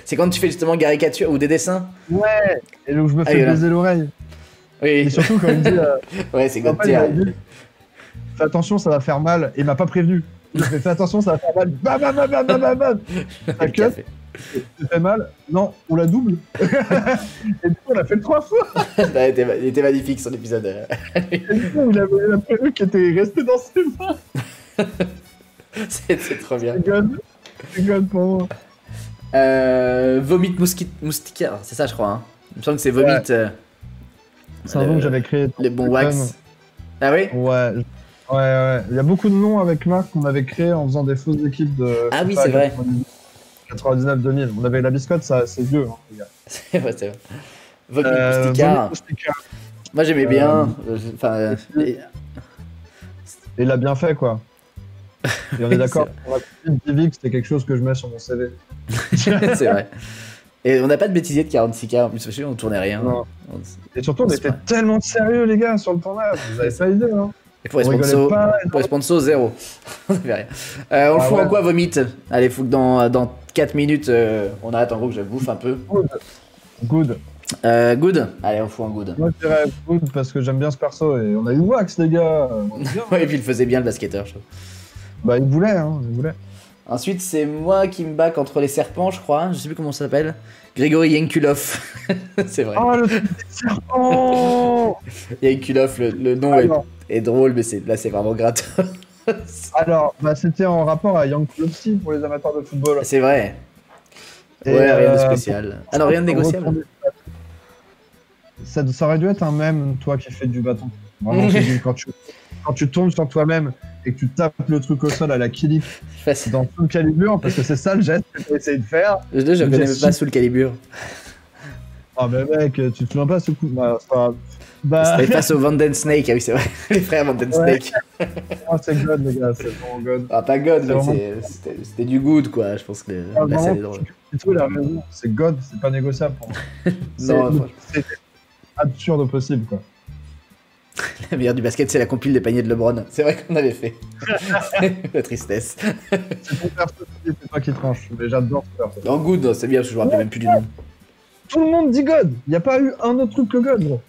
C'est quand tu fais justement caricature ou des dessins. ouais. Et donc je me Ah, fais il est là. baiser l'oreille. Oui, Et surtout quand il me dit. ouais, c'est En God fait, il m'a tier. dit, fais attention, ça va faire mal. Et il m'a pas prévenu. Il m'a fait, fais attention, ça va faire mal. Bam, bam, bam, bam, bam, bam, bam. Ça Le cut, café. ça fait mal. Non, on la double. Et du coup, on l'a fait 3 fois. Ouais, il était magnifique son épisode. Et du coup, il avait la prévue qui était restée dans ses mains. C'est trop bien. C'est God pour moi. Vomit Mousticard, c'est ça je crois. Hein. Il me semble que c'est Vomit. C'est un nom que j'avais créé. Les bons wax. Ah oui. Ouais. Ouais. Il y a beaucoup de noms avec Marc qu'on avait créés en faisant des fausses équipes de. Ah oui, FIFA c'est vrai. 99-2000. On avait la biscotte, ça, c'est vieux, hein, les gars. C'est vrai, c'est vrai. Vomit Mousticard. Vomit Mousticard. Moi j'aimais bien. Enfin, Et il a bien fait, quoi. Et on est d'accord, pour la petite Divic, c'était quelque chose que je mets sur mon CV. c'est vrai. Et on n'a pas de bêtisier de 46K en plus, parce que on tournait rien. Non. On- Et surtout, on C'est était pas- tellement sérieux, les gars, sur le tournage. Vous avez pas idée, hein. Et pour les On rigolait sponsors, pas, pour les sponsors, zéro. On fait rien. On le Ah fout ouais. en quoi, Vomit? Allez, faut que dans 4 minutes, on arrête en gros que je bouffe un peu. Good. Good? Allez, on fout en good. Moi, je dirais good parce que j'aime bien ce perso. Et on a eu Wax, les gars. On est bien. Ouais, et puis il faisait bien le basketteur, je trouve. Bah, il voulait, hein. Il voulait. Ensuite, c'est moi qui me bats contre les serpents, je crois. Je sais plus comment ça s'appelle. Grégory Yankulov. c'est vrai. Oh, le truc des serpents. Yankulov, le nom est drôle, mais là, c'est vraiment gratos. Alors, bah, c'était en rapport à Young Klopsy pour les amateurs de football. c'est vrai. Et, Ouais, rien de euh, spécial. Ah non, rien de négociable. Ça aurait dû être un mème, toi qui fais du bâton. Vraiment, c'est du- quand tu tombes sur toi-même et que tu tapes le truc au sol à la Kilik Facile. dans Soul Calibur, parce que c'est ça le geste que tu essayé de faire. Je connais même J'ai- pas sous le calibre. Ah, mais mec, tu te souviens pas ce coup? Bah, c'est pas grave. Bah, C'était face au Vanden Snake, ah oui, c'est vrai. Les frères Vanden Ouais. Snake. ah, c'est God, les gars, c'est vraiment God. Ah, pas God, mais vraiment- c'était du good, quoi. Je pense que Ah, la scène est vraiment, drôle. Tito, il a raison, c'est God, c'est pas négociable pour moi. Non, franchement. C'est absurde possible, quoi. La meilleure du basket, c'est la compile des paniers de LeBron. C'est vrai qu'on avait fait. La tristesse. C'est ton perso, c'est toi qui tranche, mais j'adore ce perso. En good, non, c'est bien, parce que je me rappelle même plus du nom. Tout le monde dit God, il n'y a pas eu un autre truc que God, gros.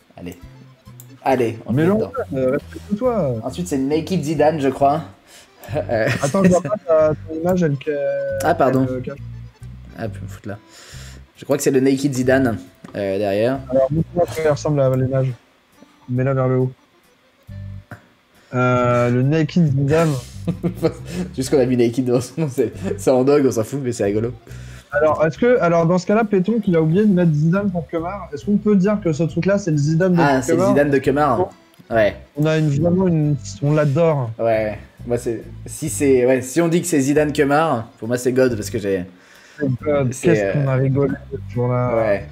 Allez, on Mais est non, dedans. respecte-toi. Ensuite, c'est Naked Zidane, je crois. Attends, je vois pas ton image, elle. Ah, pardon. elle cache. Ah, puis me foutre là. Je crois que c'est le Naked Zidane derrière. Alors, montre-moi comment il ressemble à l'image. Mets-la vers le haut. Le Naked Zidane. Juste qu'on a mis Naked dans son nom, c'est en dog, on s'en fout, mais c'est rigolo. Alors, dans ce cas-là, Péton, qu'il a oublié de mettre Zidane pour Kemar, est-ce qu'on peut dire que ce truc-là, c'est le Zidane de Ah, c'est le Kemar? Zidane de Kemar. Ouais, On a on l'adore. ouais. Moi, si on dit que c'est Zidane Kemar, pour moi, c'est God, parce que j'ai. God, C'est, qu'est-ce qu'on a rigolé ce jour-là. Ouais.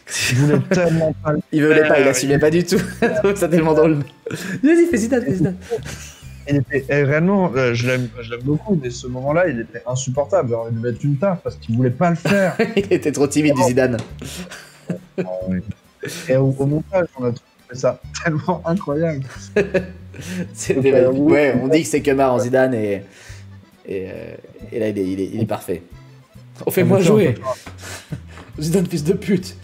Je voulais tellement pas le Il voulait pas, il faire. assumait pas du tout. Je trouve ça tellement drôle. Vas-y, fais Zidane, fais Zidane. Réellement, je l'aime beaucoup, mais ce moment-là, il était insupportable. J'ai envie de mettre une taffe parce qu'il voulait pas le faire. Il était trop timide du Zidane. Et au montage, on a trouvé ça tellement incroyable. C'était Ok, ouais, on dit que c'est Kemar en Zidane et là il est parfait. On fait moi jouer. Zidane fils de pute.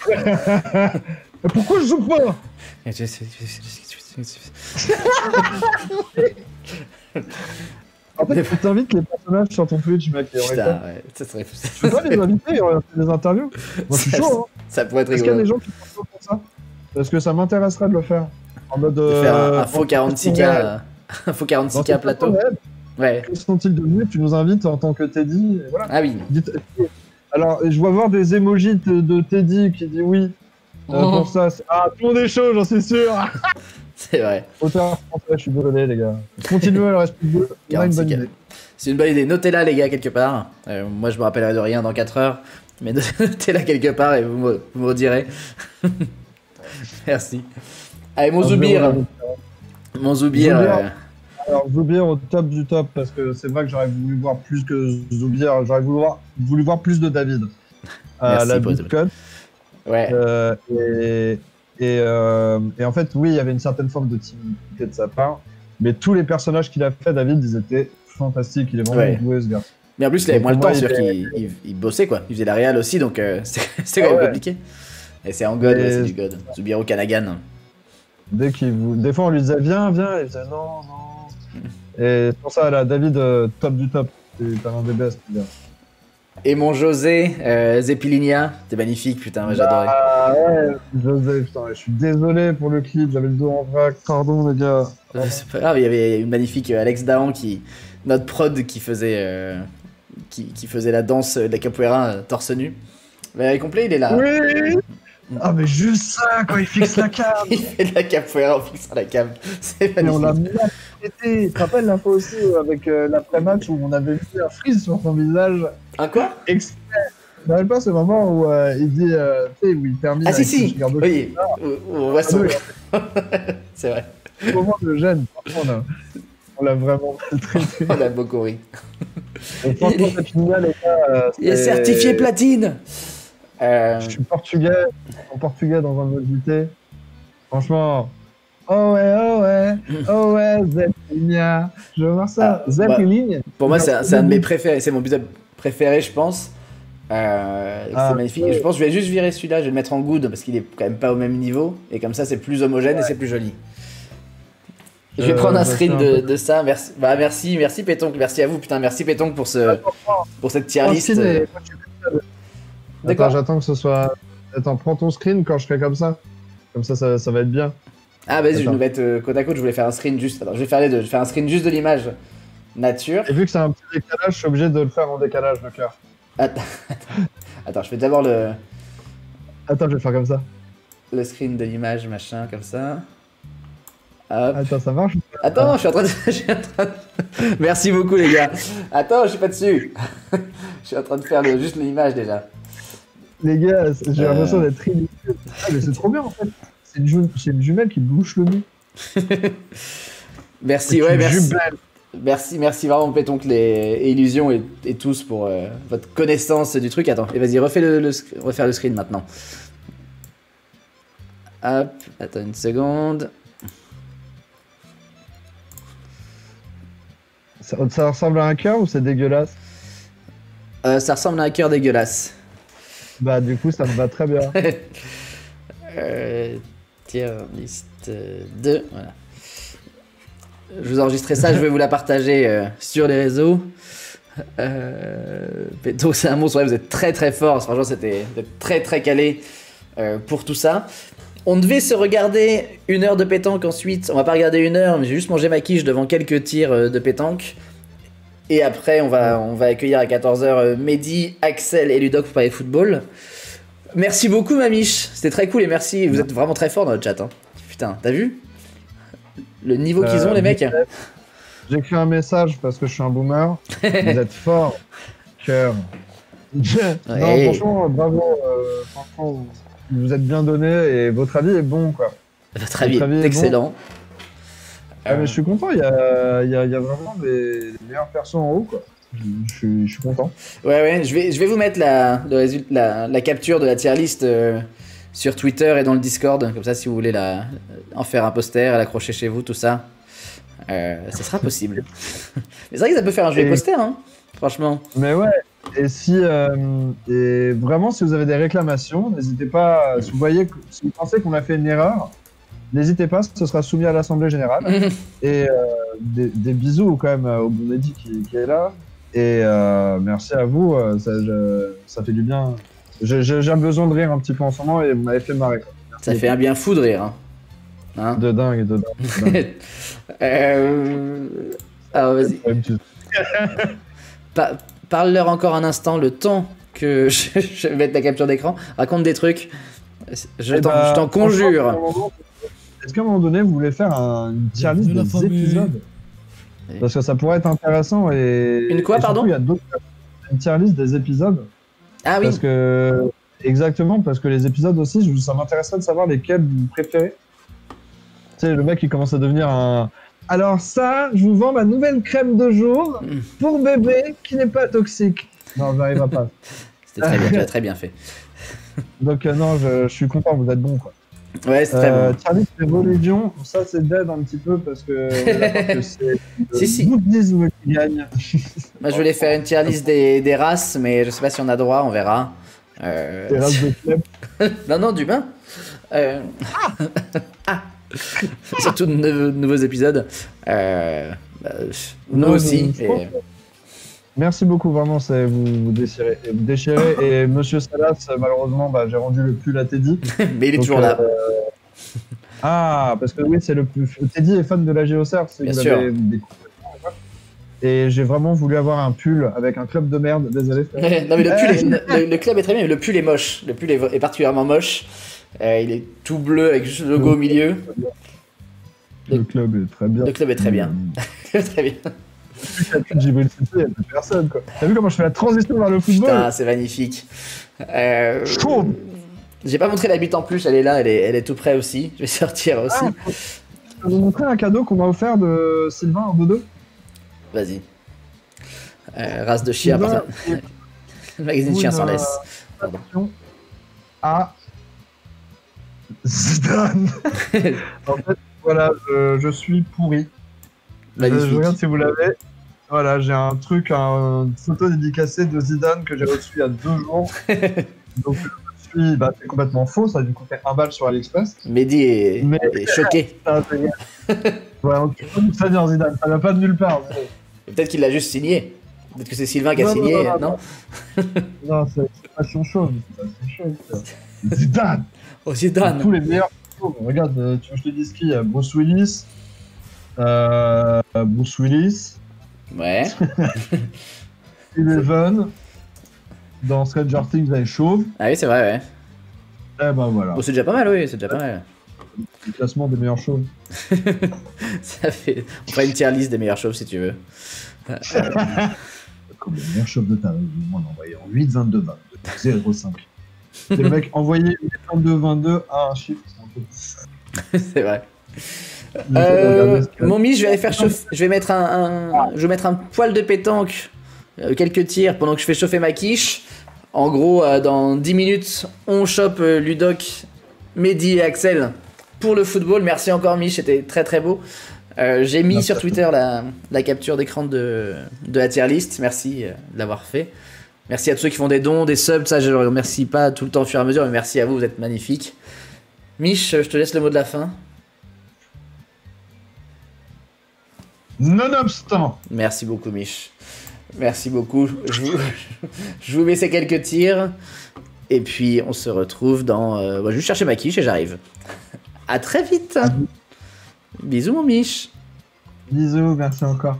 Mais pourquoi je joue pas? En fait, tu t'invites les personnages sur ton Twitch, mec. Et on Putain, rigole. ouais, ça serait Tu peux pas les inviter et on fait des interviews? Moi, je suis chaud, hein. Ça pourrait être Est-ce qu'il y a des rigolo. gens qui sont chauds pour ça? Parce que ça m'intéresserait de le faire. En mode. De faire un faux 46K, un faux 46K plateau. Ouais. Que sont-ils devenus? Tu nous invites en tant que Teddy, et voilà. Ah oui. Alors, je vois voir des emojis de Teddy qui dit oui. Pour ça, ah, tout le monde est chaud, j'en suis sûr. C'est vrai. Auteur français, je suis désolé, les gars. Continuez, il reste plus de deux. On a une bonne idée. C'est une bonne idée. Notez-la, les gars, quelque part. Moi, je me rappellerai de rien dans 4 heures. Mais notez-la quelque part et vous me redirez. Merci. Allez, mon Zoubir. Mon Zoubir. Alors, Zoubir au top du top, parce que c'est vrai que j'aurais voulu voir plus que Zoubir. J'aurais voulu voir plus de David. Merci la pour Bitcoin. Ouais. Et en fait, oui, il y avait une certaine forme de timidité de sa part. Mais tous les personnages qu'il a fait, David, ils étaient fantastiques. Il est vraiment doué, ce gars. Mais en plus, il avait moins le temps, c'est-à-dire qu'il bossait, quoi. Il faisait la réal aussi, donc c'est quand même compliqué. Et c'est en God, ouais, c'est du God. Zoubiro Kanagan. Des fois, on lui disait viens, il disait non. Et c'est pour ça, là, David, top du top. C'est un des best. Et mon José, Zepilinia, c'était magnifique, putain, moi j'adorais. Ah ouais, José, putain, je suis désolé pour le clip, j'avais le dos en vrac, pardon les gars. C'est pas grave, il y avait une magnifique Alex Dahan, notre prod, qui faisait la danse de la capoeira torse nu. Mais complet, il est là. Oui. Ah mais juste ça, quand il fixe la cam. Il fait de la capoeira en fixant la cam. C'est magnifique. Et on l'a mis à péter. Tu te rappelles l'info aussi avec l'après-match où on avait vu un freeze sur son visage. Un quoi? Exprès. Tu te rappelles pas ce moment où il dit, tu sais, où il termine. Ah si, oui, on voit son... C'est vrai. Au moment de gêne, on l'a vraiment maltraité. On a beaucoup ri. Et franchement, cette finale, les gars, il est certifié platine. Je suis portugais, en portugais dans un mode JT. Franchement, oh ouais, Zepilinha. Je veux voir ça. Zepilinha. Pour moi, c'est un de mes préférés. C'est mon buzz préféré, je pense. C'est magnifique. Je pense que je vais juste virer celui-là. Je vais le mettre en good parce qu'il est quand même pas au même niveau. Et comme ça, c'est plus homogène et c'est plus joli. Je vais prendre un screen de ça. Merci, merci Pétonk. Merci à vous, putain. Merci Pétonk pour cette tier list. D'accord. J'attends que ce soit. Attends, prends ton screen quand je fais comme ça. Comme ça va être bien. Ah, vas-y, je vais nous mettre côte à côte. Je voulais faire un screen juste. Attends, je vais faire les deux. Je vais faire un screen juste de l'image nature. Et vu que c'est un petit décalage, je suis obligé de le faire en décalage, le cœur. Attends, je fais d'abord le. Attends, je vais le faire comme ça. Le screen de l'image, machin, comme ça. Hop. Attends, ça marche? Attends, je suis en train de... Merci beaucoup, les gars. Attends, je suis pas dessus. Je suis en train de faire juste l'image déjà. Les gars, j'ai l'impression d'être ridicule. Ah, mais c'est trop bien en fait. C'est une jumelle qui bouche le nez. Merci, ouais, merci. Merci vraiment, Pétonk, les Illusions et tous pour votre connaissance du truc. Attends, et vas-y, refaire le screen maintenant. Hop, attends une seconde. Ça ressemble à un cœur ou c'est dégueulasse? Ça ressemble à un cœur dégueulasse. Bah du coup ça me va très bien. Tier list 2, voilà. Je vous enregistrerai ça, je vais vous la partager sur les réseaux. Péto, c'est un monstre, ouais, vous êtes très très fort, franchement vous êtes très très calé pour tout ça. On devait se regarder 1 heure de pétanque ensuite, on va pas regarder 1 heure, mais j'ai juste mangé ma quiche devant quelques tirs de pétanque. Et après, on va accueillir à 14h Mehdi, Axel et Ludoc pour parler football. Merci beaucoup, Mamiche. C'était très cool et merci. Vous êtes vraiment très forts dans le chat. Hein. Putain, t'as vu le niveau qu'ils ont, les mecs? J'ai écrit un message parce que je suis un boomer. Vous êtes forts. Cœur. Non, franchement, bravo. Franchement, vous êtes bien donné et votre avis est bon, quoi. Votre avis est excellent. Bon. Ah mais je suis content, il y a vraiment des meilleurs persos en haut, quoi. Je suis content. Ouais, je vais vous mettre la capture de la tier list sur Twitter et dans le Discord, comme ça si vous voulez en faire un poster, l'accrocher chez vous, tout ça, ça sera possible. Mais c'est vrai que ça peut faire un joli poster, hein, franchement. Mais ouais, et et vraiment si vous avez des réclamations, n'hésitez pas, si vous pensez qu'on a fait une erreur, n'hésitez pas, ce sera soumis à l'Assemblée Générale. Et des bisous quand même au bon Eddy qui est là. Et merci à vous, ça fait du bien. J'ai besoin de rire un petit peu en ce moment et vous m'avez fait marrer. Ça fait un bien fou de rire. Hein. De dingue. Alors vas-y. Parle-leur encore un instant le temps que je vais mettre la capture d'écran. Raconte des trucs. Je t'en conjure. Est-ce qu'à un moment donné, vous voulez faire une tier list De la des famille. épisodes? Parce que ça pourrait être intéressant et... Une quoi, et surtout, pardon? il y a d'autres... Une tier list des épisodes. Ah oui. Parce que... Exactement, parce que les épisodes aussi, ça m'intéresserait de savoir lesquels vous préférez. Tu sais, le mec, il commence à devenir un... Alors ça, je vous vends ma nouvelle crème de jour pour bébé qui n'est pas toxique. Non, j'arriverai pas. C'était très bien, tu l'as très bien fait. Donc non, je suis content, vous êtes bon quoi. Ouais, c'est très bon. Tier list des religions, ça c'est dead un petit peu parce que, que c'est Si. le bouddhisme qui gagne. Moi, je voulais faire une tier list des races, mais je sais pas si on a droit, on verra. Les races de club. Non, d'humains. Surtout de nouveaux épisodes. Nous Non, aussi. je pense que- Merci beaucoup, vraiment, vous déchirez. Et Monsieur Salas, malheureusement, j'ai rendu le pull à Teddy. Mais il est Donc, toujours là. Ah, parce que oui, c'est le plus. Teddy est fan de la GeoSurf, si Bien vous sûr. l'avez découvert. Et j'ai vraiment voulu avoir un pull avec un club de merde, désolé. frère. Non mais le club est très bien, mais le pull est moche. Le pull est particulièrement moche. Il est tout bleu avec juste le logo au milieu. Le club est très bien. Le club est très bien. Très bien. Depuis qu'il y a plus de Djibril Cissé, il n'y a plus personne, quoi. T'as vu comment je fais la transition vers le football? Putain, c'est magnifique. Chaud. J'ai pas montré la bite en plus, elle est là, elle est tout près aussi. Je vais sortir aussi. Je vais vous montrer un cadeau qu'on m'a offert de Sylvain en 2-2. Vas-y. Race de chien. Sylvain, Le magazine chien sans laisse. attention à Zidane. En fait, voilà, je suis pourri. Je Magnifique. regarde si vous l'avez. Voilà, j'ai un truc, une photo dédicacée de Zidane que j'ai reçu il y a 2 jours. Donc, c'est complètement faux, ça a dû coûter 1 balle sur AliExpress. Mehdi est choqué. Ah, c'est bien. Ouais, on peut pas dire Zidane, ça vient pas de nulle part. Peut-être qu'il l'a juste signé. Peut-être que c'est Sylvain qui a Non, signé, non, non, non, Non, c'est passion chaude. Zidane. Oh, Zidane. Tous les meilleurs. Regarde, tu veux que je te dise qui? Bruce Willis. Bruce Willis. Ouais. Eleven. Dans Stranger Things avec Chauve. Ah oui, c'est vrai, ouais. Eh ben voilà. Bon, c'est déjà pas mal, oui, c'est déjà pas mal. Le classement des meilleurs chauves. Ça fait... On fera une tier list des meilleures choses si tu veux. Comme les meilleurs chauves de ta région, on a envoyé en 8, 22, 22, 0,5. Les mecs envoyer 8, 22, 22 à un chiffre, c'est un peu. C'est vrai. Regardez ce que- Mon Mich, je vais aller faire chauffer. Je vais mettre je vais mettre un poil de pétanque, quelques tirs pendant que je fais chauffer ma quiche. En gros, dans 10 minutes, on chope Ludoc, Mehdi et Axel pour le football. Merci encore, Mich, c'était très très beau. J'ai mis Merci sur à Twitter la capture d'écran de la tier list. Merci de l'avoir fait. Merci à tous ceux qui font des dons, des subs. Ça, je ne remercie pas tout le temps au fur et à mesure, mais merci à vous, vous êtes magnifiques. Mich, je te laisse le mot de la fin. Nonobstant, Merci beaucoup, Mich. Merci beaucoup. Je vous mets ces quelques tirs. Et puis, on se retrouve dans... je vais juste chercher ma quiche et j'arrive. À très vite. Bisous, mon Mich. bisous, merci encore.